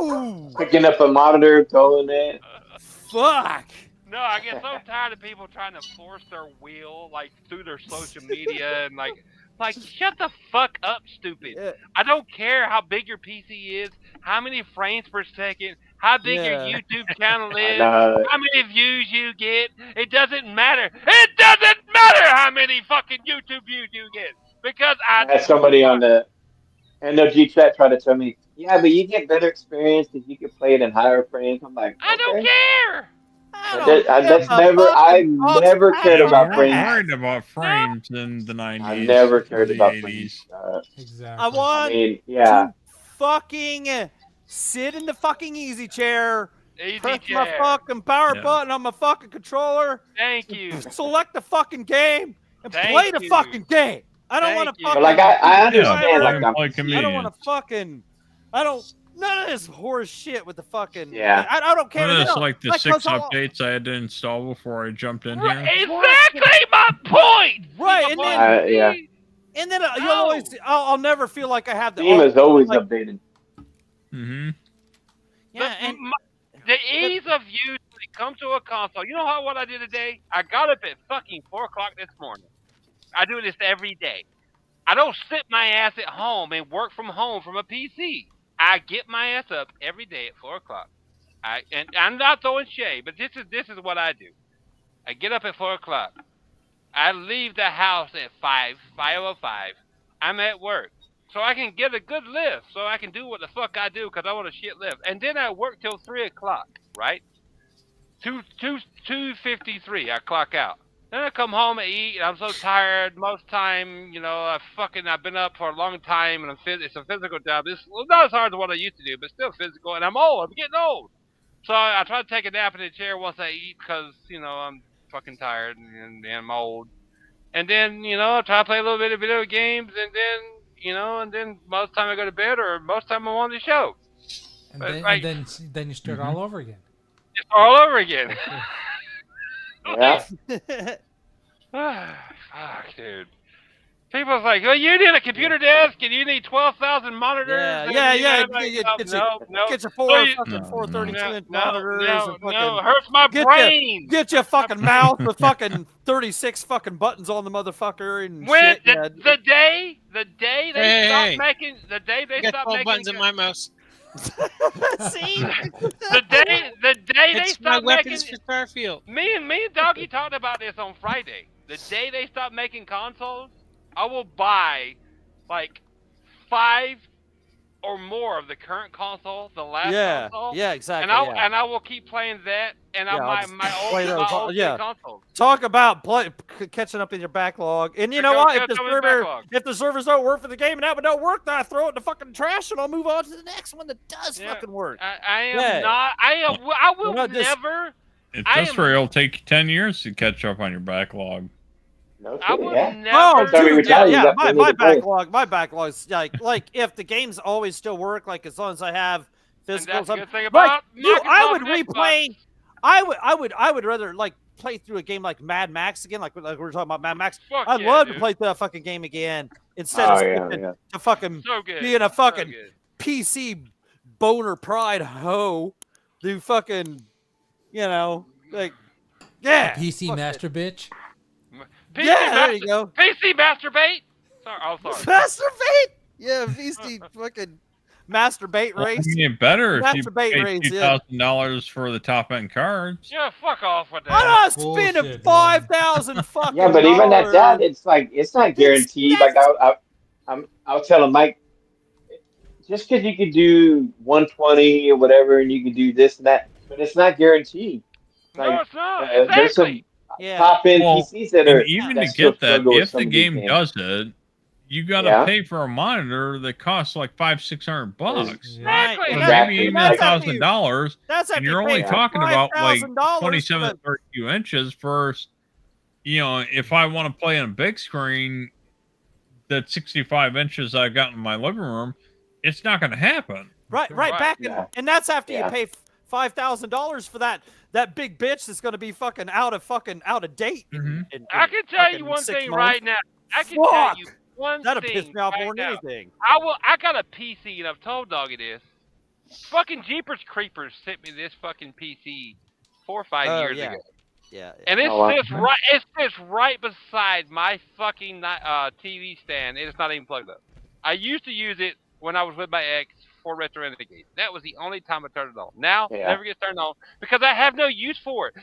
Woo! Picking up a monitor, throwing it. Fuck. No, I get so tired of people trying to force their will, like through their social media, and like shut the fuck up, stupid. Yeah. I don't care how big your PC is, how many frames per second, how big Yeah. your YouTube channel is, know. how many views you get. It doesn't matter. It doesn't matter how many fucking YouTube views you get, because I had somebody on the NOG chat try to tell me, yeah, but you get better experience if you can play it in higher frames. I'm like, I don't okay. care. That's never. I never cared about I'm frames. worried about frames in the 90s. I never or cared the about 80s. frames. Exactly. I want I mean, yeah. to fucking sit in the fucking easy chair, Easy press my chair. fucking power Yeah. button on my fucking controller, Thank you. select the fucking game, and Thank play the you. fucking game. I don't want Thank to you. fucking. But like I be the understand. driver. Like I'm. Like I don't want comedians. to fucking. I don't. None of this horse shit with the fucking. Yeah. I don't care. What You is know, like the like, 6 'cause updates I had to install before I jumped in here? Exactly my point. Right, See and my then- point? Yeah. And then you'll always. I'll never feel like I have the. Steam is always like, updated. Mm-hmm. Yeah, and The ease of use when it comes to a console. You know what I did today? I got up at fucking 4 o'clock this morning. I do this every day. I don't sit my ass at home and work from home from a PC. I get my ass up every day at 4 o'clock. And I'm not throwing shade, but this is what I do. I get up at 4 o'clock. I leave the house at 5:05. I'm at work. So I can get a good lift, so I can do what the fuck I do because I want a shit lift. And then I work till 3 o'clock, right? 2:53, I clock out. Then I come home and eat, and I'm so tired. Most time, I've been up for a long time, and it's a physical job. It's not as hard as what I used to do, but still physical. And I'm old. I'm getting old. So I try to take a nap in the chair once I eat because, I'm fucking tired and I'm old. And then, I try to play a little bit of video games, and then most of the time I go to bed, or most of the time I'm on the show. And But, then, like- then you start all over again. It's all over again. Yeah. Fuck, dude. People's like, well, you need a computer desk and you need 12,000 monitors. Yeah, and yeah, you yeah. know, like, Get no. your So you- fucking No, 432-inch No, monitors. no, and fucking, no, it hurts my Get brain. Get your fucking mouse with fucking 36 fucking buttons on the motherfucker and When shit. the day they Hey, stop hey. making the day they I got stop 12 making buttons in my mouse. See? the day they It's my stop making weapons for Starfield. me and Doggy talked about this on Friday. The day they stop making consoles, I will buy like 5 or more of the current console, the last Yeah, console. yeah, exactly. And I will keep playing that and Yeah, I'll my just my play old those, my old yeah. consoles. Talk about catching up in your backlog. And you know Go what? catch up in backlog. If the servers don't work for the game and that one don't work, then I throw it in the fucking trash and I'll move on to the next one that does Yeah. fucking work. I am Yeah. not. I will We're not just- never. At I this am- rate, it'll take you 10 years to catch up on your backlog. No I kidding, will yeah. never. Oh, That's how we dude, retire, you yeah. got My plenty to play. backlog's like if the games always still work, like as long as I have And physical that's a stuff. good thing Like, about dude, I Microsoft would and Xbox. replay. I would rather like play through a game like Mad Max again, like we were talking about Mad Max. Fuck I'd yeah, love to dude. play through that fucking game again instead Oh of yeah, sticking yeah. to fucking So good. being a So fucking good. PC boner pride hoe. Do fucking, like, yeah. PC fuck master bitch. PC Yeah, there you go. PC masturbate. Sorry, sorry. Masturbate. Yeah, PC fucking masturbate Well, race. I mean, better if you Masturbate pay race, yeah. $2,000 for the top end cards. Yeah, fuck off with that. I'm not Bullshit, spending man. 5,000 fucking. Yeah, but even at that, dollars. it's like it's not guaranteed. Like I was telling Mike, just because you could do 120 or whatever, and you can do this and that, but it's not guaranteed. No, Like it's not. there's some Exactly. Yeah. top end Well, PCs that are And even that to still get that, struggle with if some the of these game games. does it, you got to Yeah. pay for a monitor that costs like $500-600 bucks. Exactly. So Exactly. maybe even That's after you- $1,000, That's and after you're you only pay talking about like $5,000 for 27, the- 32 inches for, if I want to play on a big screen, that 65 inches I've got in my living room, it's not going to happen. Right Right, back, yeah. and that's after Yeah. you pay $5,000 for that big bitch that's going to be fucking out of date. Mhm. I can tell you fucking one 6 thing months. right now. I can tell Fuck. you one That'll thing piss me off right more than now. anything. I got a PC, and I've told Doggy this. Fucking Jeepers Creepers sent me this fucking PC 4 or 5 Oh, years yeah. ago. Yeah. And it's Oh, wow. just right beside my fucking TV stand. It's not even plugged up. I used to use it when I was with my ex for Retro Renegades. That was the only time I turned it on. Now, Yeah. it never gets turned on because I have no use for it.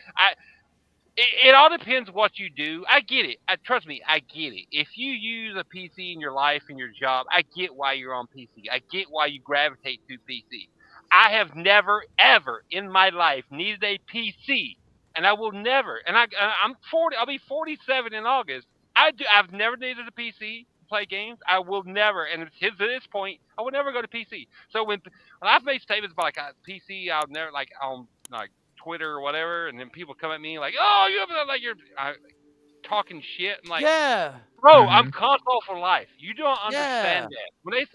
It all depends what you do. I get it. Trust me, I get it. If you use a PC in your life and your job, I get why you're on PC. I get why you gravitate to PC. I have never, ever in my life needed a PC and I will never. And I'm 40. I'll be 47 in August. I've never needed a PC to play games. I will never. And to this point, I will never go to PC. So when I've made statements about like a PC, I'll never like on like Twitter or whatever, and then people come at me like, "Oh, you have like you're talking shit." I'm like, Yeah. bro, I'm console for life. You don't Yeah. understand that. When they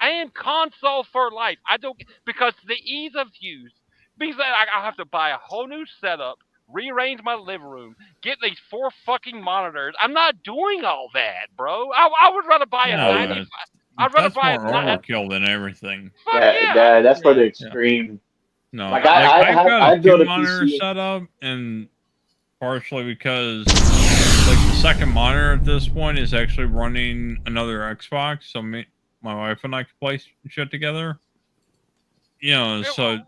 I am console for life. I don't because the ease of use. Because I have to buy a whole new setup, rearrange my living room, get these 4 fucking monitors. I'm not doing all that, bro. I would rather buy a 95. I'd rather That's buy more overkill than everything. That's for the extreme. No, Like, I've got I a built a 2-monitor PC. setup, and partially because like the second monitor at this point is actually running another Xbox, so my wife and I can play shit together. You know, so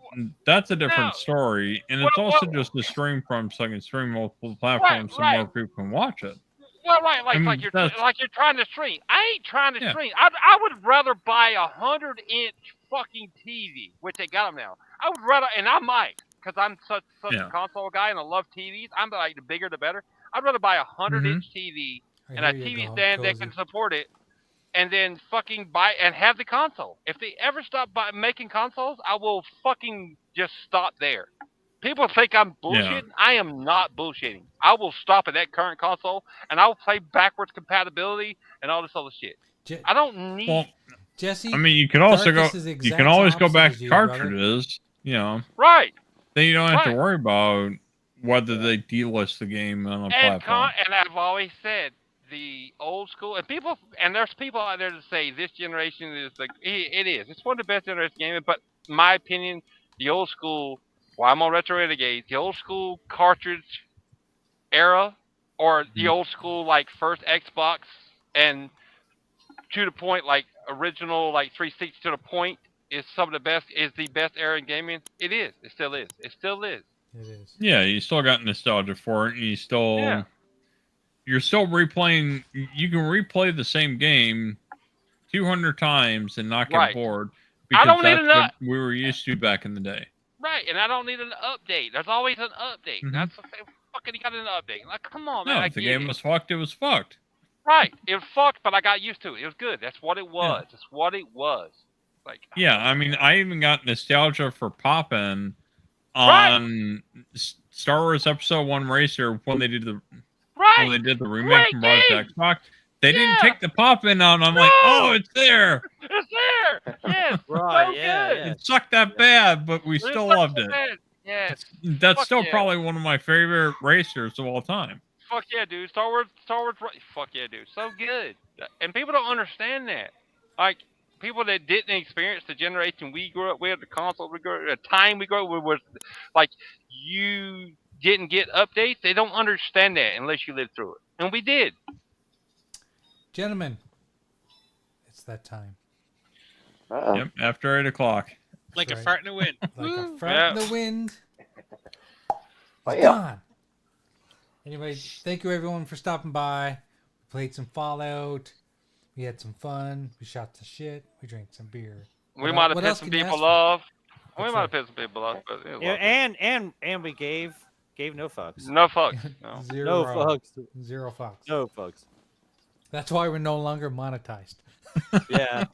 that's a different story, and it's also just a stream from, so I can stream multiple platforms so more people can watch it. Well, right, like, I mean, like you're trying to stream. I ain't trying to Yeah. stream. I would rather buy a 100-inch fucking TV, which they got them now. I would rather, and I might, because I'm such a console guy and I love TVs. I'm like, the bigger the better. I'd rather buy a 100-inch TV and a TV stand that can support it, and then fucking buy and have the console. If they ever stop making consoles, I will fucking just stop there. People think I'm bullshitting. Yeah. I am not bullshitting. I will stop at that current console, and I will play backwards compatibility and all this other shit. I don't need. Well, Jesse, I mean, you can also go. Darkus is the You exact can always go opposite back as to you, brother. cartridges. You know. Right. Then you don't have to worry about whether they delist the game on a platform. And I've always said the old school and there's people out there that say this generation is like it is. It's one of the best generations gaming, but in my opinion, the old school. Well, I'm on Retro Renegades. The old school cartridge era, or the old school like first Xbox and to the point like original like 360 to the point is some of the best. Is the best era in gaming. It is. It still is. It still is. It is. Yeah, you still got nostalgia for it, and you still. You're still replaying. You can replay the same game 200 times and not get bored because that's what we were used to back in the day. Right, and I don't need an update. There's always an update. That's the same. Fucking, you got an update. Like, come on, man. No, if the game was fucked, it was fucked. Right, it was fucked, but I got used to it. It was good. That's what it was. That's what it was. Like. Yeah, I mean, I even got nostalgia for popping on Star Wars Episode 1 Racer when they did the. When they did the remake from Xbox, they didn't take the pop-in out. I'm like, oh, it's there. It's there. Yes. Right. So good. It sucked that bad, but we still loved it. Yes. That's still probably one of my favorite racers of all time. Fuck yeah, dude. Star Wars. Fuck yeah, dude. So good. And people don't understand that. Like, people that didn't experience the generation we grew up with, the console we grew up, the time we grew up with, was like, you didn't get updates. They don't understand that unless you lived through it. And we did. Gentlemen, it's that time. Yep, after 8 o'clock. Like a fart in the wind. Like a fart in the wind. Oh, Gone. Anyway, thank you everyone for stopping by. We played some Fallout. We had some fun. We shot some shit. We drank some beer. We might have pissed some people off. We might have pissed some people off. But and we gave no fucks. No fucks. No. Zero fucks. Zero fucks. No fucks. That's why we're no longer monetized. Yeah.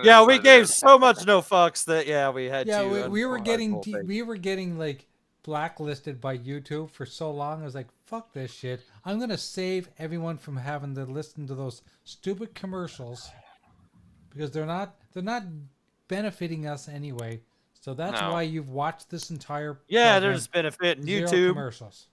Yeah, we gave so much no fucks that we had to. Yeah, we were getting like blacklisted by YouTube for so long. I was like, fuck this shit. I'm gonna save everyone from having to listen to those stupid commercials because they're not benefiting us anyway. So that's why you've watched this entire there's benefit in Zero YouTube commercials.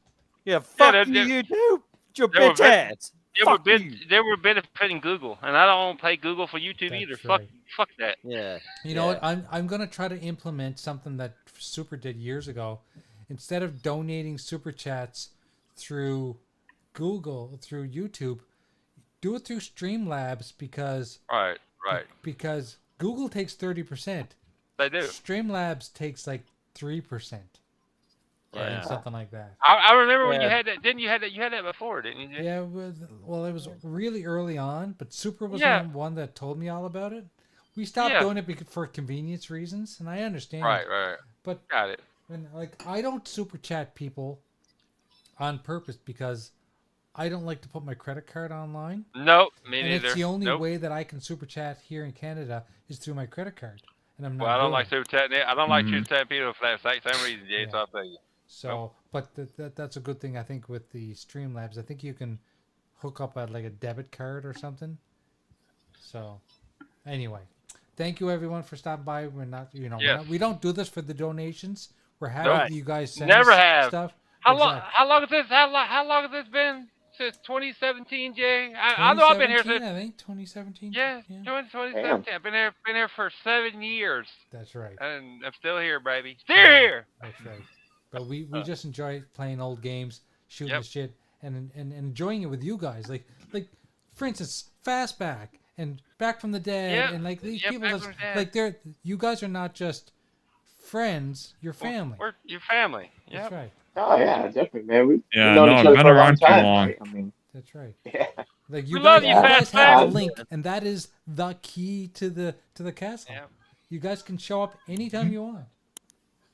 Yeah, fuck you, YouTube. Your bitch ass. They were benefiting Google, and I don't pay Google for YouTube either. Right. Fuck that. Yeah. You know what? I'm gonna try to implement something that Super did years ago. Instead of donating super chats through Google, through YouTube, do it through Streamlabs because because Google takes 30%. They do. Streamlabs takes like 3%. Yeah. Something like that. I remember when you had that. Didn't you had that? You had that before, didn't you? Yeah. Well, it was really early on, but Super was the one that told me all about it. We stopped doing it for convenience reasons, and I understand. Right. But got it. And like, I don't super chat people on purpose because I don't like to put my credit card online. Nope, me And neither. it's the only Nope. way that I can super chat here in Canada is through my credit card. And I'm not Well, I don't doing like it. super chatting. I don't like Mhm. super chatting people for that same reason, Jay. Yeah. So I'll tell you. So, but that's a good thing, I think, with the Streamlabs. I think you can hook up like a debit card or something. So, anyway, thank you everyone for stopping by. We're not, Yes. we don't do this for the donations. We're happy Right. you guys send Never us have. stuff. How long? Exactly. How long is this? How long has this been since 2017, Jay? I know I've been here 2017, since. I think 2017. Yeah, 2017. I've been here for 7 years, That's right. and I'm still here, baby. Still here. That's right. But we just enjoy playing old games, shooting Yep. the shit, and enjoying it with you guys. Like for instance, Fastback and Back from the Dead, Yep. and like these Yep, people, Back from the Dead. like you guys are not just friends, you're family. We're your family. That's Yep. right. Oh yeah, definitely, man. We've Yeah, known no, each I've other been for a long around too time. long. Right? I mean, That's right. yeah. Like We love you, guys Fast have a Fast. link, and that is the key to the castle. Yep. You guys can show up anytime you want.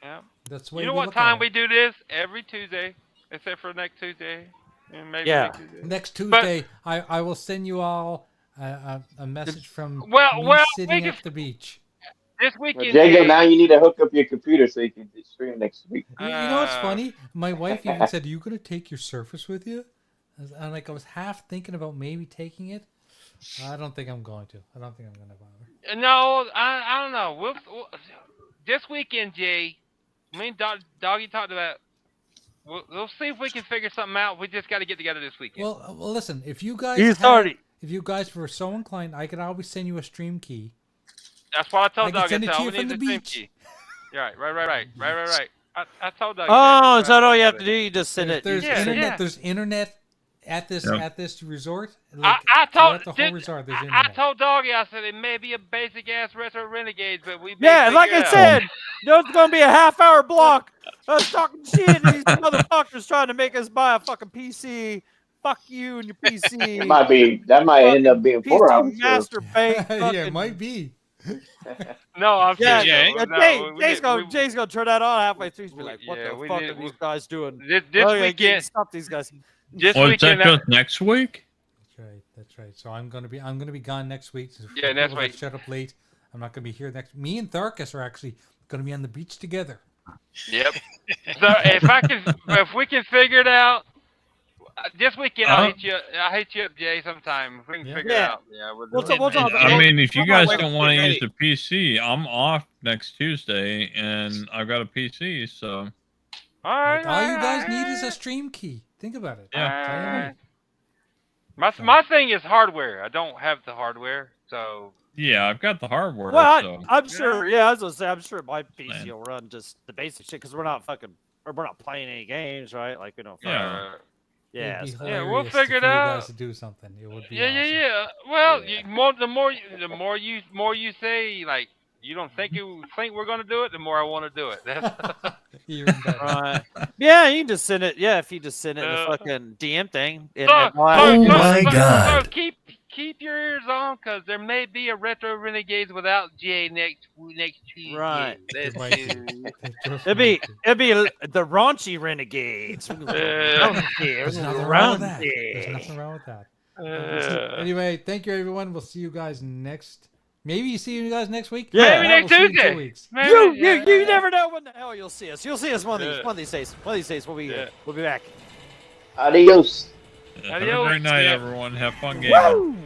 Yep. That's the way You know we what look at time it. we do this? Every Tuesday, except for next Tuesday, and maybe Yeah. next Tuesday. Next Tuesday, I will send you all a message from Well, me we sitting can- at the beach. This Well, weekend, Jacob, Jay, now you need to hook up your computer so you can stream next week. You know what's Uh, funny? My wife even said, "Are you gonna take your Surface with you?" I was half thinking about maybe taking it. I don't think I'm going to. I don't think I'm gonna bother. No, I don't know. We'll this weekend, Jay. Me and Doggy talked about. We'll see if we can figure something out. We just got to get together this weekend. Well, listen. If you guys if you guys were so inclined, I could always send you a stream key. That's what I I told can Doggy. send it to I you told from him the we need the beach. same key. Yeah, right. I told Doggy. Oh, is that all you have to to do? You just send it. There's Yeah, internet. yeah. There's internet at this Yep. at this resort. I Like, told throughout the whole did- resort. There's I internet. told Doggy. I said it may be a basic ass retro Renegades, but we may Yeah, like figure I it out. said, there's gonna be a half-hour block us talking shit, and these motherfuckers trying to make us buy a fucking PC. Fuck you and your PC. That might end up being 4 PC hours. so- masturbate. Yeah, fucking- it might be. No, I'm Yeah, kidding. Jay. No, Jay's we- gonna turn that on halfway through. He's be like, "What yeah, the we fuck did- are we- these guys doing? This Oh, yeah, weekend, stop these guys." this Well, is that weekend. just next week? That's right. So I'm gonna be gone next week. So Yeah, for next people that week. Shut up late. I'm not gonna be here next. Me and Tharkus are actually gonna be on the beach together. Yep. So if we can figure it out, this weekend I'll hit you up, Jay, sometime. If we can Yeah. figure it Yeah. out. Yeah, we'll do We'll it. talk- we'll talk about- I mean, if you I'm guys not don't waiting want to for use it. the PC, I'm off next Tuesday, and I've got a PC, so All right. All you guys need is a stream key. Think about it. Yeah. That's all you need. My thing is hardware. I don't have the hardware, so yeah, I've got the hardware. Well, so. I'm sure. Yeah, I was gonna say, I'm sure my PC Man. will run just the basic shit because we're not playing any games, right? Like we don't. Yeah. Yeah. It'd be so- Yeah, we'll hilarious figure it for you out. guys to do something. It would be. yeah. awesome. Well, Yeah. the more you say, like you don't think we're gonna do it, the more I want to do it. That's, Even better. Right. Yeah, you can just send it. Yeah, if you just send it in the Uh, fucking DM thing. And So- then I'll- so keep your ears on, because there may be a retro Renegades without Jay next Tuesday. Right. Let's It might do- be. It just It'd be might be. the raunchy renegades. There's nothing wrong with that. There's nothing wrong with that. Uh, Anyway, thank you everyone. We'll see you guys next. Maybe see you guys next week. Yeah. Maybe We'll next see you in 2 Tuesday. weeks. maybe, You never know when the hell you'll see us. You'll see us one of these. Yeah. One of these days. One of these days we'll be Yeah. We'll be back. Adios. Have a Adios. great night, Yeah. everyone. Have fun gaming. Woo!